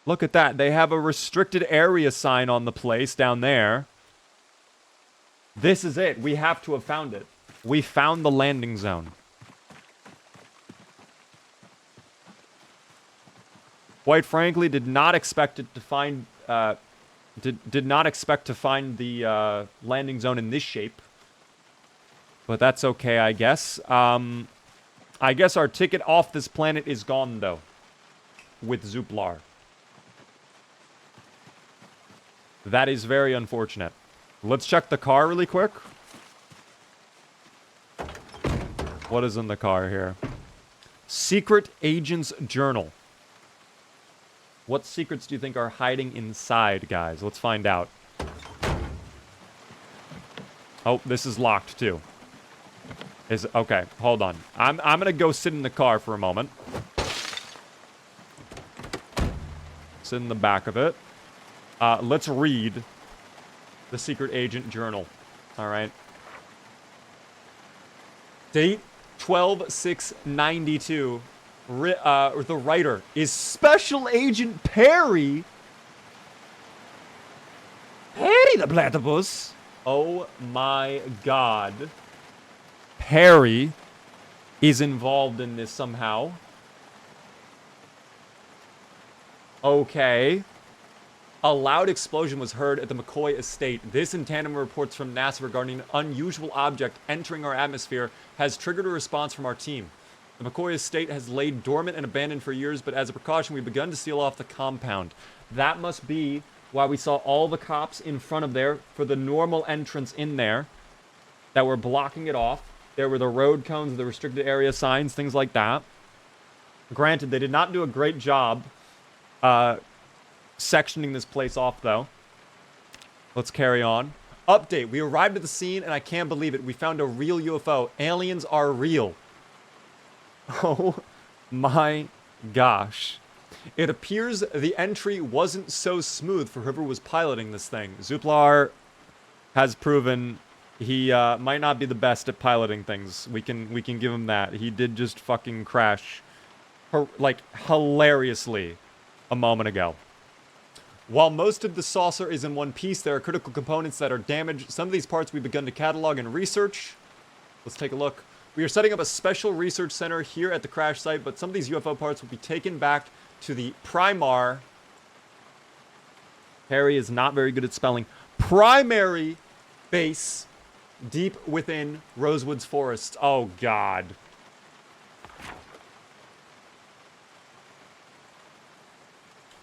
Look at that. They have a restricted area sign on the place down there. This is it. We have to have found it. We found the landing zone. Quite frankly, did not expect it to find... Did not expect to find the landing zone in this shape. But that's okay, I guess. I guess our ticket off this planet is gone, though. With Zuplar. That is very unfortunate. Let's check the car really quick. What is in the car here? Secret Agent's Journal. What secrets do you think are hiding inside, guys? Let's find out. Oh, this is locked, too. Okay, hold on. I'm gonna go sit in the car for a moment. Sit in the back of it. Let's read the Secret Agent Journal. All right. Date 12/6/92. The writer is Special Agent Perry. Perry the Platypus. Oh my god. Perry is involved in this somehow. Okay. A loud explosion was heard at the McCoy estate. This, in tandem with reports from NASA regarding an unusual object entering our atmosphere, has triggered a response from our team. The McCoy estate has laid dormant and abandoned for years, but as a precaution, we've begun to seal off the compound. That must be why we saw all the cops in front of there for the normal entrance in there that were blocking it off. There were the road cones, the restricted area signs, things like that. Granted, they did not do a great job sectioning this place off, though. Let's carry on. Update. We arrived at the scene, and I can't believe it. We found a real UFO. Aliens are real. Oh my gosh. It appears the entry wasn't so smooth for whoever was piloting this thing. Zuplar has proven he might not be the best at piloting things. We can give him that. He did just fucking crash, like, hilariously a moment ago. While most of the saucer is in one piece, there are critical components that are damaged. Some of these parts we've begun to catalog and research. Let's take a look. We are setting up a special research center here at the crash site, but some of these UFO parts will be taken back to the Primar. Harry is not very good at spelling. Primary base deep within Rosewood's forest. Oh, God.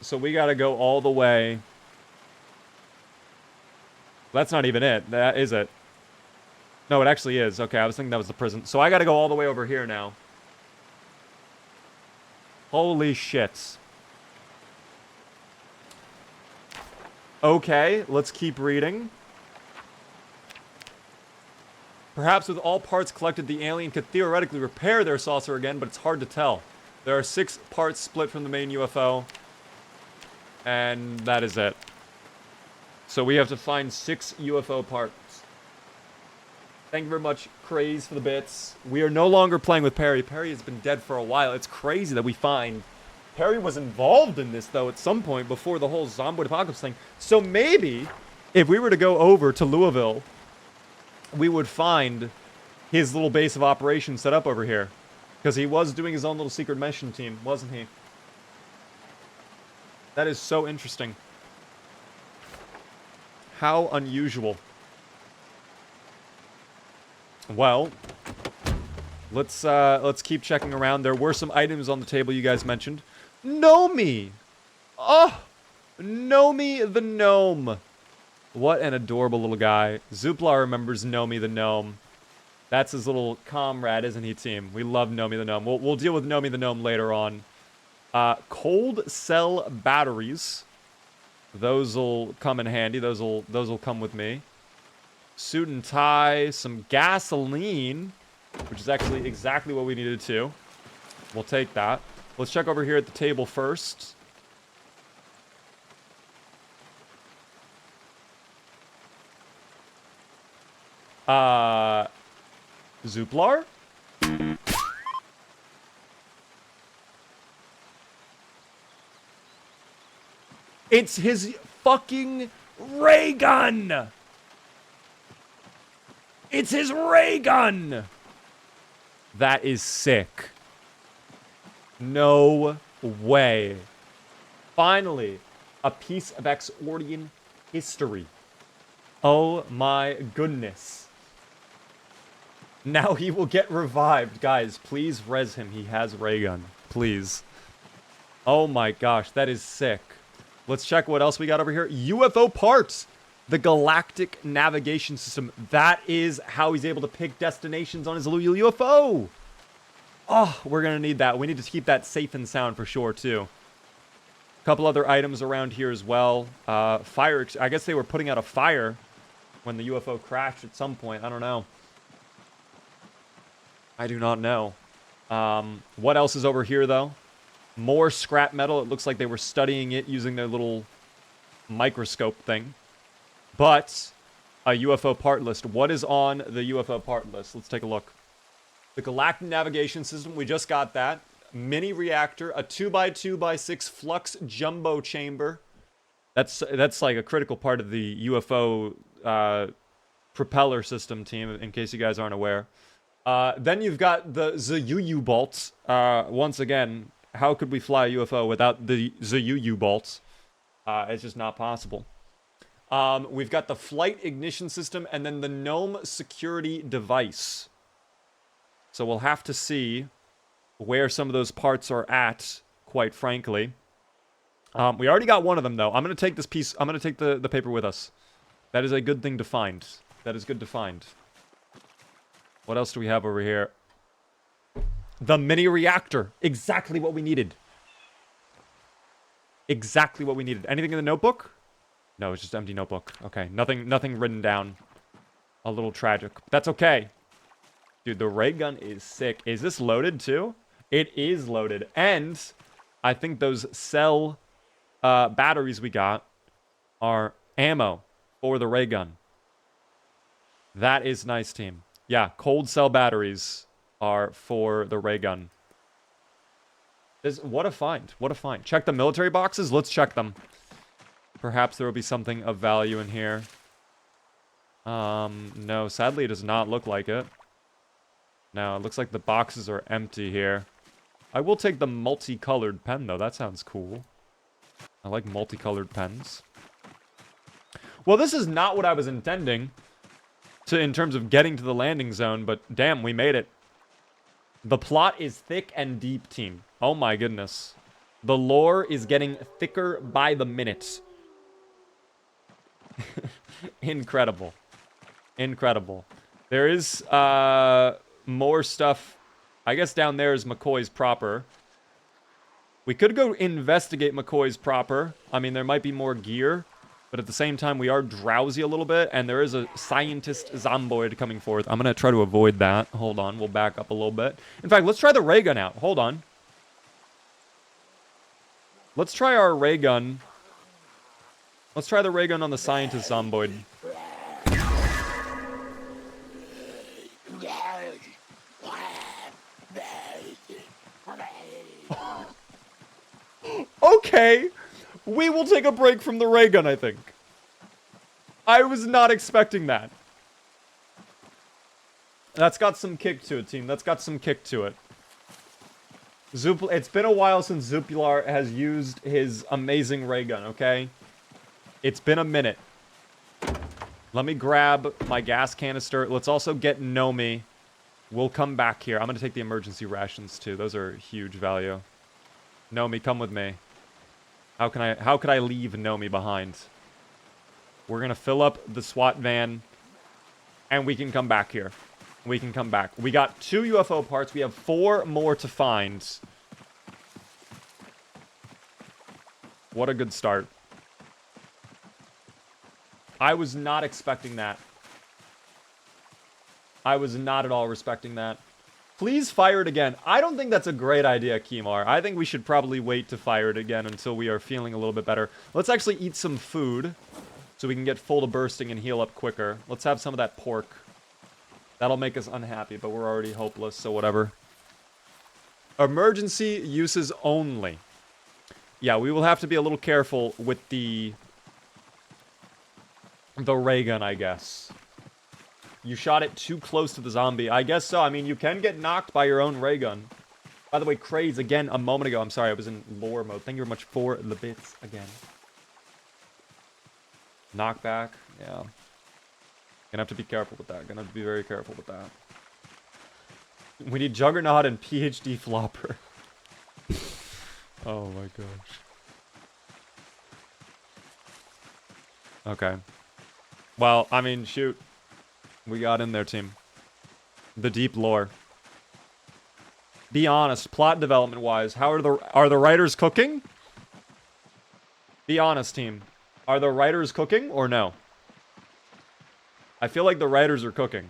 So we gotta go all the way. That's not even it. That is it. No, it actually is. Okay, I was thinking that was the prison. So I gotta go all the way over here now. Holy shit. Okay, let's keep reading. Perhaps with all parts collected, the alien could theoretically repair their saucer again, but it's hard to tell. There are 6 parts split from the main UFO. And that is it. So we have to find 6 UFO parts. Thank you very much, Craze, for the bits. We are no longer playing with Perry. Perry has been dead for a while. It's crazy that we find... Perry was involved in this, though, at some point before the whole zombie apocalypse thing. So maybe, if we were to go over to Louisville, we would find his little base of operations set up over here. Because he was doing his own little secret mission team, wasn't he? That is so interesting. How unusual. Well, let's keep checking around. There were some items on the table you guys mentioned. Nomi! Oh! Nomi the gnome. What an adorable little guy. Zuplar remembers Nomi the gnome. That's his little comrade, isn't he, team? We love Nomi the gnome. We'll deal with Nomi the gnome later on. Cold cell batteries. Those will come in handy. Those will come with me. Suit and tie. Some gasoline, which is actually exactly what we needed to. We'll take that. Let's check over here at the table first. Zuplar? It's his fucking ray gun! It's his ray gun! That is sick. No way. Finally, a piece of Axordian history. Oh my goodness. Now he will get revived. Guys, please res him. He has ray gun. Please. Oh my gosh, that is sick. Let's check what else we got over here. UFO parts. The galactic navigation system. That is how he's able to pick destinations on his UFO. Oh, we're going to need that. We need to keep that safe and sound for sure, too. A couple other items around here as well. Fire. I guess they were putting out a fire when the UFO crashed at some point. I don't know. I do not know. What else is over here, though? More scrap metal. It looks like they were studying it using their little microscope thing. But a UFO part list. What is on the UFO part list? Let's take a look. The Galactic Navigation System. We just got that. Mini reactor. A 2x2x6 flux jumbo chamber. That's like a critical part of the UFO propeller system, team, in case you guys aren't aware. Then you've got the ZUU bolts. Once again, how could we fly a UFO without the ZUU bolts? It's just not possible. We've got the flight ignition system and then the Gnome security device. So we'll have to see where some of those parts are at, quite frankly. We already got one of them, though. I'm going to take this piece. I'm going to take the paper with us. That is a good thing to find. That is good to find. What else do we have over here? The mini reactor. Exactly what we needed. Exactly what we needed. Anything in the notebook? No, it's just empty notebook. Okay, nothing written down. A little tragic. That's okay. Dude, the ray gun is sick. Is this loaded too? It is loaded. And I think those cell batteries we got are ammo for the ray gun. That is nice, team. Yeah, cold cell batteries are for the ray gun. What a find. What a find. Check the military boxes. Let's check them. Perhaps there will be something of value in here. No, sadly it does not look like it. No, it looks like the boxes are empty here. I will take the multicolored pen, though. That sounds cool. I like multicolored pens. Well, this is not what I was intending in terms of getting to the landing zone, but damn, we made it. The plot is thick and deep, team. Oh my goodness. The lore is getting thicker by the minute. Incredible. Incredible. There is more stuff. I guess down there is McCoy's proper. We could go investigate McCoy's proper. I mean, there might be more gear. But at the same time, we are drowsy a little bit. And there is a scientist zomboid coming forth. I'm going to try to avoid that. Hold on. We'll back up a little bit. In fact, let's try the ray gun out. Hold on. Let's try our ray gun. Let's try the ray gun on the scientist zomboid. Okay. We will take a break from the ray gun, I think. I was not expecting that. That's got some kick to it, team. That's got some kick to it. It's been a while since Zuplar has used his amazing ray gun, okay? It's been a minute. Let me grab my gas canister. Let's also get Nomi. We'll come back here. I'm going to take the emergency rations, too. Those are huge value. Nomi, come with me. How could I leave Nomi behind? We're going to fill up the SWAT van. And we can come back here. We can come back. We got 2 UFO parts. We have 4 more to find. What a good start. I was not expecting that. I was not at all respecting that. Please fire it again. I don't think that's a great idea, Kimar. I think we should probably wait to fire it again until we are feeling a little bit better. Let's actually eat some food so we can get full to bursting and heal up quicker. Let's have some of that pork. That'll make us unhappy, but we're already hopeless, so whatever. Emergency uses only. Yeah, we will have to be a little careful with the ray gun, I guess. You shot it too close to the zombie. I guess so. I mean, you can get knocked by your own ray gun. By the way, Craze, again, a moment ago. I'm sorry, I was in lore mode. Thank you very much for the bits again. Knockback. Yeah. Gonna have to be careful with that. Gonna have to be very careful with that. We need Juggernaut and PhD Flopper. Oh my gosh. Okay. Well, I mean, shoot. We got in there, team. The deep lore. Be honest, plot development-wise, how are the writers cooking? Be honest, team. Are the writers cooking or no? I feel like the writers are cooking.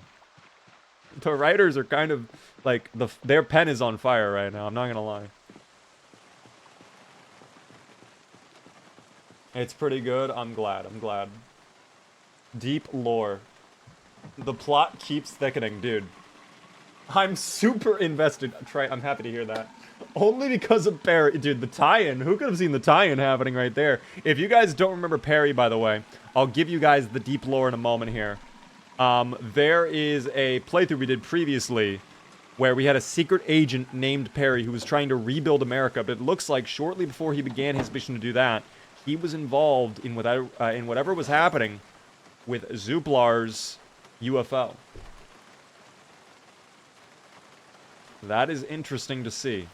The writers are kind of like their pen is on fire right now. I'm not gonna lie. It's pretty good. I'm glad. I'm glad. Deep lore. The plot keeps thickening, dude. I'm super invested. I'm happy to hear that. Only because of Perry. Dude, the tie-in. Who could have seen the tie-in happening right there? If you guys don't remember Perry, by the way, I'll give you guys the deep lore in a moment here. There is a playthrough we did previously where we had a secret agent named Perry who was trying to rebuild America, but it looks like shortly before he began his mission to do that, he was involved in whatever was happening with Zuplar's UFO. That is interesting to see.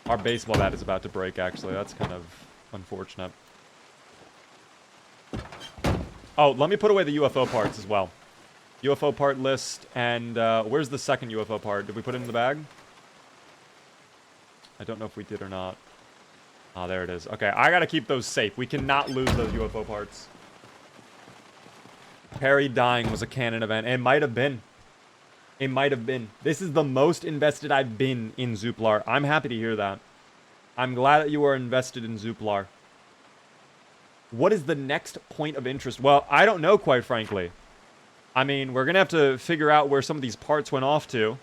Our baseball bat is about to break, actually. That's kind of unfortunate. Oh, let me put away the UFO parts as well. UFO part list, and where's the second UFO part? Did we put it in the bag? I don't know if we did or not. Oh, there it is. Okay, I gotta keep those safe. We cannot lose those UFO parts. Perry dying was a canon event. It might have been. It might have been. This is the most invested I've been in Zuplar. I'm happy to hear that. I'm glad that you are invested in Zuplar. What is the next point of interest? Well, I don't know, quite frankly. I mean, we're going to have to figure out where some of these parts went off to.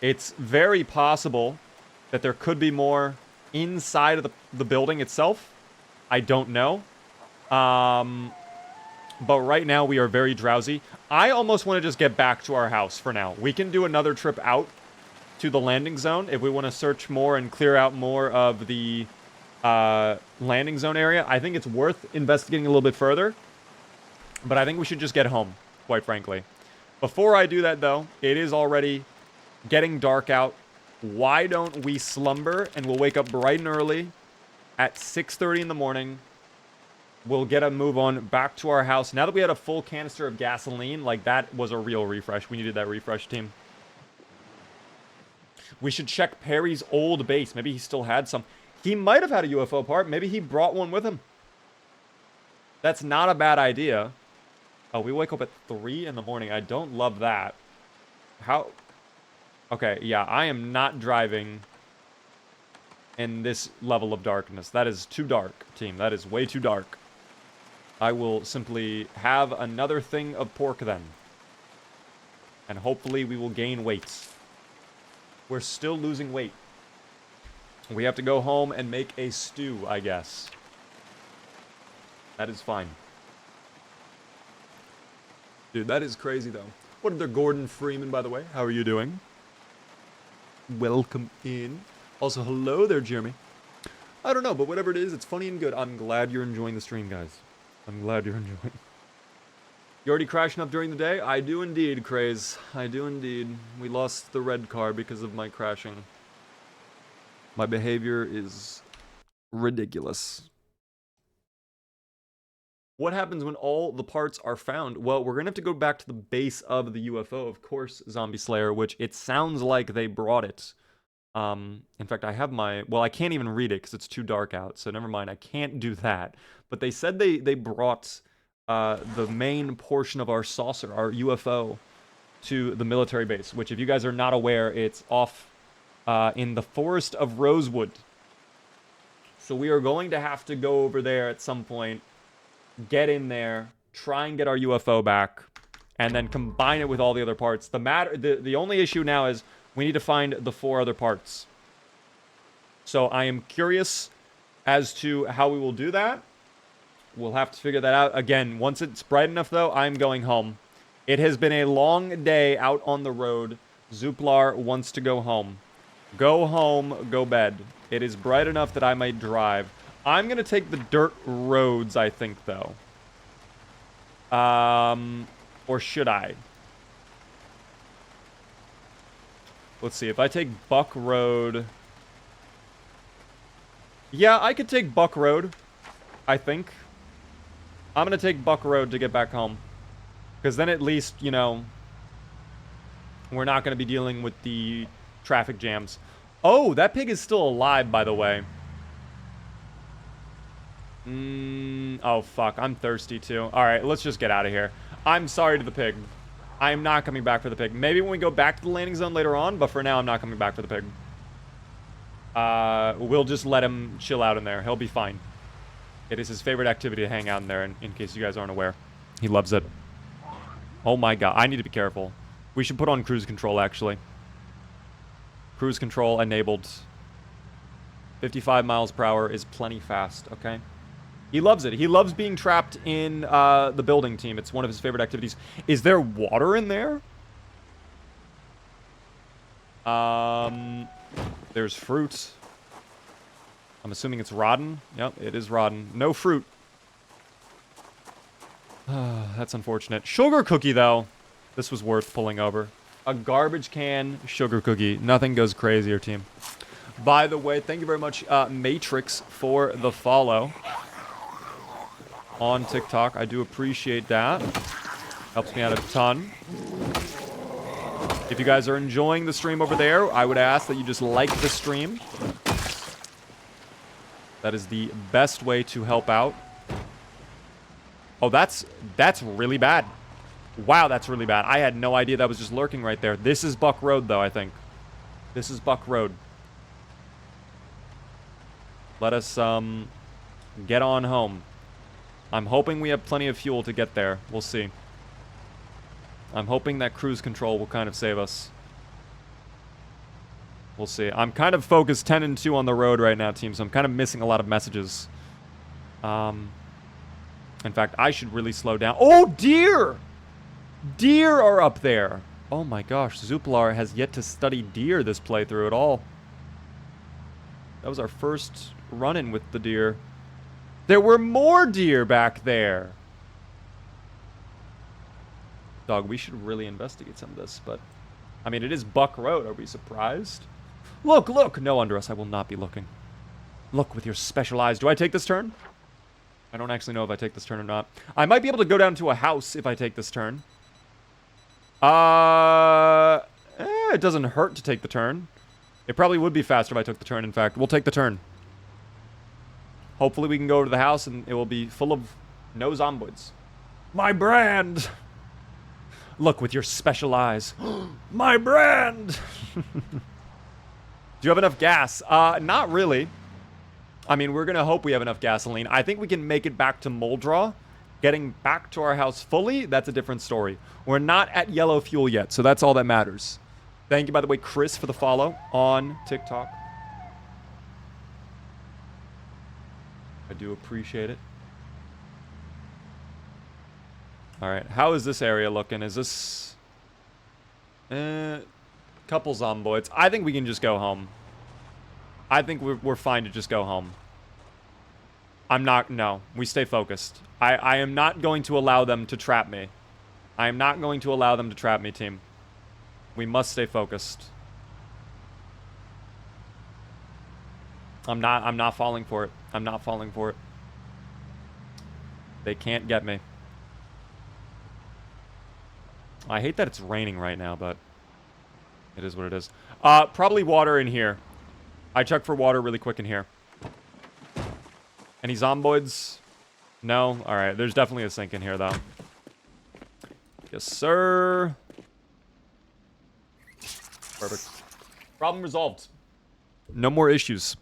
It's very possible that there could be more inside of the building itself. I don't know. But right now, we are very drowsy. I almost want to just get back to our house for now. We can do another trip out to the landing zone if we want to search more and clear out more of the landing zone area. I think it's worth investigating a little bit further. But I think we should just get home, quite frankly. Before I do that, though, it is already getting dark out. Why don't we slumber and we'll wake up bright and early at 6:30 in the morning. We'll get a move on back to our house. Now that we had a full canister of gasoline, like, that was a real refresh. We needed that refresh, team. We should check Perry's old base. Maybe he still had some. He might have had a UFO part. Maybe he brought one with him. That's not a bad idea. Oh, we wake up at 3 in the morning. I don't love that. How? Okay, yeah, I am not driving in this level of darkness. That is too dark, team. That is way too dark. I will simply have another thing of pork then. And hopefully we will gain weight. We're still losing weight. We have to go home and make a stew, I guess. That is fine. Dude, that is crazy, though. What are there, Gordon Freeman, by the way? How are you doing? Welcome in. Also, hello there, Jeremy. I don't know, but whatever it is, it's funny and good. I'm glad you're enjoying the stream, guys. I'm glad you're enjoying. You already crashing up during the day? I do indeed, Craze. I do indeed. We lost the red car because of my crashing. My behavior is ridiculous. What happens when all the parts are found? Well, we're going to have to go back to the base of the UFO, of course, Zombie Slayer, which it sounds like they brought it. In fact, I have my... Well, I can't even read it because it's too dark out, so never mind. I can't do that. But they said they brought the main portion of our saucer, our UFO, to the military base, which, if you guys are not aware, it's off in the forest of Rosewood. So we are going to have to go over there at some point, get in there, try and get our UFO back, and then combine it with all the other parts. The only issue now is we need to find the 4 other parts. So I am curious as to how we will do that. We'll have to figure that out. Again, once it's bright enough, though, I'm going home. It has been a long day out on the road. Zuplar wants to go home. Go home, go bed. It is bright enough that I might drive. I'm going to take the dirt roads, I think, though. Or should I? Let's see. If I take Buck Road... Yeah, I could take Buck Road, I think. I'm going to take Buck Road to get back home. Because then at least, you know, we're not going to be dealing with the traffic jams. Oh, that pig is still alive, by the way. Oh, fuck. I'm thirsty, too. All right, let's just get out of here. I'm sorry to the pig. I am not coming back for the pig. Maybe when we go back to the landing zone later on, but for now, I'm not coming back for the pig. We'll just let him chill out in there. He'll be fine. It is his favorite activity to hang out in there, in case you guys aren't aware. He loves it. Oh my god, I need to be careful. We should put on cruise control, actually. Cruise control enabled. 55 miles per hour is plenty fast, okay? He loves it. He loves being trapped in the building team. It's one of his favorite activities. Is there water in there? There's fruit. I'm assuming it's rotten. Yep, it is rotten. No fruit. That's unfortunate. Sugar cookie, though. This was worth pulling over. A garbage can sugar cookie. Nothing goes crazier, team. By the way, thank you very much, Matrix, for the follow on TikTok. I do appreciate that. Helps me out a ton. If you guys are enjoying the stream over there, I would ask that you just like the stream. That is the best way to help out. Oh, that's really bad. Wow, that's really bad. I had no idea that was just lurking right there. This is Buck Road, though, I think. This is Buck Road. Let us, get on home. I'm hoping we have plenty of fuel to get there. We'll see. I'm hoping that cruise control will kind of save us. We'll see. I'm kind of focused 10 and 2 on the road right now, team, so I'm kind of missing a lot of messages. In fact, I should really slow down. Oh, deer! Deer are up there. Oh my gosh, Zuplar has yet to study deer this playthrough at all. That was our first run-in with the deer. There were more deer back there. Dog, we should really investigate some of this, but... I mean, it is Buck Road. Are we surprised? Look, look! No, under us. I will not be looking. Look with your special eyes. Do I take this turn? I don't actually know if I take this turn or not. I might be able to go down to a house if I take this turn. It doesn't hurt to take the turn. It probably would be faster if I took the turn, in fact. We'll take the turn. Hopefully we can go to the house and it will be full of no zomboids. My brand! Look with your special eyes. My brand! Do you have enough gas? Not really. I mean, we're going to hope we have enough gasoline. I think we can make it back to Moldraw. Getting back to our house fully, that's a different story. We're not at yellow fuel yet, so that's all that matters. Thank you, by the way, Chris, for the follow on TikTok. I do appreciate it. All right, how is this area looking? Is this... couple zomboids. I think we can just go home. I think we're fine to just go home. I'm not... No, we stay focused. I am not going to allow them to trap me. I am not going to allow them to trap me, team. We must stay focused. I'm not falling for it. I'm not falling for it. They can't get me. I hate that it's raining right now, but it is what it is. Probably water in here. I check for water really quick in here. Any zomboids? No? Alright, there's definitely a sink in here, though. Yes, sir. Perfect. Problem resolved. No more issues.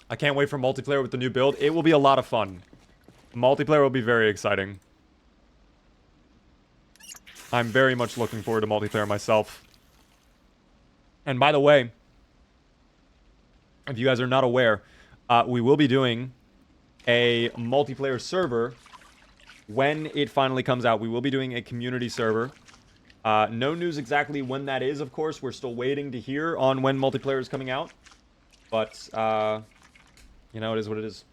I can't wait for multiplayer with the new build. It will be a lot of fun. Multiplayer will be very exciting. I'm very much looking forward to multiplayer myself. And by the way, if you guys are not aware, we will be doing a multiplayer server when it finally comes out. We will be doing a community server. No news exactly when that is, of course. We're still waiting to hear on when multiplayer is coming out. But, you know, it is what it is.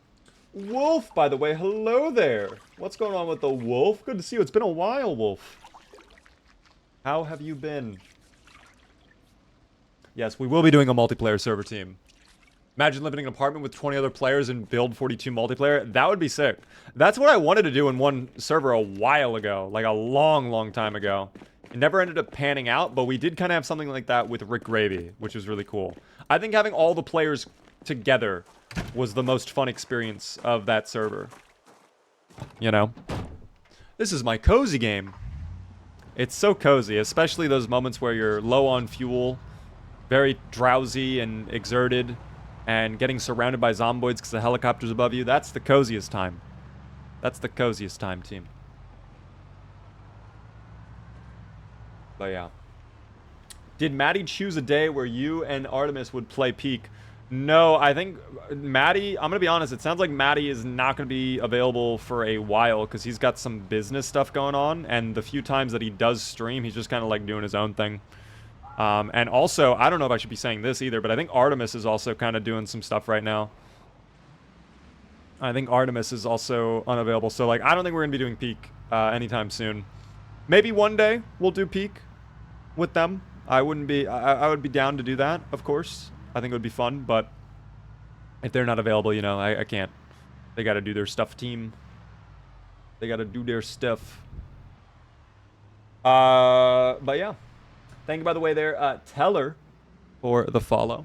Wolf, by the way, hello there. What's going on with the Wolf? Good to see you. It's been a while, Wolf. How have you been? Yes, we will be doing a multiplayer server team. Imagine living in an apartment with 20 other players and build 42 multiplayer. That would be sick. That's what I wanted to do in one server a while ago. Like a long, long time ago. It never ended up panning out, but we did kind of have something like that with Rick Gravy, which was really cool. I think having all the players together was the most fun experience of that server. You know? This is my cozy game. It's so cozy, especially those moments where you're low on fuel, very drowsy and exerted, and getting surrounded by zomboids because the helicopter's above you. That's the coziest time. That's the coziest time, team. But yeah. Did Maddie choose a day where you and Artemis would play Peak? No, I think Maddie, I'm going to be honest, it sounds like Maddie is not going to be available for a while because he's got some business stuff going on, and the few times that he does stream, he's just kind of like doing his own thing. And also, I don't know if I should be saying this either, but I think Artemis is also kind of doing some stuff right now. I think Artemis is also unavailable, so like, I don't think we're going to be doing Peak anytime soon. Maybe one day we'll do Peak with them. I would be down to do that, of course. I think it would be fun, but if they're not available, you know, I can't. They got to do their stuff, team. They got to do their stuff. But yeah. Thank you, by the way, there, Teller, for the follow.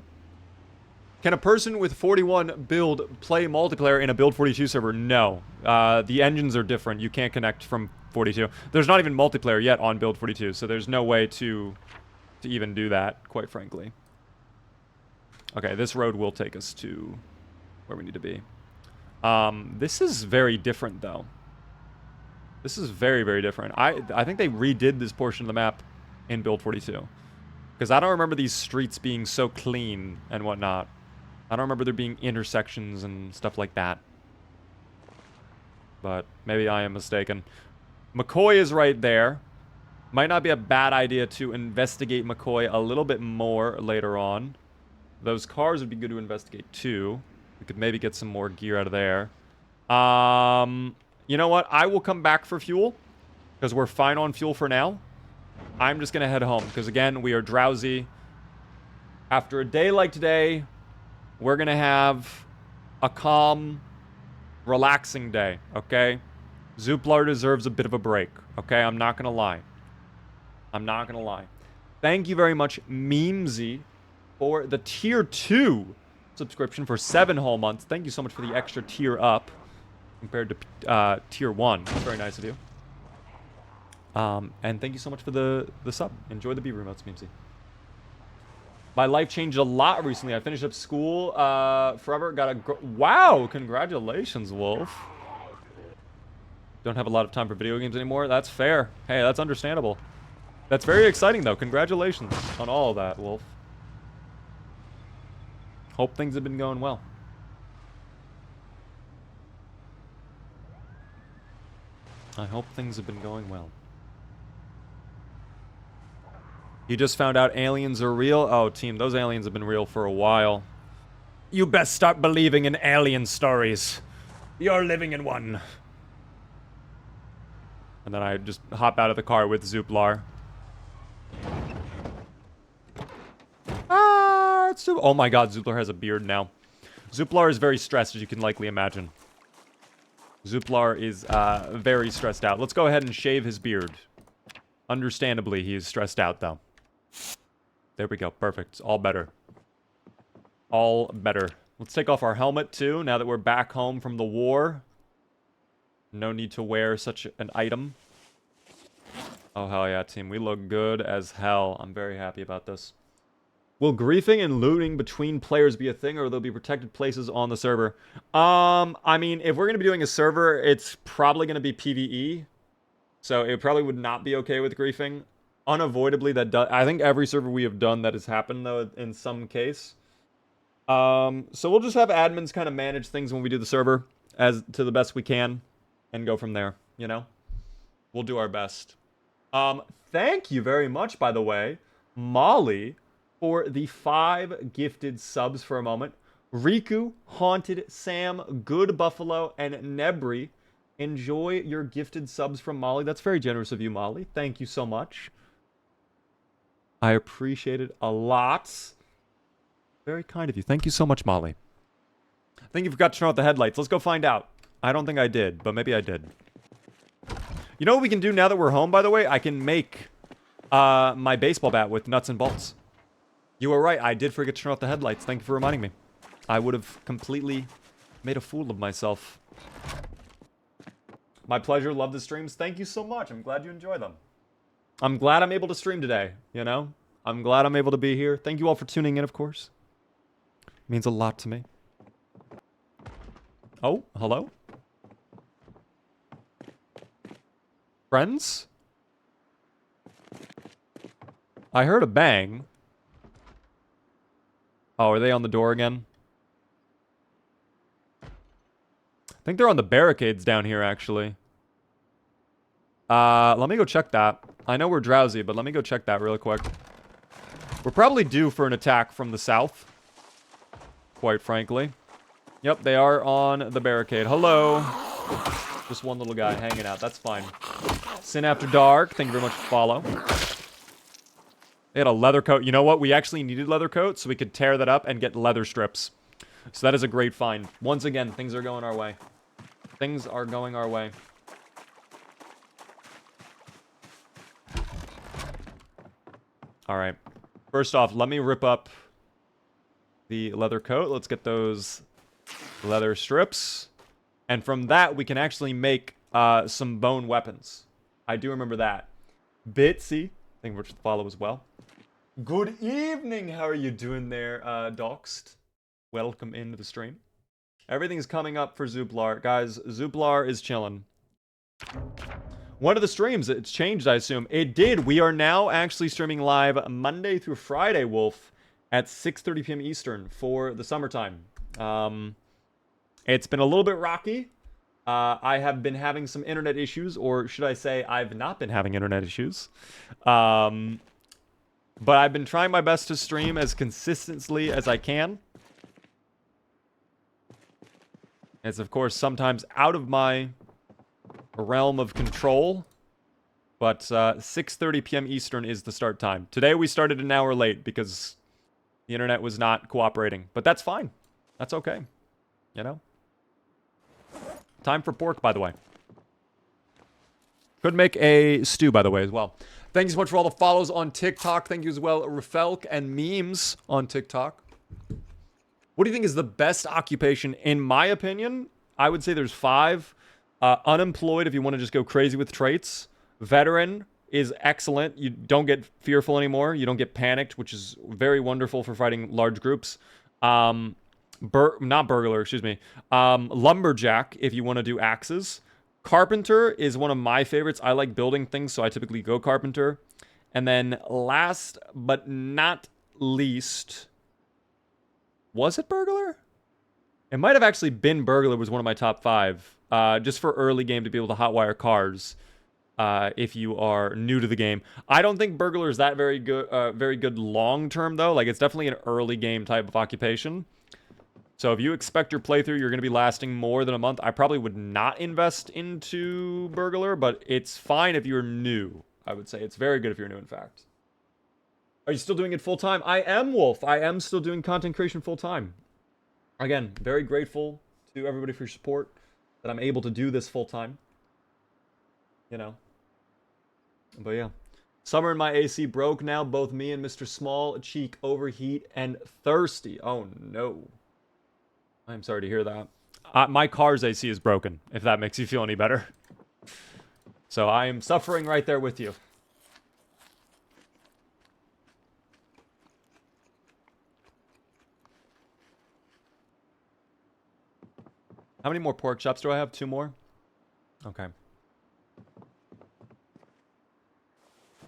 Can a person with 41 build play multiplayer in a build 42 server? No. The engines are different. You can't connect from 42. There's not even multiplayer yet on build 42, so there's no way to even do that, quite frankly. Okay, this road will take us to where we need to be. This is very different, though. This is very, very different. I think they redid this portion of the map in build 42. Because I don't remember these streets being so clean and whatnot. I don't remember there being intersections and stuff like that. But maybe I am mistaken. McCoy is right there. Might not be a bad idea to investigate McCoy a little bit more later on. Those cars would be good to investigate too. We could maybe get some more gear out of there. You know what? I will come back for fuel. Because we're fine on fuel for now. I'm just going to head home. Because again, we are drowsy. After a day like today, we're going to have a calm, relaxing day. Okay? Zuplar deserves a bit of a break. Okay? I'm not going to lie. I'm not going to lie. Thank you very much, Memesy, for the tier 2 subscription for 7 whole months. Thank you so much for the extra tier up compared to tier 1. That's very nice of you. And thank you so much for the sub. Enjoy the beaver emotes, Memesy. My life changed a lot recently. I finished up school forever. Wow! Congratulations, Wolf. Don't have a lot of time for video games anymore. That's fair. Hey, that's understandable. That's very exciting, though. Congratulations on all of that, Wolf. Hope things have been going well. I hope things have been going well. You just found out aliens are real? Oh, team, those aliens have been real for a while. You best start believing in alien stories. You're living in one. And then I just hop out of the car with Zuplar. Ah, it's oh my god, Zuplar has a beard now. Zuplar is very stressed, as you can likely imagine. Zuplar is very stressed out. Let's go ahead and shave his beard. Understandably, he is stressed out, though. There we go. Perfect. All better. All better. Let's take off our helmet, too, now that we're back home from the war. No need to wear such an item. Oh, hell yeah, team. We look good as hell. I'm very happy about this. Will griefing and looting between players be a thing, or will there be protected places on the server? I mean, if we're going to be doing a server, it's probably going to be PvE. So it probably would not be okay with griefing. Unavoidably, that does. I think every server we have done that has happened, though, in some case. So we'll just have admins kind of manage things when we do the server as to the best we can and go from there, you know? We'll do our best. Thank you very much, by the way, Molly, for the 5 gifted subs for a moment. Riku, Haunted, Sam, Good Buffalo, and Nebri. Enjoy your gifted subs from Molly. That's very generous of you, Molly. Thank you so much. I appreciate it a lot. Very kind of you. Thank you so much, Molly. I think you forgot to turn off the headlights. Let's go find out. I don't think I did, but maybe I did. You know what we can do now that we're home, by the way? I can make my baseball bat with nuts and bolts. You were right. I did forget to turn off the headlights. Thank you for reminding me. I would have completely made a fool of myself. My pleasure. Love the streams. Thank you so much. I'm glad you enjoy them. I'm glad I'm able to stream today, you know? I'm glad I'm able to be here. Thank you all for tuning in, of course. It means a lot to me. Oh, hello? Friends? I heard a bang. Oh, are they on the door again? I think they're on the barricades down here, actually. Let me go check that. I know we're drowsy, but let me go check that real quick. We're probably due for an attack from the south. Quite frankly. Yep, they are on the barricade. Hello. Just one little guy hanging out. That's fine. Sin After Dark. Thank you very much for follow. They had a leather coat. You know what? We actually needed leather coat, so we could tear that up and get leather strips. So that is a great find. Once again, things are going our way. Things are going our way. Alright. First off, let me rip up the leather coat. Let's get those leather strips. And from that, we can actually make some bone weapons. I do remember that. Bitsy. Thank you for the follow as well. Good evening. How are you doing there, Doxed? Welcome into the stream. Everything's coming up for Zuplar. Guys, Zuplar is chilling. One of the streams, it's changed, I assume. It did. We are now actually streaming live Monday through Friday, Wolf, at 6:30 p.m. Eastern for the summertime. It's been a little bit rocky. I have been having some internet issues, or should I say I've not been having internet issues. But I've been trying my best to stream as consistently as I can. It's, of course, sometimes out of my realm of control. But 6:30 p.m. Eastern is the start time. Today we started an hour late because the internet was not cooperating. But that's fine. That's okay. You know? Time for pork, by the way. Could make a stew, by the way, as well. Thank you so much for all the follows on TikTok. Thank you as well, Rafelk and Memes on TikTok. What do you think is the best occupation? In my opinion, I would say there's 5. Unemployed, if you want to just go crazy with traits. Veteran is excellent. You don't get fearful anymore. You don't get panicked, which is very wonderful for fighting large groups. Not burglar, excuse me. Lumberjack, if you want to do axes. Carpenter is one of my favorites. I like building things, so I typically go carpenter. And then last but not least, was it burglar? It might have actually been burglar was one of my top 5. Just for early game to be able to hotwire cars. If you are new to the game. I don't think burglar is that very good long term though. Like it's definitely an early game type of occupation. So if you expect your playthrough, you're going to be lasting more than a month. I probably would not invest into burglar, but it's fine if you're new. I would say it's very good if you're new, in fact. Are you still doing it full time? I am, Wolf. I am still doing content creation full time. Again, very grateful to everybody for your support that I'm able to do this full time. You know. But yeah. Summer in my AC broke now. Both me and Mr. Small Cheek overheat and thirsty. Oh no. I'm sorry to hear that. My car's AC is broken, if that makes you feel any better. So I am suffering right there with you. How many more pork chops do I have? 2 more? Okay.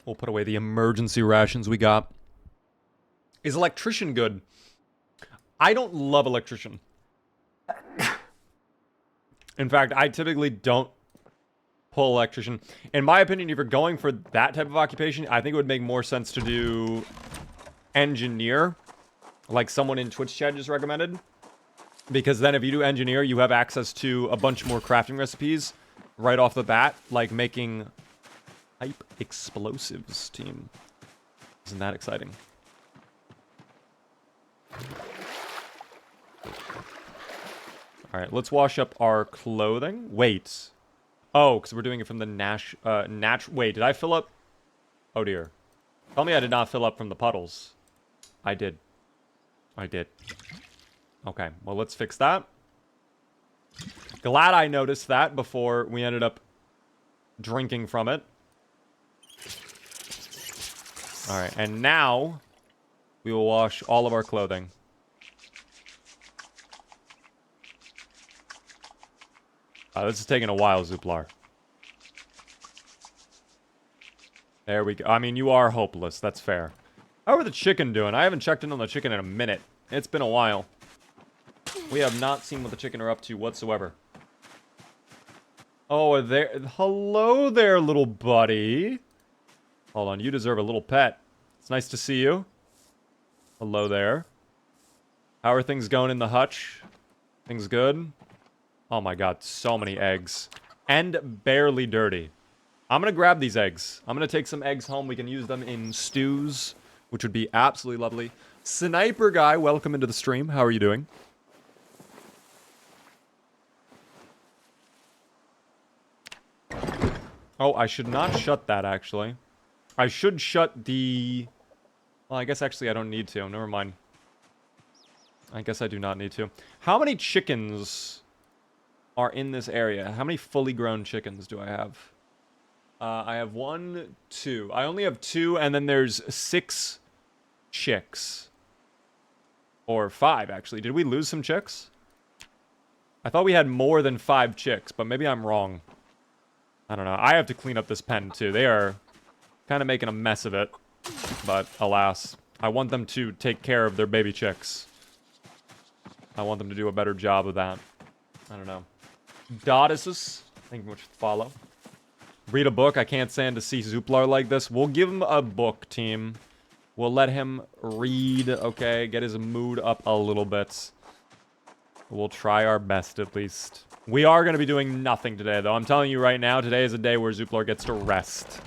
We'll put away the emergency rations we got. Is electrician good? I don't love electrician. In fact, I typically don't pull electrician. In my opinion, if you're going for that type of occupation, I think it would make more sense to do engineer, like someone in Twitch chat just recommended. Because then if you do engineer, you have access to a bunch more crafting recipes right off the bat, like making hype explosives, team. Isn't that exciting? Alright, let's wash up our clothing. Wait. Oh, because we're doing it from the wait, did I fill up? Oh dear. Tell me I did not fill up from the puddles. I did. I did. Okay, well, let's fix that. Glad I noticed that before we ended up drinking from it. Alright, and now we will wash all of our clothing. This is taking a while, Zuplar. There we go. I mean, you are hopeless. That's fair. How are the chicken doing? I haven't checked in on the chicken in a minute. It's been a while. We have not seen what the chicken are up to whatsoever. Oh, there. Hello there, little buddy. Hold on, you deserve a little pet. It's nice to see you. Hello there. How are things going in the hutch? Things good? Oh my god, so many eggs. And barely dirty. I'm gonna grab these eggs. I'm gonna take some eggs home. We can use them in stews, which would be absolutely lovely. Sniper Guy, welcome into the stream. How are you doing? Oh, I should not shut that, actually. I should shut the... Well, I guess actually I don't need to. Never mind. I guess I do not need to. How many chickens are in this area? How many fully grown chickens do I have? I have 1, 2. I only have 2, and then there's 6 chicks. Or 5, actually. Did we lose some chicks? I thought we had more than 5 chicks, but maybe I'm wrong. I don't know. I have to clean up this pen, too. They are kind of making a mess of it. But, alas. I want them to take care of their baby chicks. I want them to do a better job of that. I don't know. Goddesses. Thank you very much for the follow. Read a book. I can't stand to see Zuplar like this. We'll give him a book, team. We'll let him read, okay? Get his mood up a little bit. We'll try our best, at least. We are going to be doing nothing today, though. I'm telling you right now, today is a day where Zuplar gets to rest.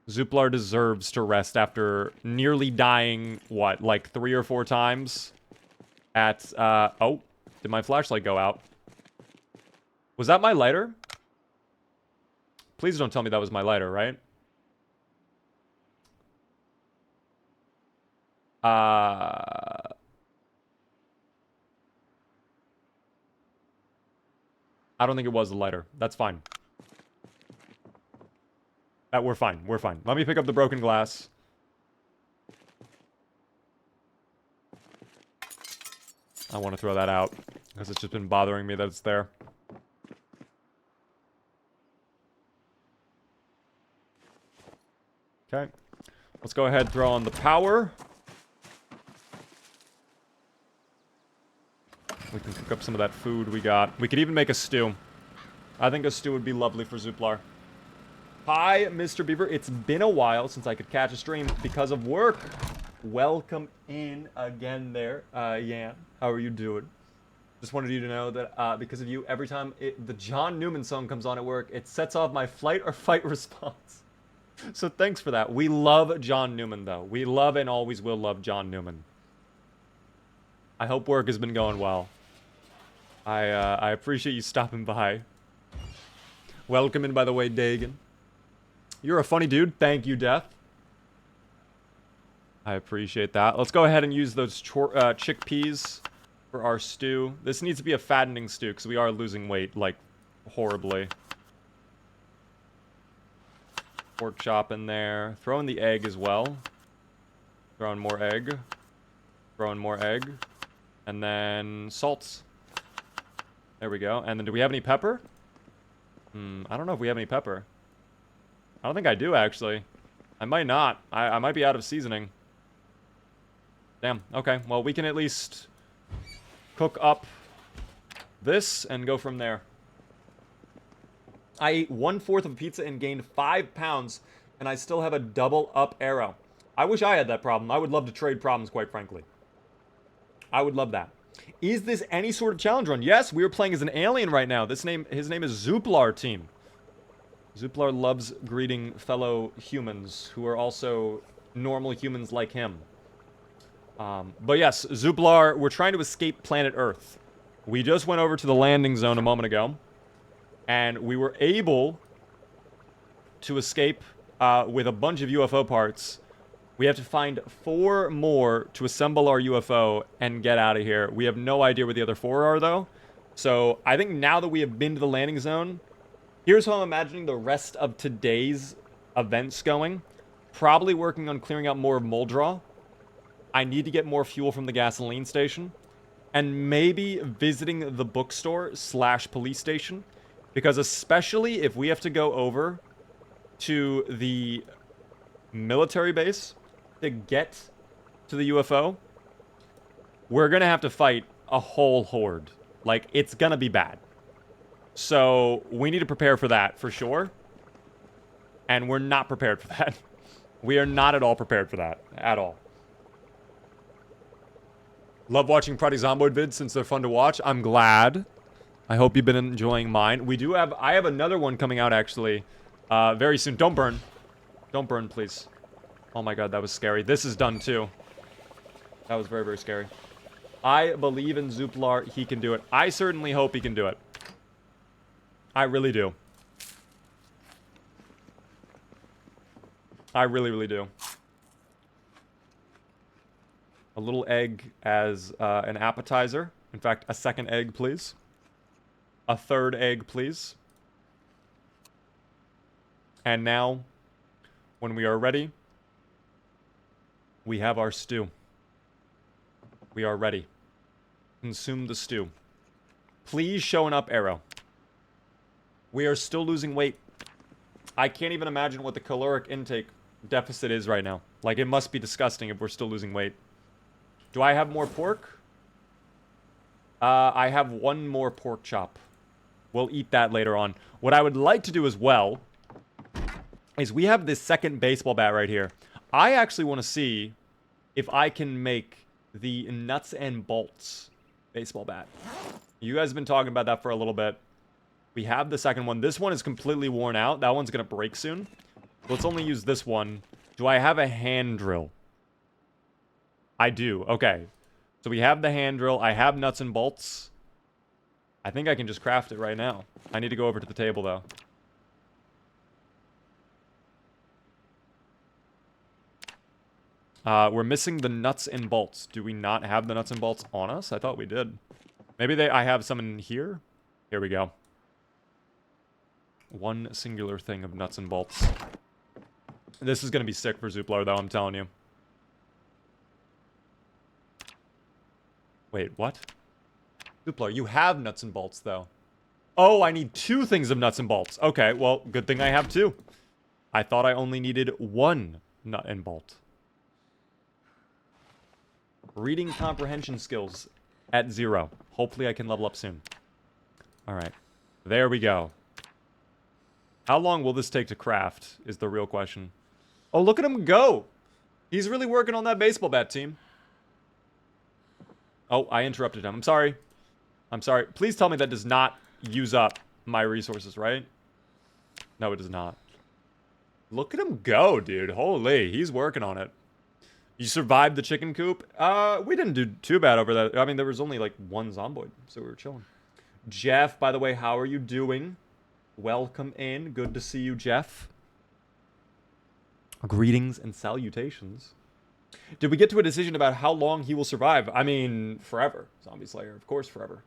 Zuplar deserves to rest after nearly dying, what, like 3 or 4 times? At, oh, did my flashlight go out? Was that my lighter? Please don't tell me that was my lighter, right? I don't think it was the lighter. That's fine. We're fine. We're fine. Let me pick up the broken glass. I want to throw that out because it's just been bothering me that it's there. Okay. Let's go ahead and throw on the power. We can cook up some of that food we got. We could even make a stew. I think a stew would be lovely for Zuplar. Hi, Mr. Beaver. It's been a while since I could catch a stream because of work. Welcome in again there, Yan. How are you doing? Just wanted you to know that because of you, every time the John Newman song comes on at work, it sets off my flight or fight response. So thanks for that. We love John Newman, though. We love and always will love John Newman. I hope work has been going well. I appreciate you stopping by. Welcome in, by the way, Dagan. You're a funny dude. Thank you, Death. I appreciate that. Let's go ahead and use those chickpeas for our stew. This needs to be a fattening stew because we are losing weight, like, horribly. Pork chop in there. Throw in the egg as well. Throw in more egg. Throw in more egg. And then salt. There we go. And then do we have any pepper? I don't know if we have any pepper. I don't think I do, actually. I might not. I might be out of seasoning. Damn. Okay. Well, we can at least cook up this and go from there. I ate 1/4 of a pizza and gained 5 pounds, and I still have a double up arrow. I wish I had that problem. I would love to trade problems, quite frankly. I would love that. Is this any sort of challenge run? Yes, we are playing as an alien right now. His name is Zuplar team. Zuplar loves greeting fellow humans who are also normal humans like him. But yes, Zuplar, we're trying to escape planet Earth. We just went over to the landing zone a moment ago, and we were able to escape with a bunch of UFO parts. We have to find 4 more to assemble our UFO and get out of here. We have no idea where the other 4 are, though. So I think now that we have been to the landing zone, here's how I'm imagining the rest of today's events going. Probably working on clearing out more of Muldraw. I need to get more fuel from the gasoline station. And maybe visiting the bookstore / police station. Because especially if we have to go over to the military base to get to the UFO, we're going to have to fight a whole horde. Like, it's going to be bad. So, we need to prepare for that, for sure. And we're not prepared for that. We are not at all prepared for that. At all. Love watching Prodigy Zomboid vids since they're fun to watch. I'm glad. I hope you've been enjoying mine. I have another one coming out, actually, very soon. Don't burn. Don't burn, please. Oh my god, that was scary. This is done, too. That was very, very scary. I believe in Zuplar. He can do it. I certainly hope he can do it. I really do. I really, really do. A little egg as an appetizer. In fact, a second egg, please. A third egg, please. And now, when we are ready, we have our stew. We are ready. Consume the stew. Please show an up arrow. We are still losing weight. I can't even imagine what the caloric intake deficit is right now. Like, it must be disgusting if we're still losing weight. Do I have more pork? I have 1 more pork chop. We'll eat that later on. What I would like to do as well is we have this second baseball bat right here. I actually want to see if I can make the nuts and bolts baseball bat. You guys have been talking about that for a little bit. We have the second one. This one is completely worn out. That one's going to break soon. Let's only use this one. Do I have a hand drill? I do. Okay. So we have the hand drill. I have nuts and bolts. I think I can just craft it right now. I need to go over to the table, though. We're missing the nuts and bolts. Do we not have the nuts and bolts on us? I thought we did. Maybe I have some in here? Here we go. 1 singular thing of nuts and bolts. This is going to be sick for Zuplar, though, I'm telling you. Wait, what? Zuplar, you have nuts and bolts, though. Oh, I need 2 things of nuts and bolts. Okay, well, good thing I have 2. I thought I only needed 1 nut and bolt. Reading comprehension skills at 0. Hopefully I can level up soon. Alright. There we go. How long will this take to craft is the real question. Oh, look at him go! He's really working on that baseball bat, team. Oh, I interrupted him. I'm sorry. I'm sorry. Please tell me that does not use up my resources, right? No, it does not. Look at him go, dude. Holy, he's working on it. You survived the chicken coop? We didn't do too bad over that. I mean, there was only like 1 zomboid, so we were chilling. Jeff, by the way, how are you doing? Welcome in. Good to see you, Jeff. Greetings and salutations. Did we get to a decision about how long he will survive? I mean, forever. Zombie Slayer, of course, forever.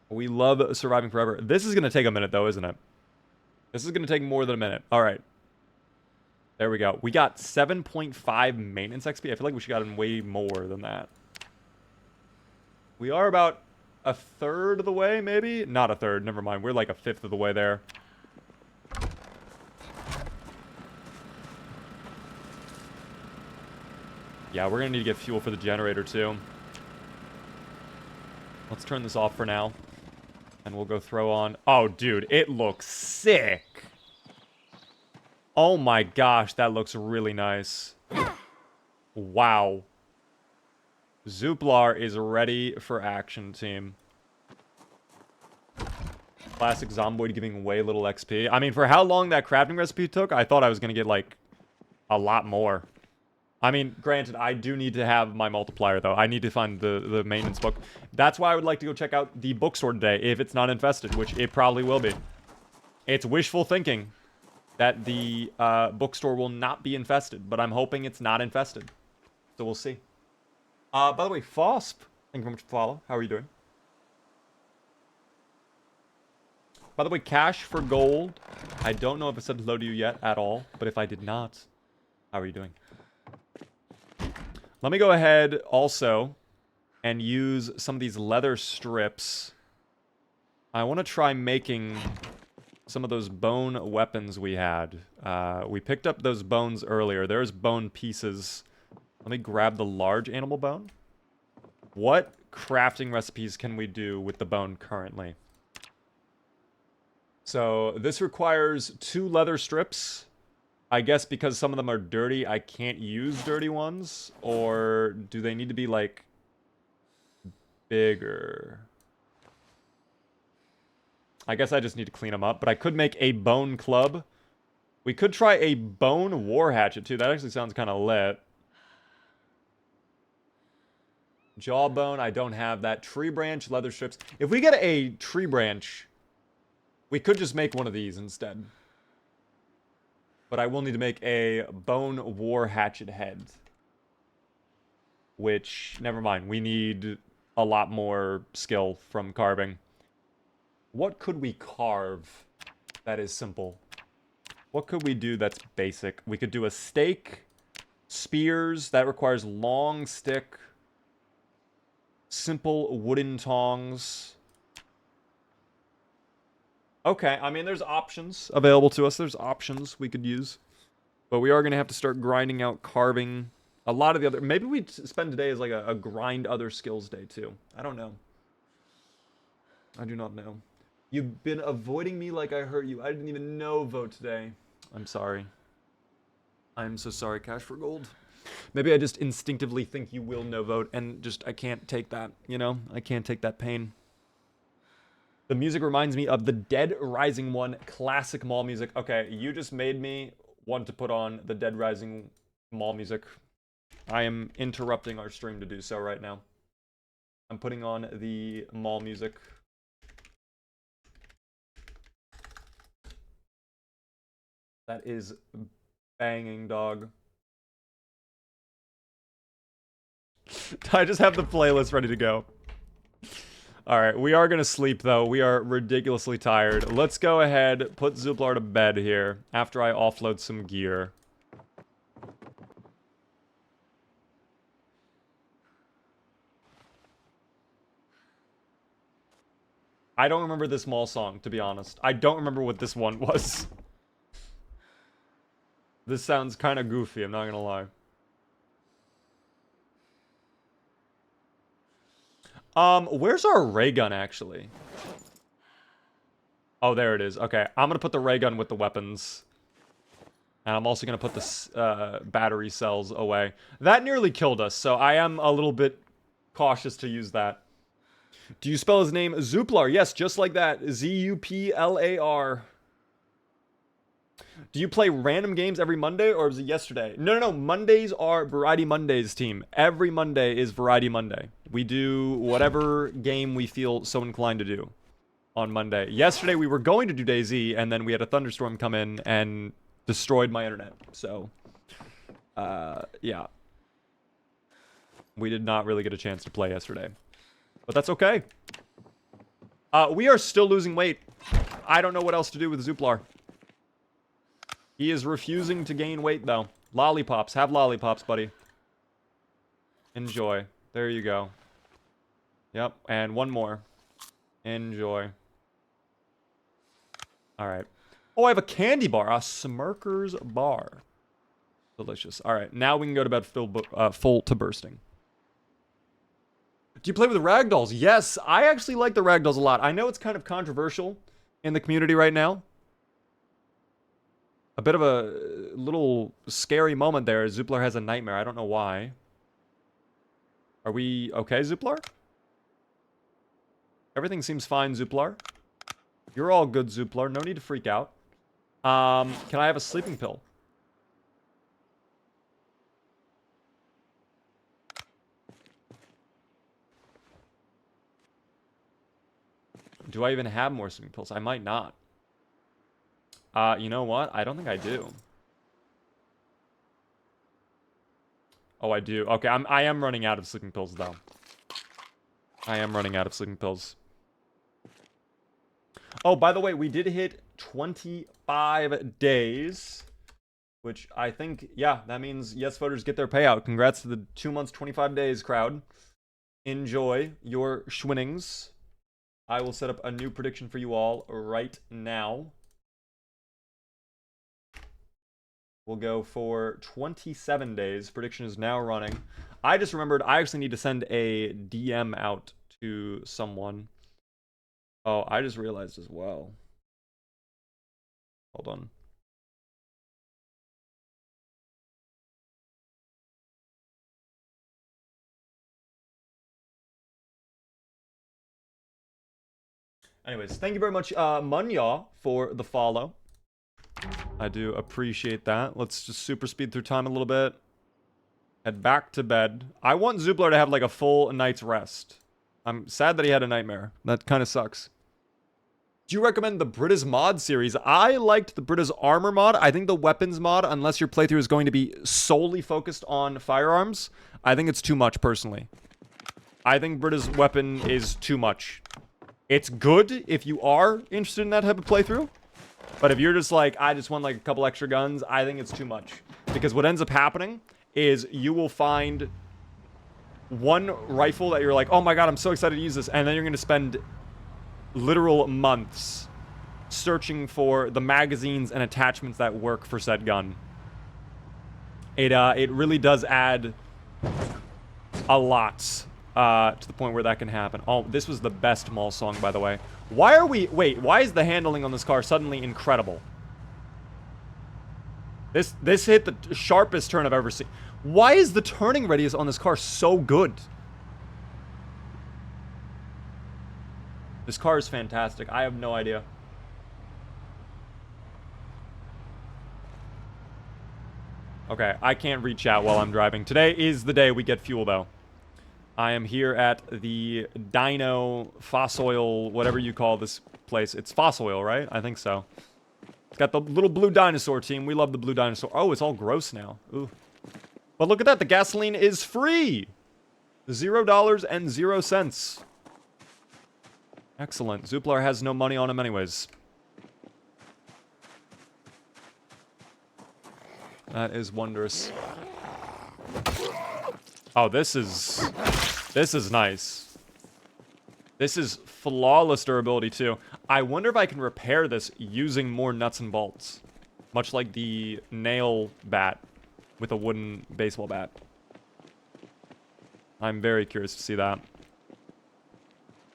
We love surviving forever. This is going to take a minute, though, isn't it? This is going to take more than a minute. All right. There we go. We got 7.5 maintenance XP. I feel like we should have gotten way more than that. We are about a third of the way, maybe? Not a third. Never mind. We're like a fifth of the way there. Yeah, we're going to need to get fuel for the generator, too. Let's turn this off for now. And we'll go throw on... Oh, dude, it looks sick! Oh my gosh, that looks really nice. Wow. Zuplar is ready for action, team. Classic Zomboid giving way little XP. I mean, for how long that crafting recipe took, I thought I was going to get, like, a lot more. I mean, granted, I do need to have my multiplier, though. I need to find the maintenance book. That's why I would like to go check out the bookstore today, if it's not infested, which it probably will be. It's wishful thinking that the bookstore will not be infested, but I'm hoping it's not infested. So we'll see. By the way, Fosp, thank you very much for the follow. How are you doing? By the way, cash for gold. I don't know if I said hello to you yet at all, but if I did not, how are you doing? Let me go ahead also and use some of these leather strips. I want to try making some of those bone weapons we had. We picked up those bones earlier. There's bone pieces. Let me grab the large animal bone. What crafting recipes can we do with the bone currently? So this requires 2 leather strips. I guess because some of them are dirty, I can't use dirty ones. Or do they need to be, like, bigger? I guess I just need to clean them up. But I could make a bone club. We could try a bone war hatchet, too. That actually sounds kind of lit. Jawbone, I don't have that. Tree branch, leather strips. If we get a tree branch, we could just make one of these instead. But I will need to make a bone war hatchet head. Which, never mind. We need a lot more skill from carving. What could we carve that is simple? What could we do that's basic? We could do a stake, spears. That requires long stick. Simple wooden tongs. Okay, I mean, there's options available to us. There's options we could use. But we are going to have to start grinding out carving. A lot of the other... Maybe we spend today as like a grind other skills day, too. I don't know. I do not know. You've been avoiding me like I hurt you. I didn't even know vote today. I'm sorry. I'm so sorry, Cash for Gold. Maybe I just instinctively think you will no vote, and just I can't take that, you know? I can't take that pain. The music reminds me of the Dead Rising 1 classic mall music. Okay, you just made me want to put on the Dead Rising mall music. I am interrupting our stream to do so right now. I'm putting on the mall music. That is banging, dog. I just have the playlist ready to go. Alright, we are going to sleep, though. We are ridiculously tired. Let's go ahead, put Zuplar to bed here, after I offload some gear. I don't remember this mall song, to be honest. I don't remember what this one was. This sounds kind of goofy, I'm not gonna lie. Where's our ray gun, actually? Oh, there it is. Okay, I'm gonna put the ray gun with the weapons. And I'm also gonna put the battery cells away. That nearly killed us, so I am a little bit cautious to use that. Do you spell his name Zuplar? Yes, just like that. Z-U-P-L-A-R. Do you play random games every Monday, or was it yesterday? No. Mondays are Variety Mondays, team. Every Monday is Variety Monday. We do whatever game we feel so inclined to do on Monday. Yesterday, we were going to do DayZ, and then we had a thunderstorm come in and destroyed my internet. So, yeah. We did not really get a chance to play yesterday. But that's okay. We are still losing weight. I don't know what else to do with Zuplar. He is refusing to gain weight, though. Lollipops. Have lollipops, buddy. Enjoy. There you go. Yep, and one more. Enjoy. Alright. Oh, I have a candy bar. A Smirker's bar. Delicious. Alright, now we can go to bed full to bursting. Do you play with ragdolls? Yes, I actually like the ragdolls a lot. I know it's kind of controversial in the community right now. A bit of a little scary moment there. Zuplar has a nightmare. I don't know why. Are we okay, Zuplar? Everything seems fine, Zuplar. You're all good, Zuplar. No need to freak out. Can I have a sleeping pill? Do I even have more sleeping pills? I might not. You know what? I don't think I do. Oh, I do. Okay, I am running out of sleeping pills, though. I am running out of sleeping pills. Oh, by the way, we did hit 25 days. Which I think, yeah, that means yes voters get their payout. Congrats to the 2 months, 25 days crowd. Enjoy your schwinnings. I will set up a new prediction for you all right now. We'll go for 27 days. Prediction is now running. I just remembered I actually need to send a DM out to someone. Oh, I just realized as well. Hold on. Anyways, thank you very much, Munya, for the follow. I do appreciate that. Let's just super speed through time a little bit. Head back to bed. I want Zuplar to have like a full night's rest. I'm sad that he had a nightmare. That kind of sucks. Do you recommend the British mod series? I liked the British armor mod. I think the weapons mod, unless your playthrough is going to be solely focused on firearms, I think it's too much personally. I think British weapon is too much. It's good if you are interested in that type of playthrough. But if you're just like, I just want like a couple extra guns, I think it's too much. Because what ends up happening is you will find one rifle that you're like, oh my god, I'm so excited to use this. And then you're going to spend literal months searching for the magazines and attachments that work for said gun. It really does add a lot. To the point where that can happen. Oh, this was the best mall song, by the way. Why are we... Wait, why is the handling on this car suddenly incredible? This hit the sharpest turn I've ever seen. Why is the turning radius on this car so good? This car is fantastic. I have no idea. Okay, I can't read chat while I'm driving. Today is the day we get fuel, though. I am here at the Dino Fossil, whatever you call this place. It's Fossil, right? I think so. It's got the little blue dinosaur team. We love the blue dinosaur. Oh, it's all gross now. Ooh. But look at that. The gasoline is free. $0.00. Excellent. Zuplar has no money on him anyways. That is wondrous. Oh, this is nice. This is flawless durability, too. I wonder if I can repair this using more nuts and bolts. Much like the nail bat with a wooden baseball bat. I'm very curious to see that.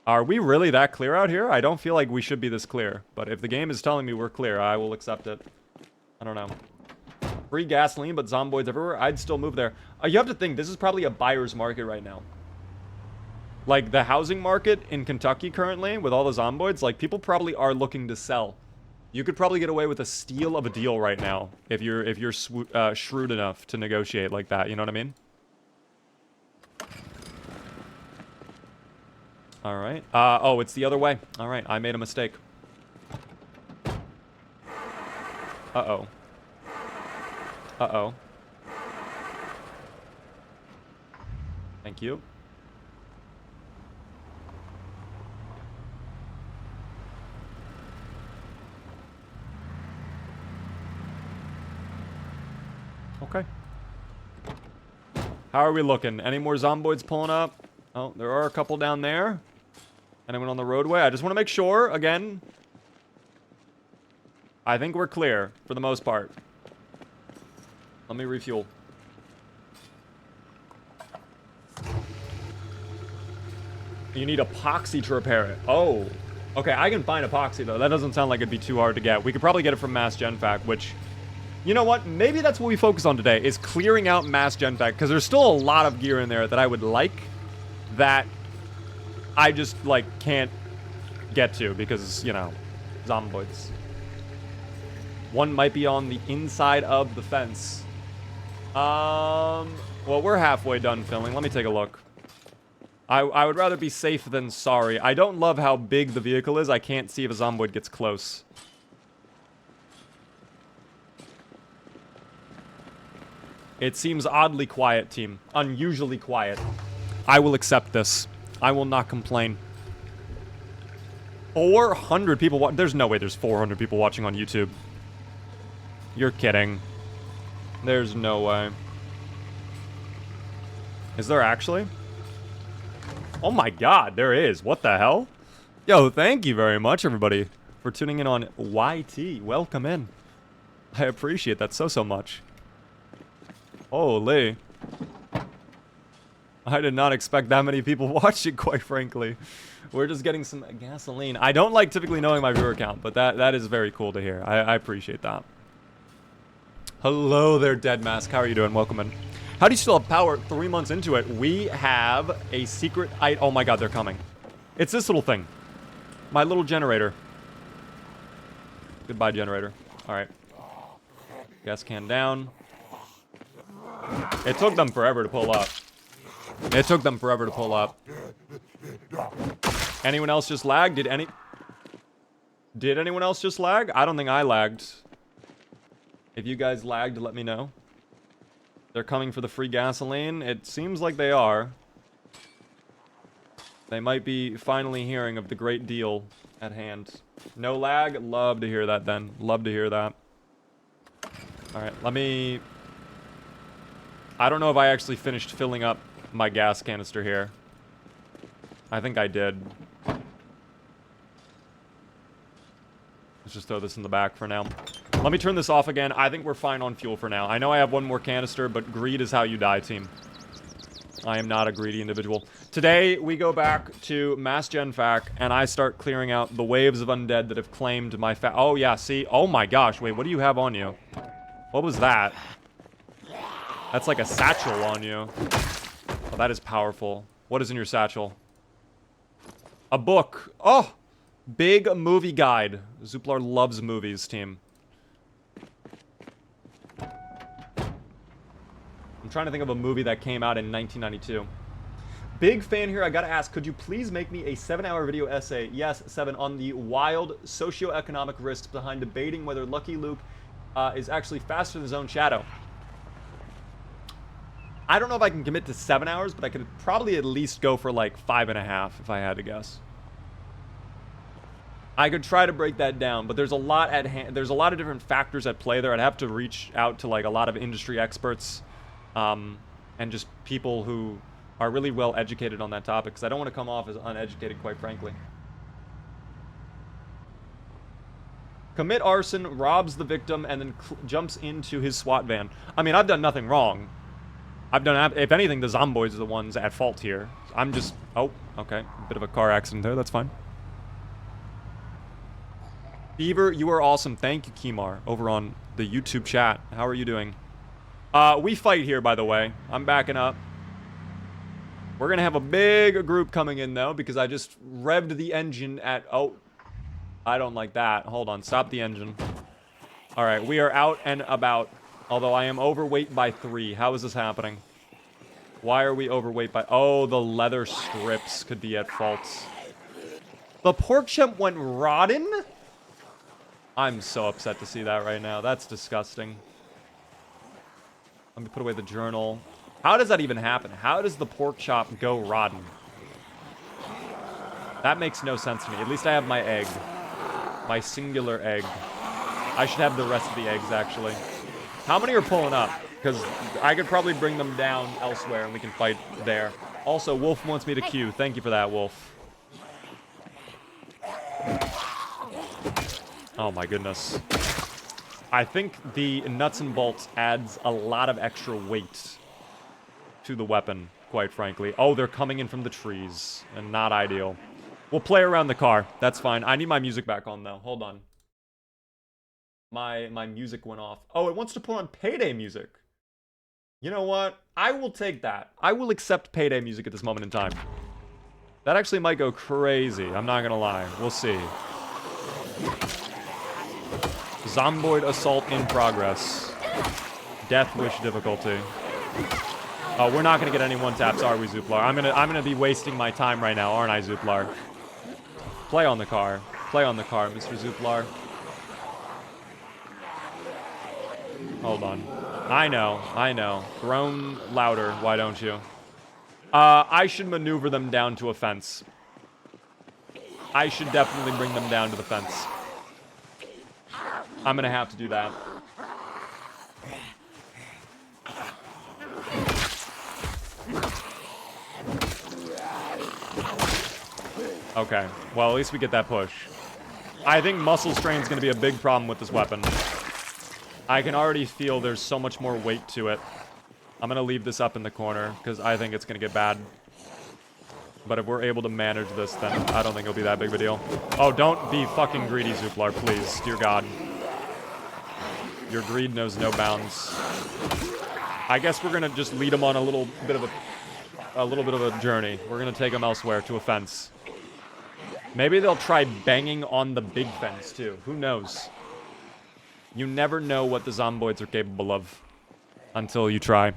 Are we really that clear out here? I don't feel like we should be this clear. But if the game is telling me we're clear, I will accept it. I don't know. Free gasoline, but zomboids everywhere. I'd still move there. You have to think, this is probably a buyer's market right now. Like, the housing market in Kentucky currently, with all the zomboids, like, people probably are looking to sell. You could probably get away with a steal of a deal right now, if you're shrewd enough to negotiate like that, you know what I mean? Alright. Oh, it's the other way. Alright, I made a mistake. Uh-oh. Uh-oh. Thank you. Okay. How are we looking? Any more zomboids pulling up? Oh, there are a couple down there. Anyone on the roadway? I just want to make sure, again. I think we're clear, for the most part. Let me refuel. You need epoxy to repair it. Oh. Okay, I can find epoxy, though. That doesn't sound like it'd be too hard to get. We could probably get it from Mass Gen Fac, which You know what? Maybe that's what we focus on today, is clearing out mass gen pack, because there's still a lot of gear in there that I would like that I just, like, can't get to because, you know, zomboids. One might be on the inside of the fence. Well, we're halfway done filming. Let me take a look. I would rather be safe than sorry. I don't love how big the vehicle is. I can't see if a zomboid gets close. It seems oddly quiet, team. Unusually quiet. I will accept this. I will not complain. 400 people there's no way there's 400 people watching on YouTube. You're kidding. There's no way. Is there actually? Oh my god, there is. What the hell? Yo, thank you very much, everybody, for tuning in on YT. Welcome in. I appreciate that so much. Holy. I did not expect that many people watching, quite frankly. We're just getting some gasoline. I don't like typically knowing my viewer count, but that is very cool to hear. I appreciate that. Hello there, Dead Mask. How are you doing? Welcome in. How do you still have power 3 months into it? We have a secret oh my god, they're coming. It's this little thing. My little generator. Goodbye, generator. Alright. Gas can down. It took them forever to pull up. It took them forever to pull up. Anyone else just lag? Did anyone else just lag? I don't think I lagged. If you guys lagged, let me know. They're coming for the free gasoline. It seems like they are. They might be finally hearing of the great deal at hand. No lag? Love to hear that then. Love to hear that. Alright, let me... I don't know if I actually finished filling up my gas canister here. I think I did. Let's just throw this in the back for now. Let me turn this off again. I think we're fine on fuel for now. I know I have one more canister, but greed is how you die, team. I am not a greedy individual. Today, we go back to Mass Gen Fac, and I start clearing out the waves of undead that have claimed my oh, yeah, see? Oh my gosh, wait, what do you have on you? What was that? That's like a satchel on you. Oh, that is powerful. What is in your satchel? A book. Oh! Big movie guide. Zuplar loves movies, team. I'm trying to think of a movie that came out in 1992. Big fan here. I gotta ask, could you please make me a 7-hour video essay? Yes, 7, on the wild socioeconomic risks behind debating whether Lucky Luke is actually faster than his own shadow. I don't know if I can commit to 7 hours, but I could probably at least go for like 5.5 if I had to guess. I could try to break that down, but there's a lot at hand. There's a lot of different factors at play there. I'd have to reach out to like a lot of industry experts, and just people who are really well educated on that topic, because I don't want to come off as uneducated, quite frankly. Commit arson, robs the victim, and then jumps into his SWAT van. I mean, I've done nothing wrong. I've done, if anything, the zomboids are the ones at fault here. I'm just, oh, okay. A bit of a car accident there, that's fine. Beaver, you are awesome. Thank you, Kimar, over on the YouTube chat. How are you doing? We fight here, by the way. I'm backing up. We're gonna have a big group coming in, though, because I just revved the engine at, oh, I don't like that. Hold on, stop the engine. All right, we are out and about. Although I am overweight by 3. How is this happening? Why are we overweight by... Oh, the leather strips could be at fault. The pork chop went rotten? I'm so upset to see that right now. That's disgusting. Let me put away the journal. How does that even happen? How does the pork chop go rotten? That makes no sense to me. At least I have my egg. My singular egg. I should have the rest of the eggs, actually. How many are pulling up? Because I could probably bring them down elsewhere and we can fight there. Also, Wolf wants me to queue. Thank you for that, Wolf. Oh my goodness. I think the nuts and bolts adds a lot of extra weight to the weapon, quite frankly. Oh, they're coming in from the trees. And not ideal. We'll play around the car. That's fine. I need my music back on, though. Hold on. My music went off. Oh, it wants to put on Payday music. You know what? I will take that. I will accept Payday music at this moment in time. That actually might go crazy. I'm not gonna lie. We'll see. Zomboid assault in progress. Death wish difficulty. Oh, we're not gonna get any one taps, are we, Zuplar? I'm gonna be wasting my time right now, aren't I, Zuplar? Play on the car. Play on the car, Mr. Zuplar. Hold on. I know. Groan louder, why don't you? I should maneuver them down to a fence. I should definitely bring them down to the fence. I'm gonna have to do that. Okay, well, at least we get that push. I think muscle strain is gonna be a big problem with this weapon. I can already feel there's so much more weight to it. I'm gonna leave this up in the corner, because I think it's gonna get bad. But if we're able to manage this, then I don't think it'll be that big of a deal. Oh, don't be fucking greedy, Zuplar, please. Dear God. Your greed knows no bounds. I guess we're gonna just lead them on a little bit of a journey. We're gonna take them elsewhere to a fence. Maybe they'll try banging on the big fence, too. Who knows? You never know what the zomboids are capable of until you try.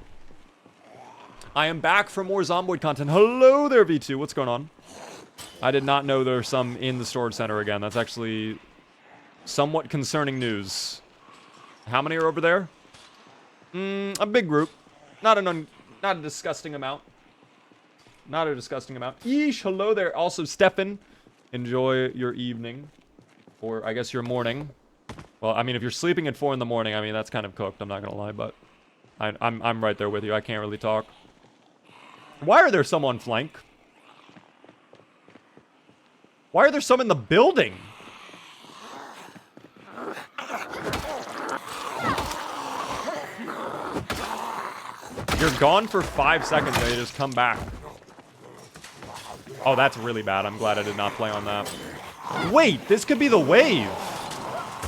I am back for more zomboid content. Hello there, V2. What's going on? I did not know there were some in the storage center again. That's actually somewhat concerning news. How many are over there? A big group. Not a disgusting amount. Not a disgusting amount. Yeesh, hello there. Also, Stefan, enjoy your evening. Or, I guess, your morning. Well, I mean, if you're sleeping at 4 in the morning, I mean, that's kind of cooked. I'm not gonna lie, but I'm right there with you. I can't really talk. Why are there some on flank? Why are there some in the building? You're gone for 5 seconds and they just come back. Oh, that's really bad. I'm glad I did not play on that. Wait, this could be the wave.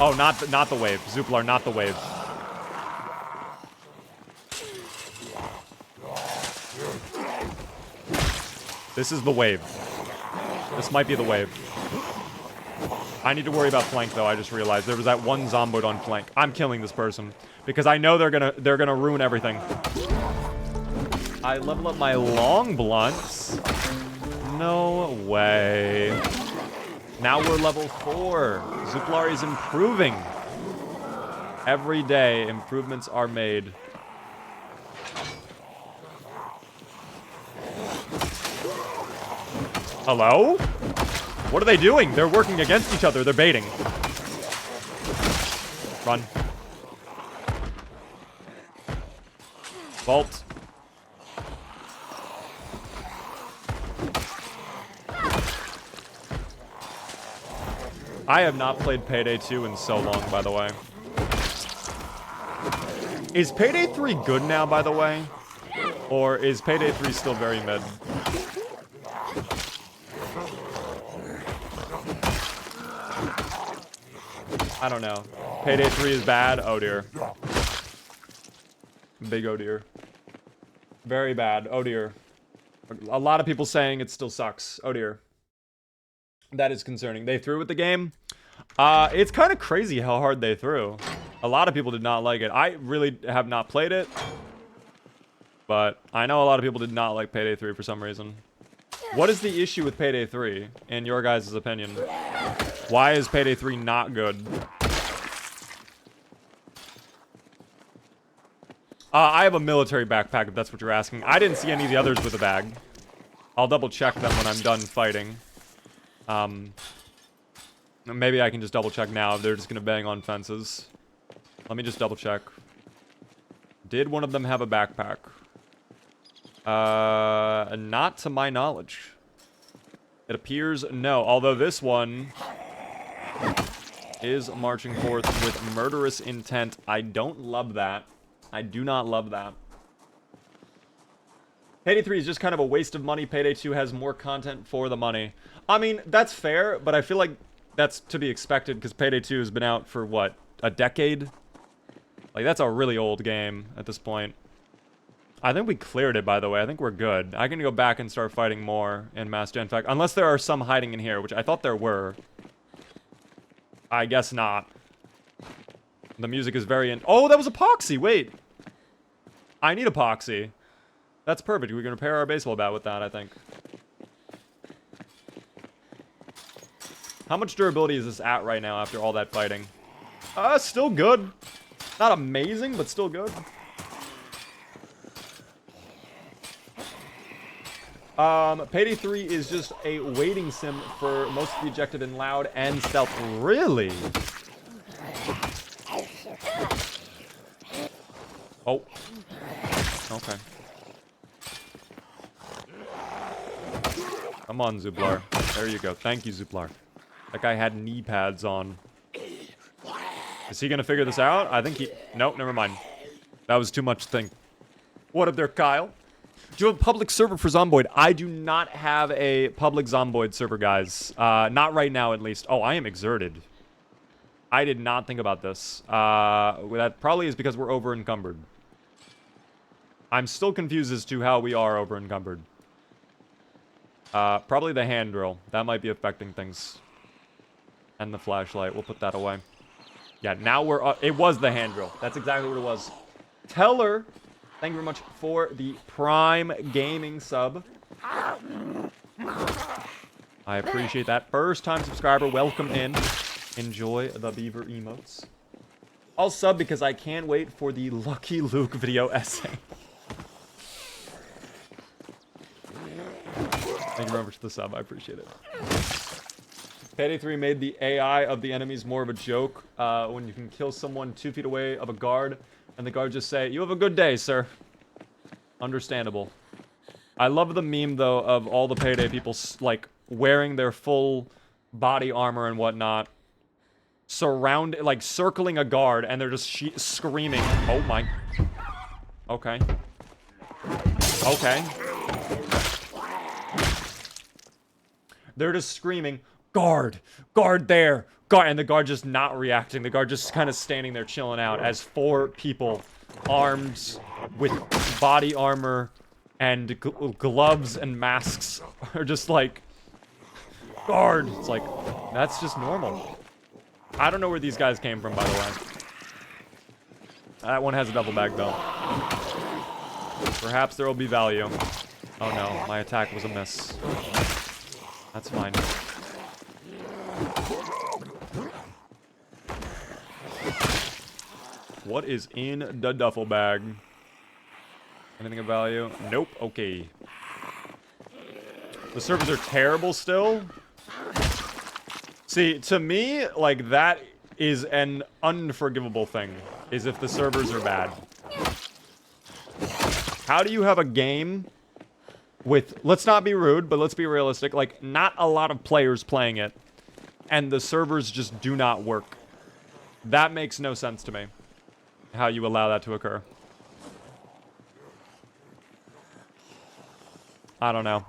Oh, not the wave. Zuplar, not the wave. This is the wave. This might be the wave. I need to worry about flank, though. I just realized there was that one zomboid on flank. I'm killing this person because I know they're gonna ruin everything. I level up my long blunts. No way. Now we're level 4. Zuplar is improving. Every day, improvements are made. Hello? What are they doing? They're working against each other. They're baiting. Run. Vault. I have not played Payday 2 in so long, by the way. Is Payday 3 good now, by the way? Or is Payday 3 still very mid? I don't know. Payday 3 is bad? Oh dear. Big oh dear. Very bad. Oh dear. A lot of people saying it still sucks. Oh dear. That is concerning. They threw with the game. It's kind of crazy how hard they threw. A lot of people did not like it. I really have not played it. But I know a lot of people did not like Payday 3 for some reason. What is the issue with Payday 3, in your guys' opinion? Why is Payday 3 not good? I have a military backpack, if that's what you're asking. I didn't see any of the others with a bag. I'll double check them when I'm done fighting. Maybe I can just double check now if they're just gonna bang on fences. Let me just double check. Did one of them have a backpack? Not to my knowledge. It appears no, although this one is marching forth with murderous intent. I don't love that. I do not love that. Payday 3 is just kind of a waste of money. Payday 2 has more content for the money. I mean, that's fair, but I feel like that's to be expected because Payday 2 has been out for, what, a decade. Like, that's a really old game at this point. I think we cleared it, by the way. I think we're good. I can go back and start fighting more in Mass Gen. In fact, unless there are some hiding in here, which I thought there were. I guess not. The music is very... Oh, that was epoxy! Wait! I need epoxy. That's perfect. We can repair our baseball bat with that, I think. How much durability is this at right now after all that fighting? Still good. Not amazing, but still good. Payday 3 is just a waiting sim for most of the ejected in loud and stealth. Really? Oh. Okay. Come on, Zuplar. There you go. Thank you, Zuplar. That guy had knee pads on. Is he gonna figure this out? I think he... Nope, never mind. That was too much to think. What up there, Kyle? Do you have a public server for Zomboid? I do not have a public Zomboid server, guys. Not right now, at least. Oh, I am exerted. I did not think about this. That probably is because we're over-encumbered. I'm still confused as to how we are over-encumbered. Probably the hand drill. That might be affecting things. And the flashlight. We'll put that away. Yeah, now we're... it was the hand drill. That's exactly what it was. Teller... Thank you very much for the Prime Gaming sub. I appreciate that. First time subscriber, welcome in. Enjoy the beaver emotes. I'll sub because I can't wait for the Lucky Luke video essay. Thank you very much for the sub. I appreciate it. Payday 3 made the AI of the enemies more of a joke. When you can kill someone 2 feet away of a guard, and the guard just say, "You have a good day, sir." Understandable. I love the meme, though, of all the Payday people, like, wearing their full body armor and whatnot. Like, circling a guard, and they're just screaming. Oh, my. Okay. Okay. They're just screaming, "Guard! Guard there! Guard!" And the guard just not reacting. The guard just kind of standing there chilling out as 4 people armed with body armor and gloves and masks are just like, "Guard!" It's like, that's just normal. I don't know where these guys came from, by the way. That one has a double bag, though. Perhaps there will be value. Oh no, my attack was a miss. That's fine. What is in the duffel bag? Anything of value? Nope. Okay. The servers are terrible still. See, to me, like, that is an unforgivable thing, is if the servers are bad. How do you have a game with, let's not be rude, but let's be realistic, like, not a lot of players playing it, and the servers just do not work? That makes no sense to me, how you allow that to occur. I don't know.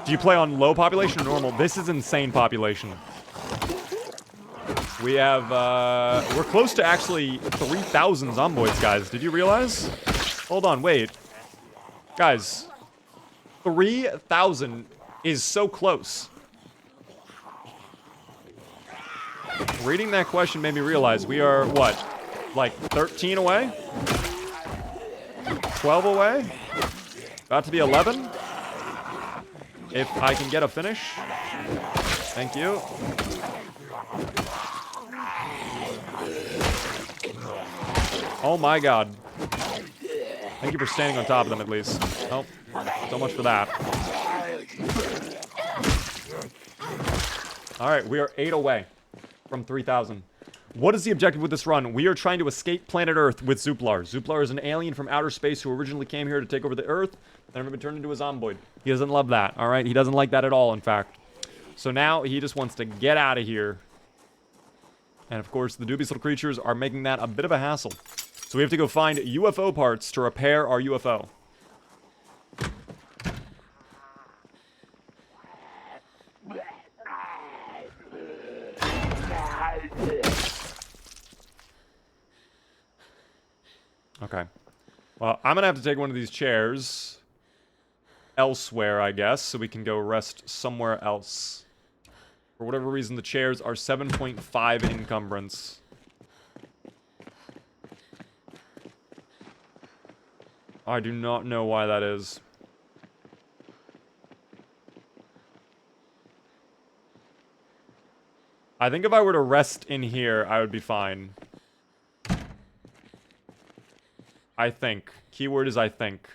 Do you play on low population or normal? This is insane population. We have, we're close to actually 3,000 zomboids, guys. Did you realize? Hold on, wait. Guys, 3,000 is so close. Reading that question made me realize we are, what, like 13 away? 12 away? About to be 11? If I can get a finish. Thank you. Oh my god. Thank you for standing on top of them, at least. Oh, so much for that. Alright, we are 8 away from 3,000. What is the objective with this run? We are trying to escape planet Earth with Zuplar. Zuplar is an alien from outer space who originally came here to take over the Earth, then been turned into a zomboid. He doesn't love that, alright? He doesn't like that at all, in fact. So now he just wants to get out of here. And of course, the dubious little creatures are making that a bit of a hassle. So we have to go find UFO parts to repair our UFO. Okay. Well, I'm gonna have to take one of these chairs elsewhere, I guess, so we can go rest somewhere else. For whatever reason, the chairs are 7.5 encumbrance. I do not know why that is. I think if I were to rest in here, I would be fine. I think. Keyword is I think.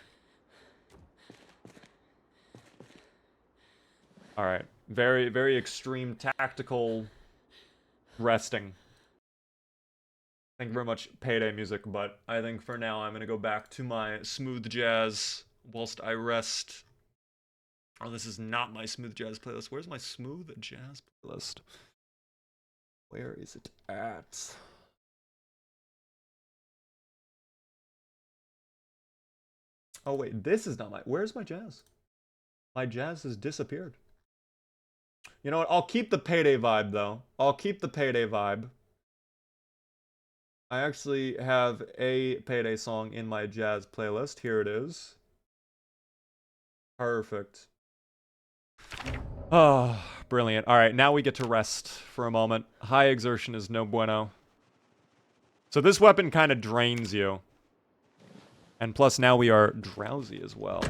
Alright. Very, very extreme tactical resting. Thank you very much, Payday Music, but I think for now I'm gonna go back to my smooth jazz whilst I rest. Oh, this is not my smooth jazz playlist. Where's my smooth jazz playlist? Where is it at? Oh, wait, this is not my... Where's my jazz? My jazz has disappeared. You know what? I'll keep the Payday vibe, though. I'll keep the Payday vibe. I actually have a Payday song in my jazz playlist. Here it is. Perfect. Oh, brilliant. All right, now we get to rest for a moment. High exertion is no bueno. So this weapon kind of drains you. And plus now we are drowsy as well.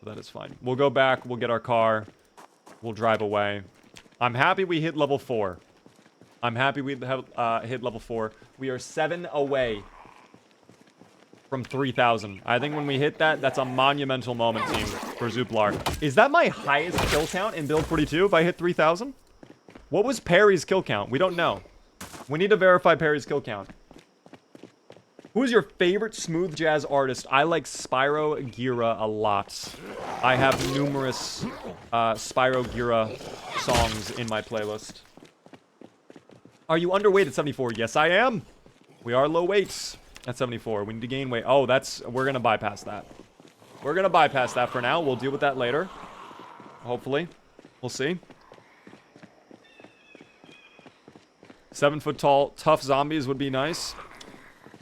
That is fine. We'll go back, we'll get our car, we'll drive away. I'm happy we hit level 4. I'm happy we have hit level 4. We are 7 away from 3,000. I think when we hit that, that's a monumental moment, team, for Zuplar. Is that my highest kill count in build 42 if I hit 3,000? What was Perry's kill count? We don't know. We need to verify Perry's kill count. Who's your favorite smooth jazz artist? I like Spyro Gira a lot. I have numerous Spyro Gira songs in my playlist. Are you underweight at 74? Yes, I am. We are low weights at 74. We need to gain weight. Oh, we're going to bypass that. We're going to bypass that for now. We'll deal with that later. Hopefully. We'll see. 7 foot tall, tough zombies would be nice.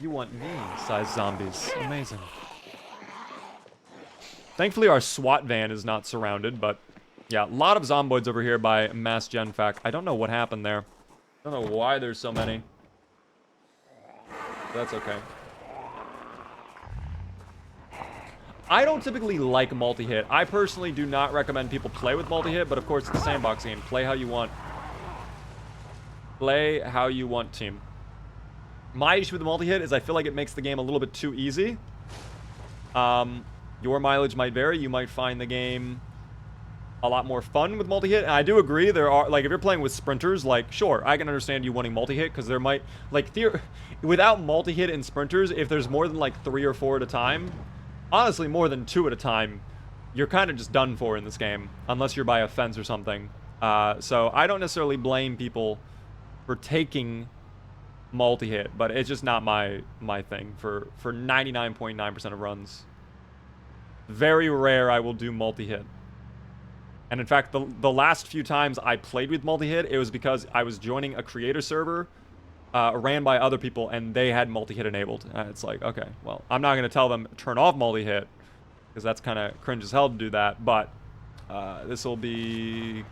You want me-sized zombies. Amazing. Thankfully, our SWAT van is not surrounded, but yeah, a lot of zomboids over here by Mass Genfac. I don't know what happened there. I don't know why there's so many. But that's okay. I don't typically like multi-hit. I personally do not recommend people play with multi-hit, but of course it's a sandbox game. Play how you want. Play how you want, team. My issue with the multi-hit is I feel like it makes the game a little bit too easy. Your mileage might vary. You might find the game a lot more fun with multi-hit. And I do agree, there are, like, if you're playing with sprinters, like, sure, I can understand you wanting multi-hit, because there might, like, without multi-hit in sprinters, if there's more than, like, 3 or 4 at a time, honestly, more than 2 at a time, you're kind of just done for in this game, unless you're by a fence or something. So I don't necessarily blame people for taking multi-hit, but it's just not my thing for 99.9% of runs. Very rare I will do multi-hit. And in fact, the last few times I played with multi-hit, it was because I was joining a creator server ran by other people, and they had multi-hit enabled. And it's like, okay, well, I'm not going to tell them turn off multi-hit, because that's kind of cringe as hell to do that, but this will be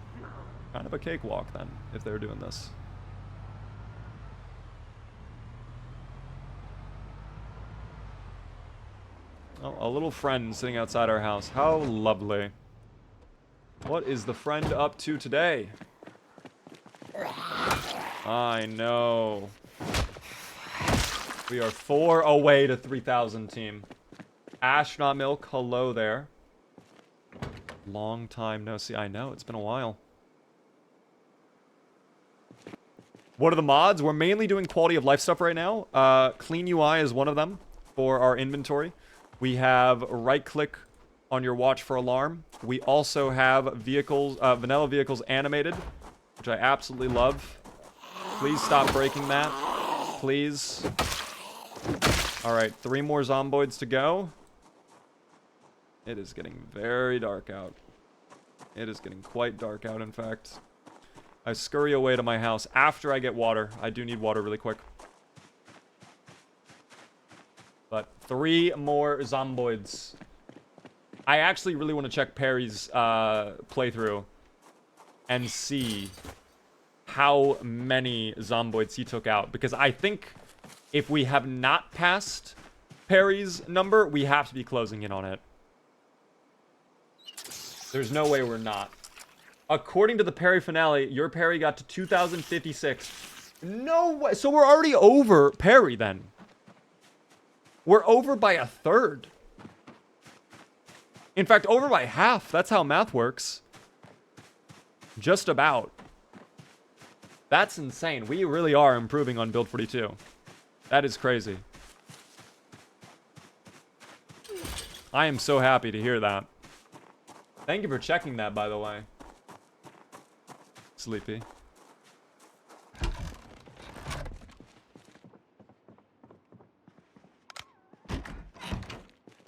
kind of a cakewalk then, if they're doing this. Oh, a little friend sitting outside our house. How lovely. What is the friend up to today? I know. We are 4 away to 3,000, team. Astronaut Milk, hello there. Long time no see. I know, it's been a while. What are the mods? We're mainly doing quality of life stuff right now. Clean UI is one of them for our inventory. We have right-click on your watch for alarm. We also have vehicles, vanilla vehicles animated, which I absolutely love. Please stop breaking that. Please. Alright, 3 more zomboids to go. It is getting very dark out. It is getting quite dark out, in fact. I scurry away to my house after I get water. I do need water really quick. But 3 more zomboids. I actually really want to check Perry's playthrough and see how many zomboids he took out. Because I think if we have not passed Perry's number, we have to be closing in on it. There's no way we're not. According to the Perry finale, your Perry got to 2,056. No way. So we're already over Perry then. We're over by a third. In fact, over by half. That's how math works. Just about. That's insane. We really are improving on Build 42. That is crazy. I am so happy to hear that. Thank you for checking that, by the way. Sleepy.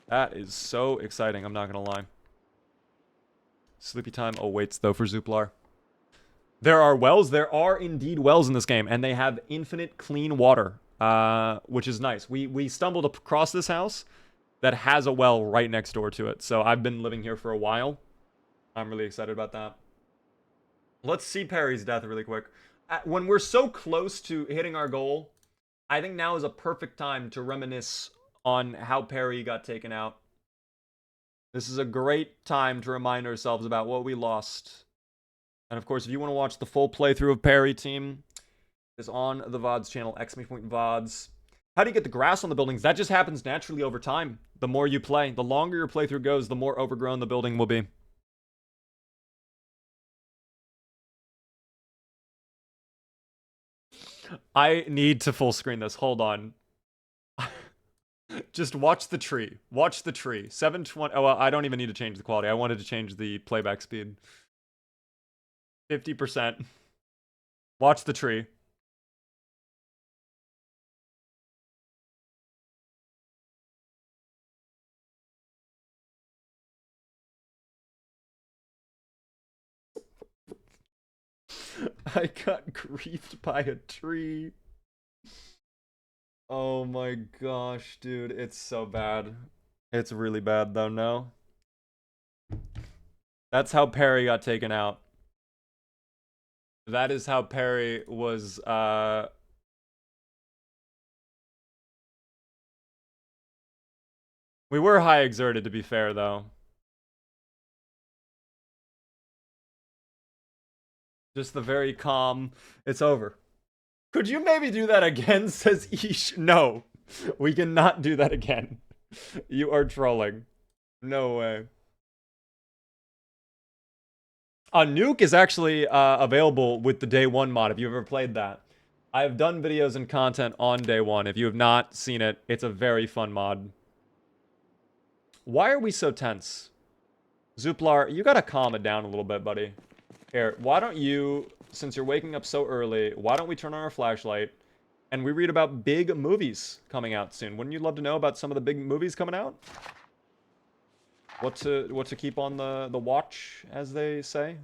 That is so exciting, I'm not gonna lie. Sleepy time awaits, though, for Zuplar. There are wells. There are indeed wells in this game, and they have infinite clean water, which is nice. We stumbled across this house that has a well right next door to it, so I've been living here for a while. I'm really excited about that. Let's see Perry's death really quick. When we're so close to hitting our goal, I think now is a perfect time to reminisce on how Perry got taken out. This is a great time to remind ourselves about what we lost. And of course, if you want to watch the full playthrough of Perry Team, it's on the VODs channel, !VODs. How do you get the grass on the buildings? That just happens naturally over time. The more you play, the longer your playthrough goes, the more overgrown the building will be. I need to full screen this. Hold on. Just watch the tree. Watch the tree. 720. Oh, well, I don't even need to change the quality. I wanted to change the playback speed. 50%. Watch the tree. I got griefed by a tree. Oh my gosh, dude. It's so bad. It's really bad, though, no? That's how Perry got taken out. That is how Perry was, We were high exerted, to be fair, though. Just the very calm, it's over. Could you maybe do that again, says Ish? No, we cannot do that again. You are trolling. No way. Nuke is actually available with the Day 1 mod, if you've ever played that. I have done videos and content on Day 1. If you have not seen it, it's a very fun mod. Why are we so tense? Zuplar, you gotta calm it down a little bit, buddy. Here, why don't you, since you're waking up so early, why don't we turn on our flashlight and we read about big movies coming out soon? Wouldn't you love to know about some of the big movies coming out? What to keep on the watch, as they say?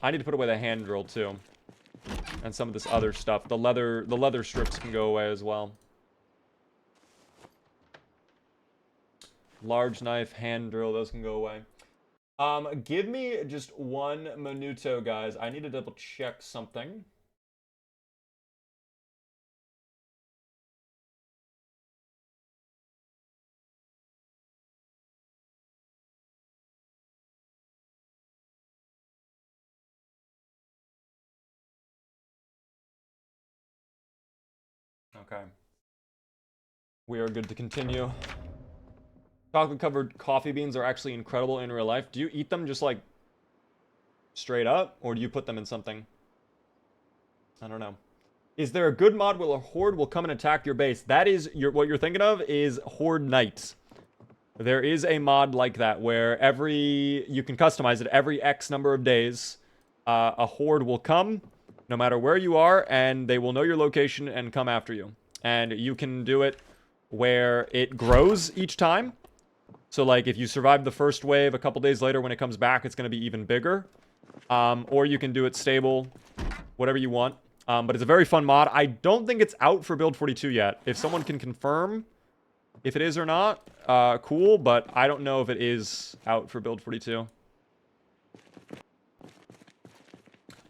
I need to put away the hand drill too. And some of this other stuff. The leather strips can go away as well. Large knife, hand drill, those can go away. Give me just 1 minuto, guys. I need to double check something. Okay. We are good to continue. Chocolate-covered coffee beans are actually incredible in real life. Do you eat them just, like, straight up? Or do you put them in something? I don't know. Is there a good mod where a horde will come and attack your base? That is, what you're thinking of is Horde Knight. There is a mod like that where you can customize it every X number of days. A horde will come, no matter where you are, and they will know your location and come after you. And you can do it where it grows each time. So, like, if you survive the first wave, a couple days later when it comes back, it's going to be even bigger. Or you can do it stable, whatever you want. But it's a very fun mod. I don't think it's out for build 42 yet. If someone can confirm if it is or not, cool. But I don't know if it is out for build 42.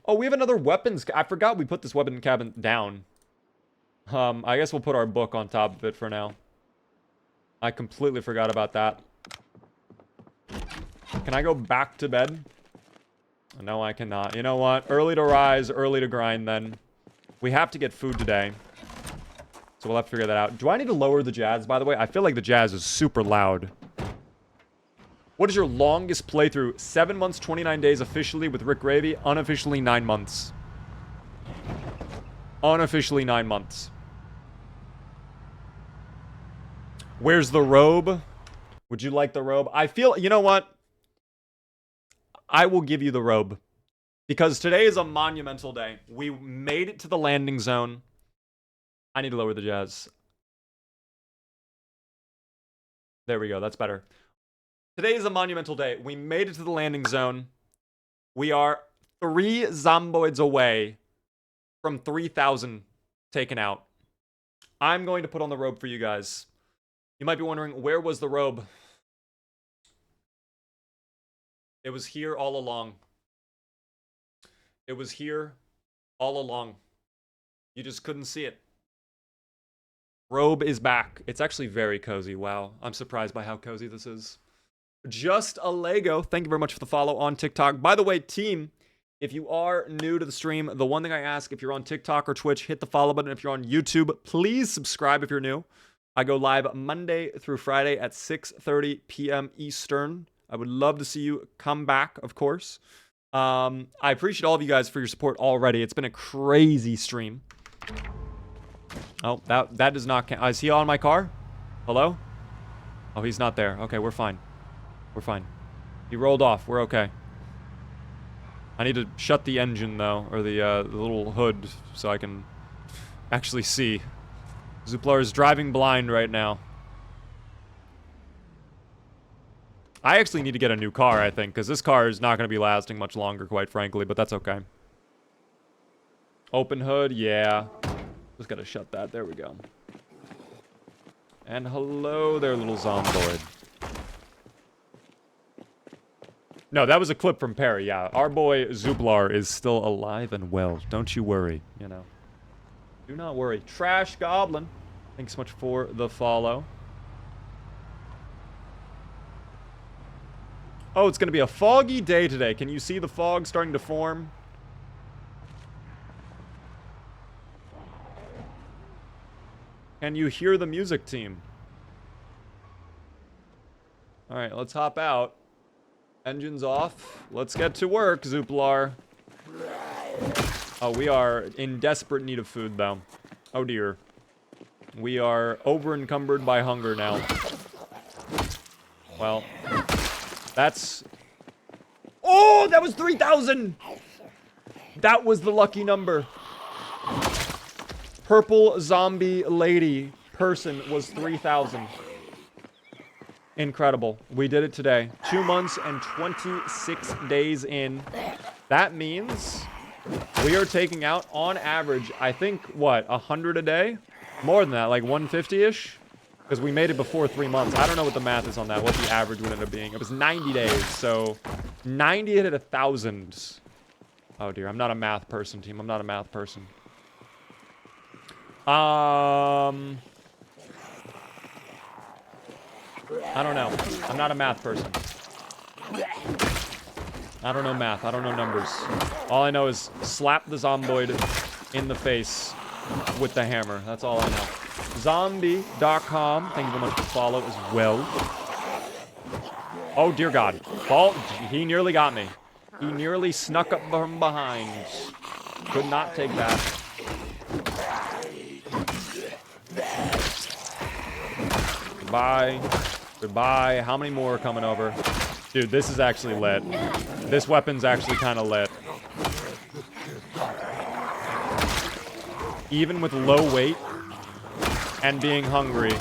Oh, we have another weapons. I forgot we put this weapon cabinet down. I guess we'll put our book on top of it for now. I completely forgot about that. Can I go back to bed? No, I cannot. You know what? Early to rise, early to grind then. We have to get food today. So we'll have to figure that out. Do I need to lower the jazz, by the way? I feel like the jazz is super loud. What is your longest playthrough? 7 months, 29 days officially with Rick Gravy. Unofficially 9 months. Unofficially 9 months. Where's the robe? Would you like the robe? I feel, you know what? I will give you the robe. Because today is a monumental day. We made it to the landing zone. I need to lower the jazz. There we go. That's better. Today is a monumental day. We made it to the landing zone. We are 3 zomboids away from 3,000 taken out. I'm going to put on the robe for you guys. You might be wondering, where was the robe? It was here all along. It was here all along. You just couldn't see it. Robe is back. It's actually very cozy. Wow. I'm surprised by how cozy this is. Just a Lego. Thank you very much for the follow on TikTok. By the way, team, if you are new to the stream, the one thing I ask, if you're on TikTok or Twitch, hit the follow button. If you're on YouTube, please subscribe if you're new. I go live Monday through Friday at 6:30 p.m. Eastern. I would love to see you come back, of course. I appreciate all of you guys for your support already. It's been a crazy stream. Oh, that does not count. Is he on my car? Hello? Oh, he's not there. Okay, we're fine. We're fine. He rolled off. We're okay. I need to shut the engine, though, or the little hood, so I can actually see. Zuplar is driving blind right now. I actually need to get a new car, I think, because this car is not going to be lasting much longer, quite frankly, but that's okay. Open hood, yeah. Just gotta shut that. There we go. And hello there, little zomboid. No, that was a clip from Perry, yeah. Our boy Zuplar is still alive and well. Don't you worry, you know. Do not worry. Trash Goblin. Thanks so much for the follow. Oh, it's going to be a foggy day today. Can you see the fog starting to form? Can you hear the music, team? Alright, let's hop out. Engines off. Let's get to work, Zuplar. Oh, we are in desperate need of food, though. Oh, dear. We are over-encumbered by hunger now. Well, that's... Oh, that was 3,000! That was the lucky number. Purple zombie lady person was 3,000. Incredible. We did it today. 2 months and 26 days in. That means we are taking out, on average, I think, what, 100 a day? More than that, like 150-ish? Because we made it before 3 months. I don't know what the math is on that, what the average would end up being. It was 90 days, so 90 hit at 1,000. Oh, dear. I'm not a math person, team. I'm not a math person. I don't know. I'm not a math person. I don't know math. I don't know numbers. All I know is slap the zomboid in the face with the hammer. That's all I know. Zombie.com. Thank you very much for the follow as well. Oh, dear God. He nearly got me. He nearly snuck up from behind. Could not take that. Goodbye. Goodbye. How many more are coming over? Dude, this is actually lit. This weapon's actually kind of lit. Even with low weight and being hungry,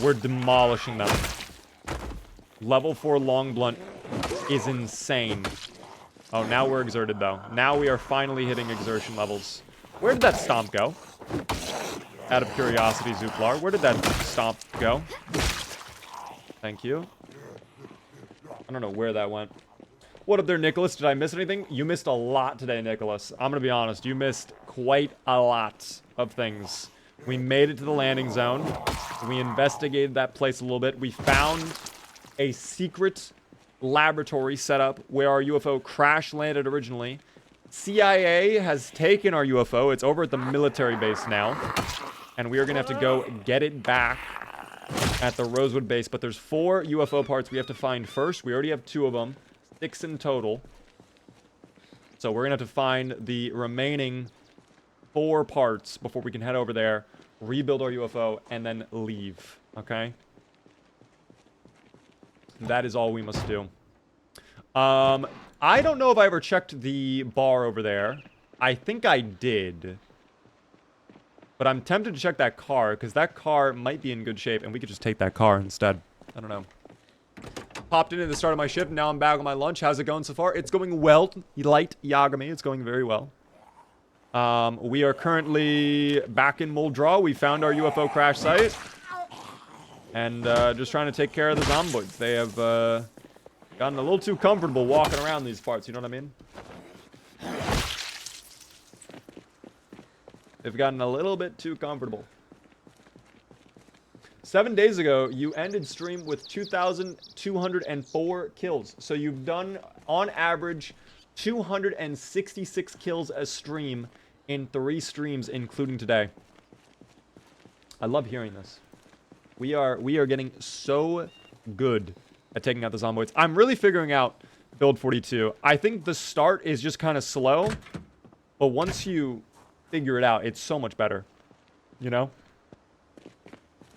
we're demolishing them. Level 4 long blunt is insane. Oh, now we're exerted, though. Now we are finally hitting exertion levels. Where did that stomp go? Out of curiosity, Zuplar. Where did that stomp go? Thank you. I don't know where that went. What up there, Nicholas? Did I miss anything? You missed a lot today, Nicholas. I'm gonna be honest. You missed quite a lot of things. We made it to the landing zone. We investigated that place a little bit. We found a secret laboratory setup where our UFO crash landed originally. CIA has taken our UFO. It's over at the military base now. And we are gonna have to go get it back at the Rosewood base. But there's 4 UFO parts we have to find first. We already have 2 of them. 6 in total. So we're gonna have to find the remaining 4 parts before we can head over there, rebuild our UFO, and then leave. Okay? That is all we must do. I don't know if I ever checked the bar over there. I think I did. But I'm tempted to check that car, because that car might be in good shape, and we could just take that car instead. I don't know. Popped in at the start of my shift, now I'm back on my lunch. How's it going so far? It's going well. Light Yagami. It's going very well. We are currently back in Muldraw. We found our UFO crash site. And just trying to take care of the zomboids. They have gotten a little too comfortable walking around these parts, you know what I mean? They've gotten a little bit too comfortable. 7 days ago, you ended stream with 2,204 kills. So you've done, on average, 266 kills a stream in 3 streams, including today. I love hearing this. We are getting so good at taking out the zomboids. I'm really figuring out build 42. I think the start is just kind of slow, but once you figure it out, it's so much better. You know?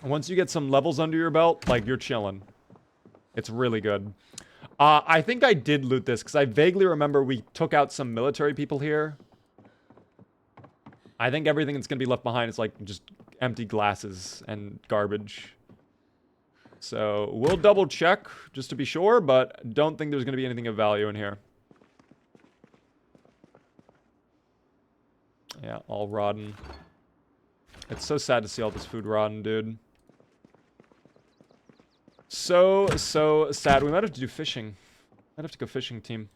Once you get some levels under your belt, like, you're chilling. It's really good. I think I did loot this, because I vaguely remember we took out some military people here. I think everything that's going to be left behind is, like, just empty glasses and garbage. So, we'll double check, just to be sure, but don't think there's going to be anything of value in here. Yeah, all rotten. It's so sad to see all this food rotten, dude. So sad. We might have to do fishing. Might have to go fishing, team.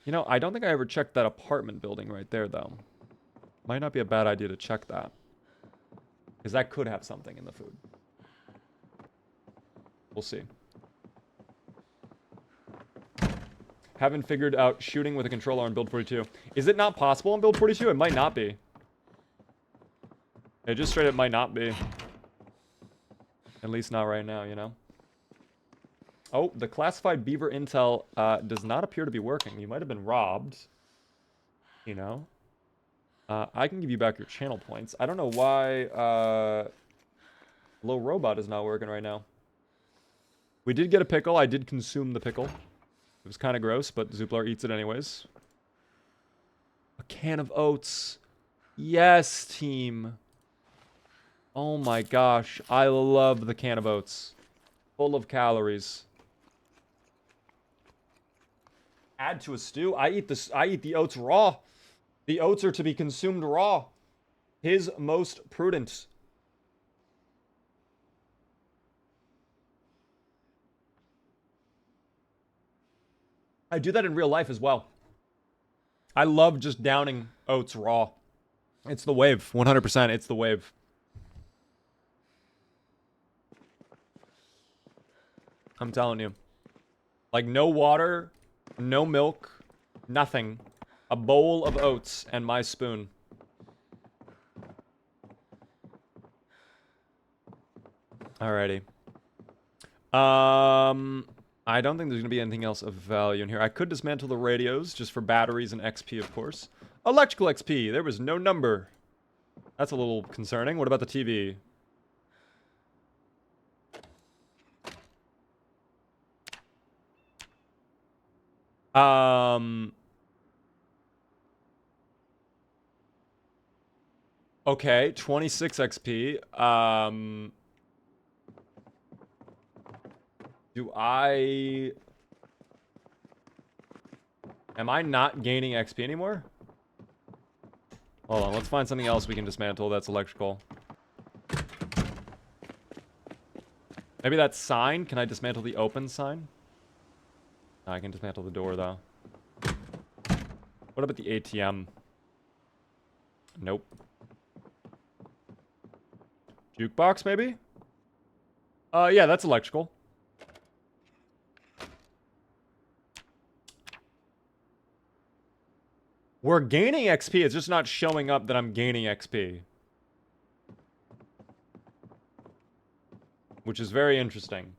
You know, I don't think I ever checked that apartment building right there, though. Might not be a bad idea to check that. Because that could have something in the food. We'll see. Haven't figured out shooting with a controller on build 42. Is it not possible on build 42? It might not be. It just straight up might not be. At least not right now, you know? Oh, the classified beaver intel does not appear to be working. You might have been robbed. You know? I can give you back your channel points. I don't know why Low Robot is not working right now. We did get a pickle. I did consume the pickle. It was kind of gross, but Zuplar eats it anyways. A can of oats. Yes, team. Oh my gosh. I love the can of oats. Full of calories. Add to a stew. I eat the oats raw. The oats are to be consumed raw. His most prudent. I do that in real life as well. I love just downing oats raw. It's the wave. 100%. It's the wave. I'm telling you. Like, no water, no milk, nothing. A bowl of oats and my spoon. Alrighty. I don't think there's gonna be anything else of value in here. I could dismantle the radios, just for batteries and XP, of course. Electrical XP! There was no number. That's a little concerning. What about the TV? Okay, 26 XP. Do I... Am I not gaining XP anymore? Hold on, let's find something else we can dismantle that's electrical. Maybe that sign? Can I dismantle the open sign? No, I can dismantle the door, though. What about the ATM? Nope. Jukebox, maybe? Yeah, that's electrical. We're gaining XP, it's just not showing up that I'm gaining XP. Which is very interesting.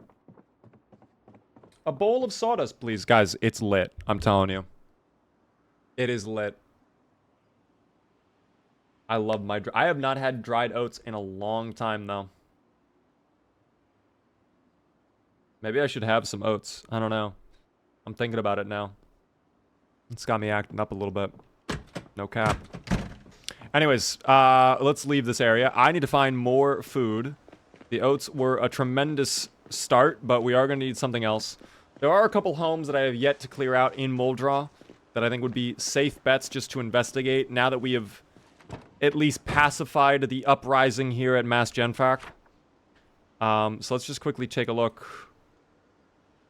A bowl of sawdust, please. Guys, it's lit. I'm telling you. It is lit. I love my... I have not had dried oats in a long time, though. Maybe I should have some oats. I don't know. I'm thinking about it now. It's got me acting up a little bit. No cap. Anyways, let's leave this area. I need to find more food. The oats were a tremendous start, but we are going to need something else. There are a couple homes that I have yet to clear out in Moldraw that I think would be safe bets just to investigate now that we have at least pacified the uprising here at Mass Genfac. So let's just quickly take a look.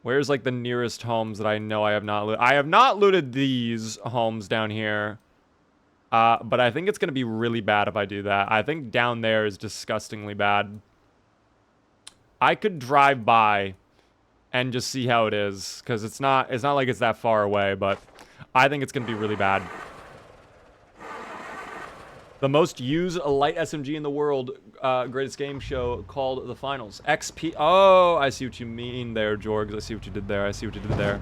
Where's, like, the nearest homes that I know I have not looted? I have not looted these homes down here. But I think it's going to be really bad if I do that. I think down there is disgustingly bad. I could drive by and just see how it is, because it's not like it's that far away, but I think it's going to be really bad. The most used light SMG in the world, greatest game show called The Finals. XP. Oh, I see what you mean there, Jorgs. I see what you did there. I see what you did there.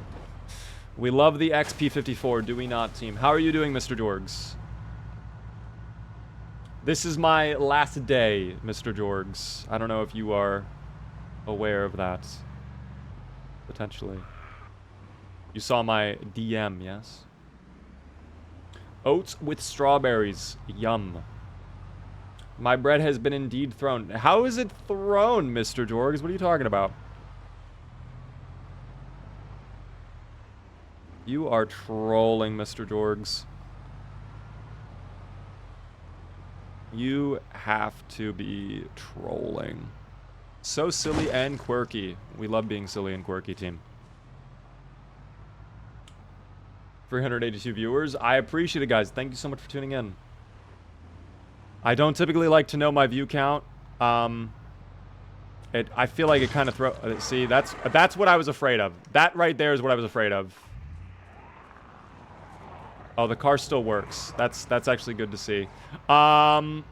We love the XP54, do we not, team? How are you doing, Mr. Jorgs? This is my last day, Mr. Jorgs. I don't know if you are aware of that. Potentially. You saw my DM, yes? Oats with strawberries. Yum. My bread has been indeed thrown. How is it thrown, Mr. Jorgs? What are you talking about? You are trolling, Mr. Jorgs. You have to be trolling. So silly and quirky. We love being silly and quirky, team. 382 viewers. I appreciate it, guys. Thank you so much for tuning in. I don't typically like to know my view count. I feel like it kind of see, that's what I was afraid of. That right there is what I was afraid of. Oh, the car still works. That's actually good to see. Yeah,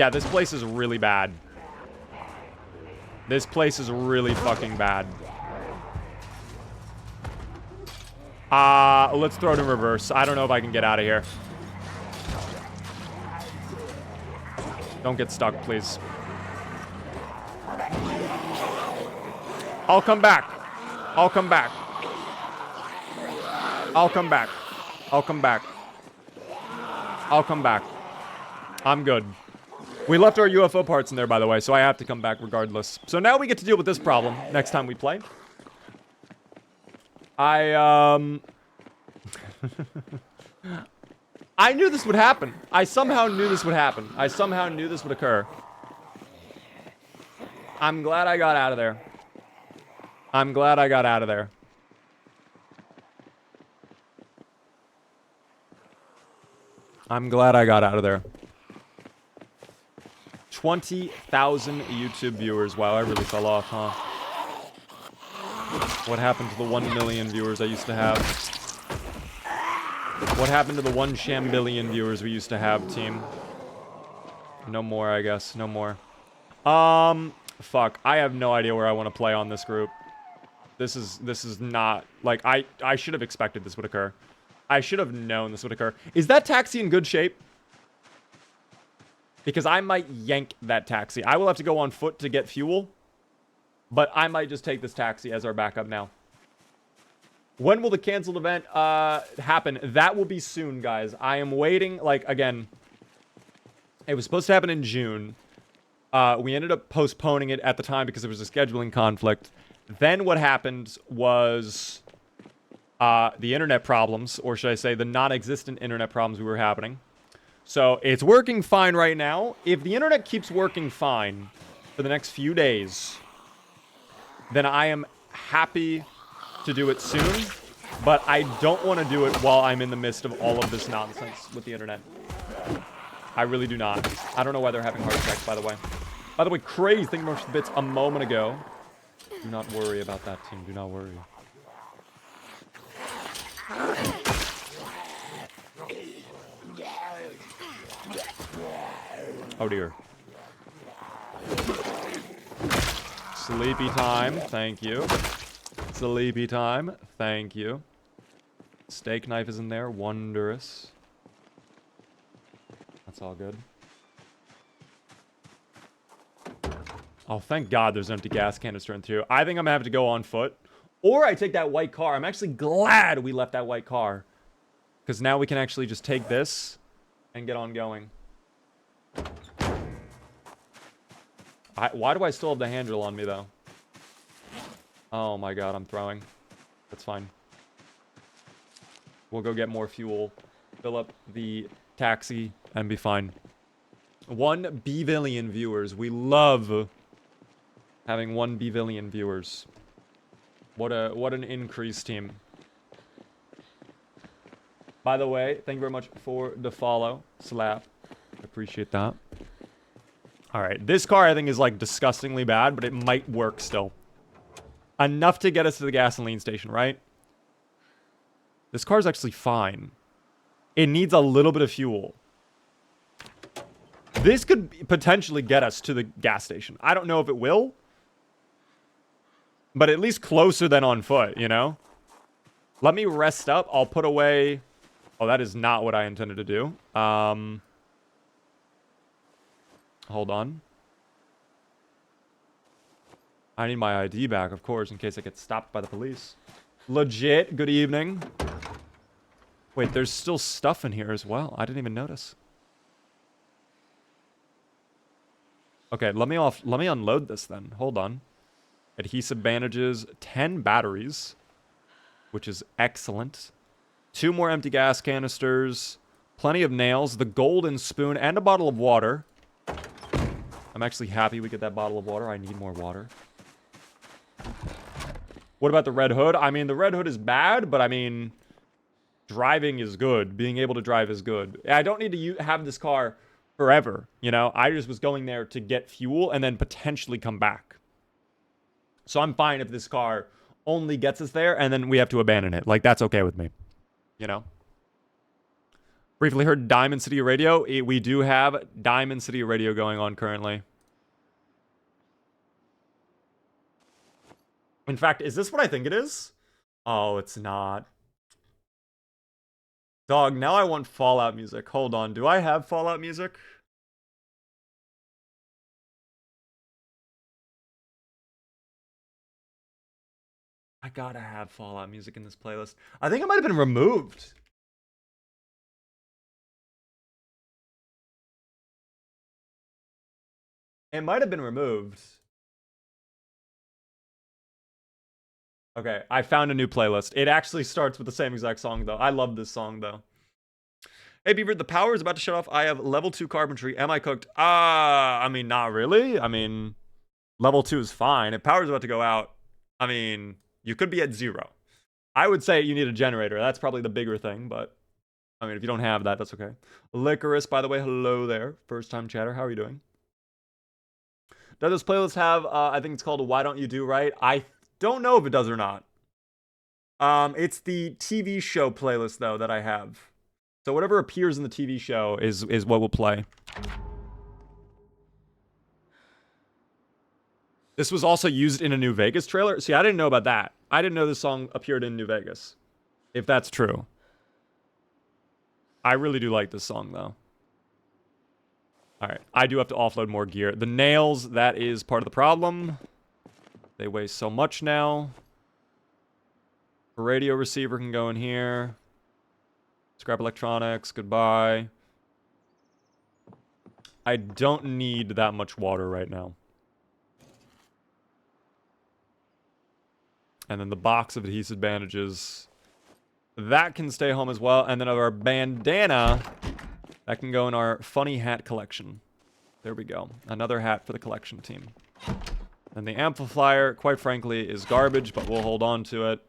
this place is really bad. This place is really fucking bad. Let's throw it in reverse. I don't know if I can get out of here. Don't get stuck, please. I'll come back. I'll come back. I'll come back. I'll come back. I'll come back. I'm good. We left our UFO parts in there, by the way, so I have to come back regardless. So now we get to deal with this problem next time we play. I knew this would happen. I somehow knew this would happen. I somehow knew this would occur. I'm glad I got out of there. I'm glad I got out of there. I'm glad I got out of there. 20,000 YouTube viewers. Wow, I really fell off, huh? What happened to the 1 million viewers I used to have? What happened to the 1 shambillion viewers we used to have, team? No more, I guess. No more. Fuck. I have no idea where I want to play on this group. This is not... Like, I should have expected this would occur. I should have known this would occur. Is that taxi in good shape? Because I might yank that taxi. I will have to go on foot to get fuel. But I might just take this taxi as our backup now. When will the canceled event happen? That will be soon, guys. I am waiting. Like, again, it was supposed to happen in June. We ended up postponing it at the time because there was a scheduling conflict. Then what happened was the internet problems, or should I say the non-existent internet problems we were happening. So it's working fine right now. If the internet keeps working fine for the next few days, then I am happy to do it soon. But I don't want to do it while I'm in the midst of all of this nonsense with the internet. I really do not. I don't know why they're having heart attacks, by the way. By the way, crazy thing about the bits a moment ago. Do not worry about that, team. Do not worry. Oh, dear. Sleepy time. Thank you. Sleepy time. Thank you. Steak knife is in there. Wondrous. That's all good. Oh, thank God there's an empty gas canister in 2. I think I'm gonna have to go on foot. Or I take that white car. I'm actually glad we left that white car. Because now we can actually just take this and get on going. Why do I still have the handle on me, though? Oh my God, I'm throwing. That's fine. We'll go get more fuel, fill up the taxi, and be fine. 1 billion viewers. We love having 1 billion viewers. What an increase, team. By the way, thank you very much for the follow, Slap. Appreciate that. All right, this car I think is like disgustingly bad, but it might work still. Enough to get us to the gasoline station, right? This car's actually fine. It needs a little bit of fuel. This could potentially get us to the gas station. I don't know if it will. But at least closer than on foot, you know? Let me rest up. I'll put away... Oh, that is not what I intended to do. Hold on. I need my ID back, of course, in case I get stopped by the police. Legit, good evening. Wait, there's still stuff in here as well. I didn't even notice. Okay, let me unload this then. Hold on. Adhesive bandages, 10 batteries, which is excellent. 2 more empty gas canisters, plenty of nails, the golden spoon, and a bottle of water. I'm actually happy we get that bottle of water. I need more water. What about the red hood? I mean, the red hood is bad, but I mean, driving is good. Being able to drive is good. I don't need to have this car forever, you know? I just was going there to get fuel and then potentially come back. So I'm fine if this car only gets us there and then we have to abandon it. Like, that's okay with me, you know? Briefly heard Diamond City Radio. We do have Diamond City Radio going on currently. In fact, is this what I think it is? Oh, it's not. Dog, now I want Fallout music. Hold on. Do I have Fallout music? I gotta have Fallout music in this playlist. I think it might have been removed. It might have been removed. Okay, I found a new playlist. It actually starts with the same exact song, though. I love this song, though. Hey, Beaver, the power is about to shut off. I have level 2 carpentry. Am I cooked? I mean, not really. I mean, level 2 is fine. If power's about to go out, I mean, you could be at 0. I would say you need a generator. That's probably the bigger thing, but I mean, if you don't have that, that's okay. Licorice, by the way, hello there. First time chatter. How are you doing? Does this playlist have, I think it's called Why Don't You Do Right? I don't know if it does or not. It's the TV show playlist, though, that I have. So whatever appears in the TV show is what we'll play. This was also used in a New Vegas trailer. See, I didn't know about that. I didn't know this song appeared in New Vegas. If that's true. I really do like this song, though. Alright, I do have to offload more gear. The nails, that is part of the problem. They weigh so much now. A radio receiver can go in here. Scrap electronics, goodbye. I don't need that much water right now. And then the box of adhesive bandages. That can stay home as well. And then our bandana, that can go in our funny hat collection. There we go. Another hat for the collection team. And the amplifier, quite frankly, is garbage, but we'll hold on to it.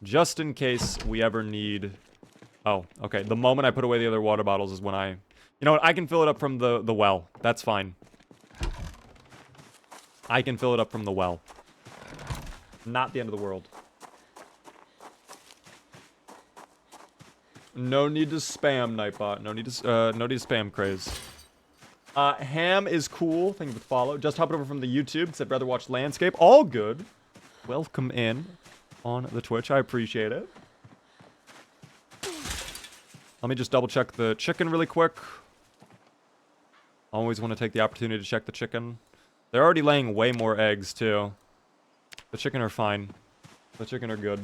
Just in case we ever need... Oh, okay. The moment I put away the other water bottles is when I... You know what? I can fill it up from the well. That's fine. I can fill it up from the well. Not the end of the world. No need to spam, Nightbot. No need to spam, Craze. Ham is cool. Thank you for the follow. Just hopped over from the YouTube. Said rather watch landscape. All good. Welcome in on the Twitch. I appreciate it. Let me just double check the chicken really quick. Always want to take the opportunity to check the chicken. They're already laying way more eggs, too. The chicken are fine. The chicken are good.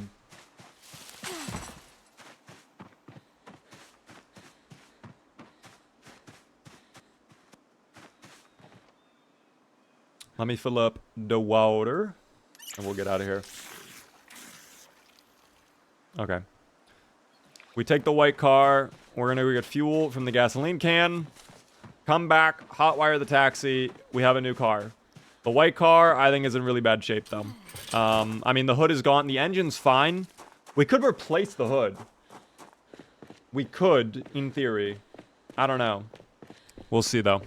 Let me fill up the water, and we'll get out of here. Okay. We take the white car. We're gonna get fuel from the gasoline can. Come back, hotwire the taxi. We have a new car. The white car, I think, is in really bad shape, though. I mean, the hood is gone. The engine's fine. We could replace the hood. We could, in theory. I don't know. We'll see, though.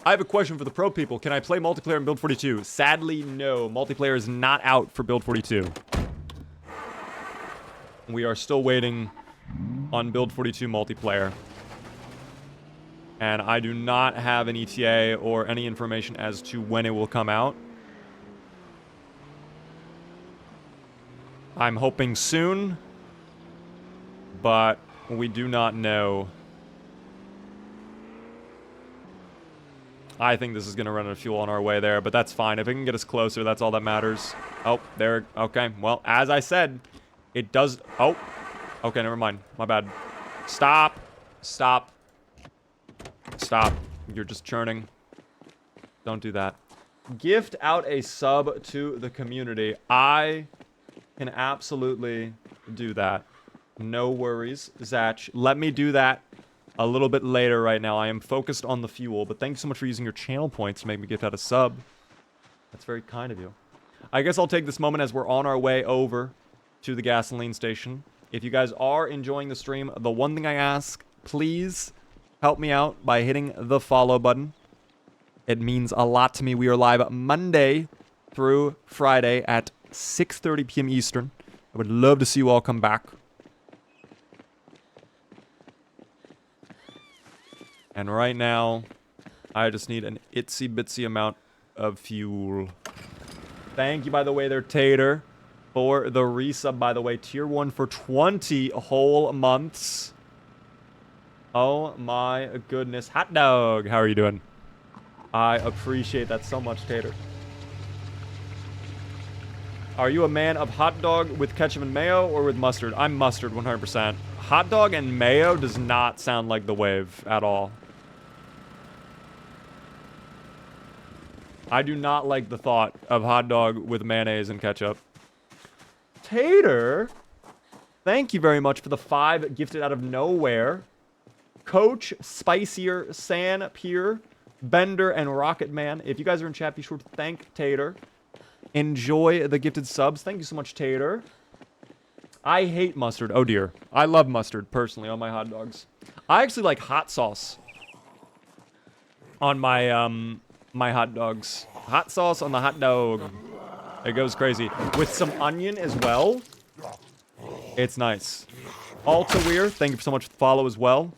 I have a question for the pro people. Can I play multiplayer in Build 42? Sadly, no. Multiplayer is not out for Build 42. We are still waiting on Build 42 multiplayer. And I do not have an ETA or any information as to when it will come out. I'm hoping soon, but we do not know. I think this is going to run out of fuel on our way there, but that's fine. If it can get us closer, that's all that matters. Oh, there. Okay. Well, as I said, it does... Oh. Okay, never mind. My bad. Stop. Stop. Stop. You're just churning. Don't do that. Gift out a sub to the community. I can absolutely do that. No worries, Zach. Let me do that a little bit later right now. I am focused on the fuel, but thank you so much for using your channel points to make me gift out a sub. That's very kind of you. I guess I'll take this moment as we're on our way over to the gasoline station. If you guys are enjoying the stream, the one thing I ask, please help me out by hitting the follow button. It means a lot to me. We are live Monday through Friday at 6:30 p.m. Eastern. I would love to see you all come back. And right now, I just need an itsy bitsy amount of fuel. Thank you, by the way, there, Tater, for the resub, by the way. Tier 1 for 20 whole months. Oh my goodness. Hot dog, how are you doing? I appreciate that so much, Tater. Are you a man of hot dog with ketchup and mayo or with mustard? I'm mustard 100%. Hot dog and mayo does not sound like the wave at all. I do not like the thought of hot dog with mayonnaise and ketchup. Tater, thank you very much for the 5 gifted out of nowhere. Coach, Spicier, San, Pier, Bender, and Rocket Man. If you guys are in chat, be sure to thank Tater. Enjoy the gifted subs. Thank you so much, Tater. I hate mustard. Oh, dear. I love mustard, personally, on my hot dogs. I actually like hot sauce on my, my hot dogs. Hot sauce on the hot dog. It goes crazy. With some onion as well. It's nice. Altawir, thank you so much for the follow as well.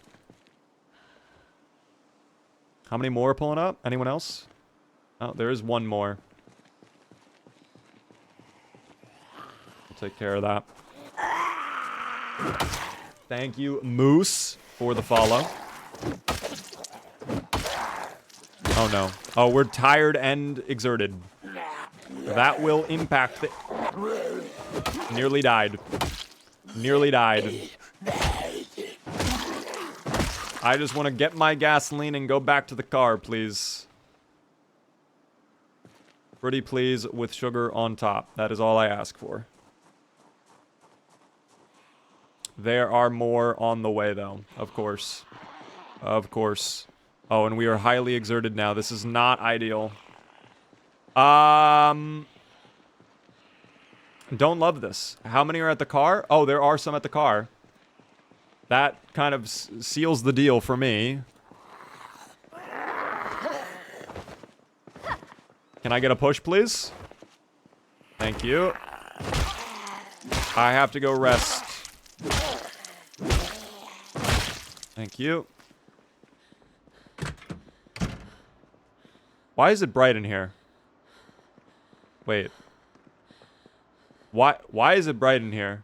How many more are pulling up? Anyone else? Oh, there is one more. I'll take care of that. Thank you, Moose, for the follow. Oh, no. Oh, we're tired and exerted. That will impact the... Nearly died. Nearly died. I just want to get my gasoline and go back to the car, please. Pretty please with sugar on top. That is all I ask for. There are more on the way, though. Of course. Of course. Oh, and we are highly exerted now. This is not ideal. Don't love this. How many are at the car? Oh, there are some at the car. That kind of seals the deal for me. Can I get a push, please? Thank you. I have to go rest. Thank you. Why is it bright in here? Wait. Why is it bright in here?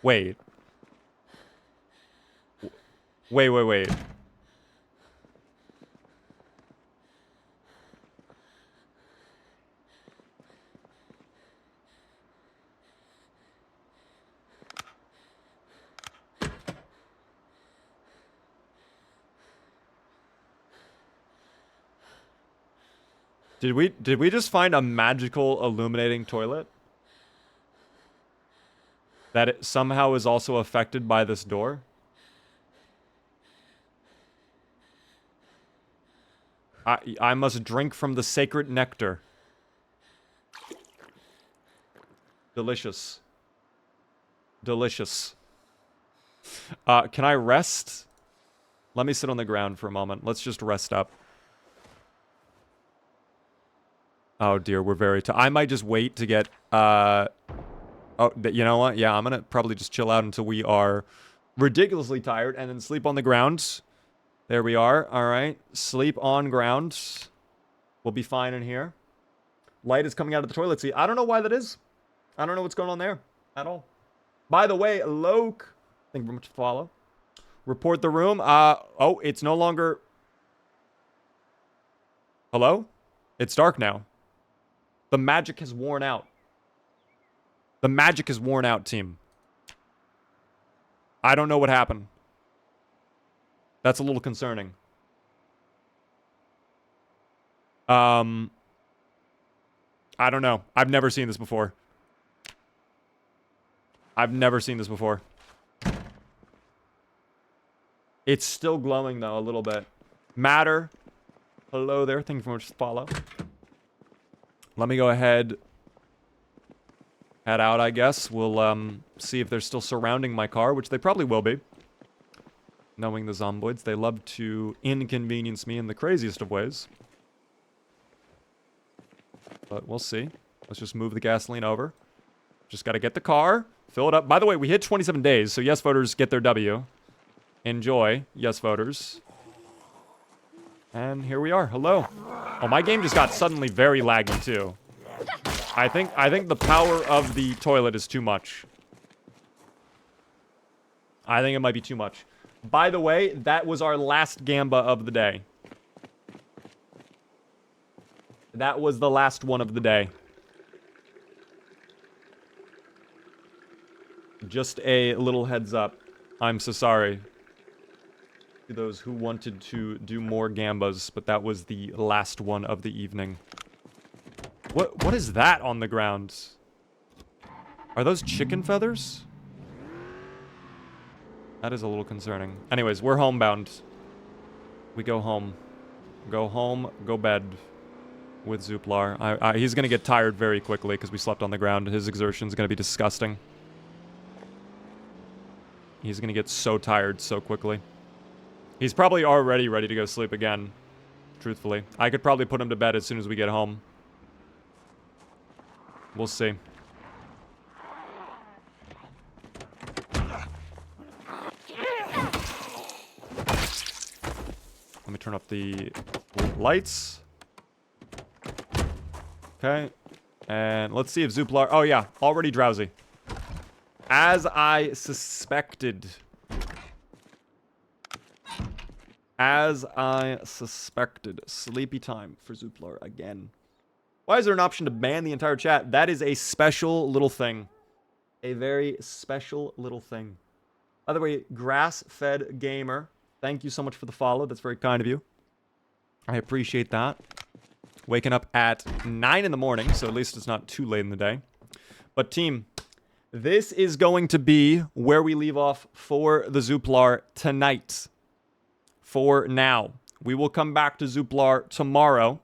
Wait. Wait. Did we just find a magical illuminating toilet? That it somehow is also affected by this door? I must drink from the sacred nectar. Delicious. Delicious. Can I rest? Let me sit on the ground for a moment. Let's just rest up. Oh dear, we're very tired. I might just wait to get, oh, you know what? Yeah, I'm gonna probably just chill out until we are ridiculously tired and then sleep on the ground. There we are. All right. Sleep on ground. We'll be fine in here. Light is coming out of the toilet seat. I don't know why that is. I don't know what's going on there at all. By the way, Loke, thank you very much for follow. Report the room. Oh, it's no longer... Hello? It's dark now. The magic has worn out. The magic is worn out, team. I don't know what happened. That's a little concerning. I don't know. I've never seen this before. I've never seen this before. It's still glowing, though, a little bit. Matter. Hello there. Thank you very much for follow. Let me go ahead. Head out, I guess. We'll see if they're still surrounding my car, which they probably will be. Knowing the zomboids, they love to inconvenience me in the craziest of ways. But we'll see. Let's just move the gasoline over. Just gotta get the car, fill it up. By the way, we hit 27 days, so yes voters get their W. Enjoy, yes voters. And here we are. Hello. Oh, my game just got suddenly very laggy too. I think the power of the toilet is too much. I think it might be too much. By the way, that was our last gamba of the day. That was the last one of the day. Just a little heads up. I'm so sorry to those who wanted to do more gambas, but that was the last one of the evening. What is that on the ground? Are those chicken feathers? That is a little concerning. Anyways, we're homebound. We go home. Go home, go bed with Zuplar. He's gonna get tired very quickly because we slept on the ground. His exertion's gonna be disgusting. He's gonna get so tired so quickly. He's probably already ready to go sleep again, truthfully. I could probably put him to bed as soon as we get home. We'll see. Let me turn off the lights. Okay. And let's see if Zuplar... Oh, yeah. Already drowsy. As I suspected. As I suspected. Sleepy time for Zuplar again. Why is there an option to ban the entire chat? That is a special little thing. A very special little thing. By the way, grass-fed gamer, thank you so much for the follow. That's very kind of you. I appreciate that. Waking up at 9 in the morning, so at least it's not too late in the day. But team, this is going to be where we leave off for the Zuplar tonight. For now. We will come back to Zuplar tomorrow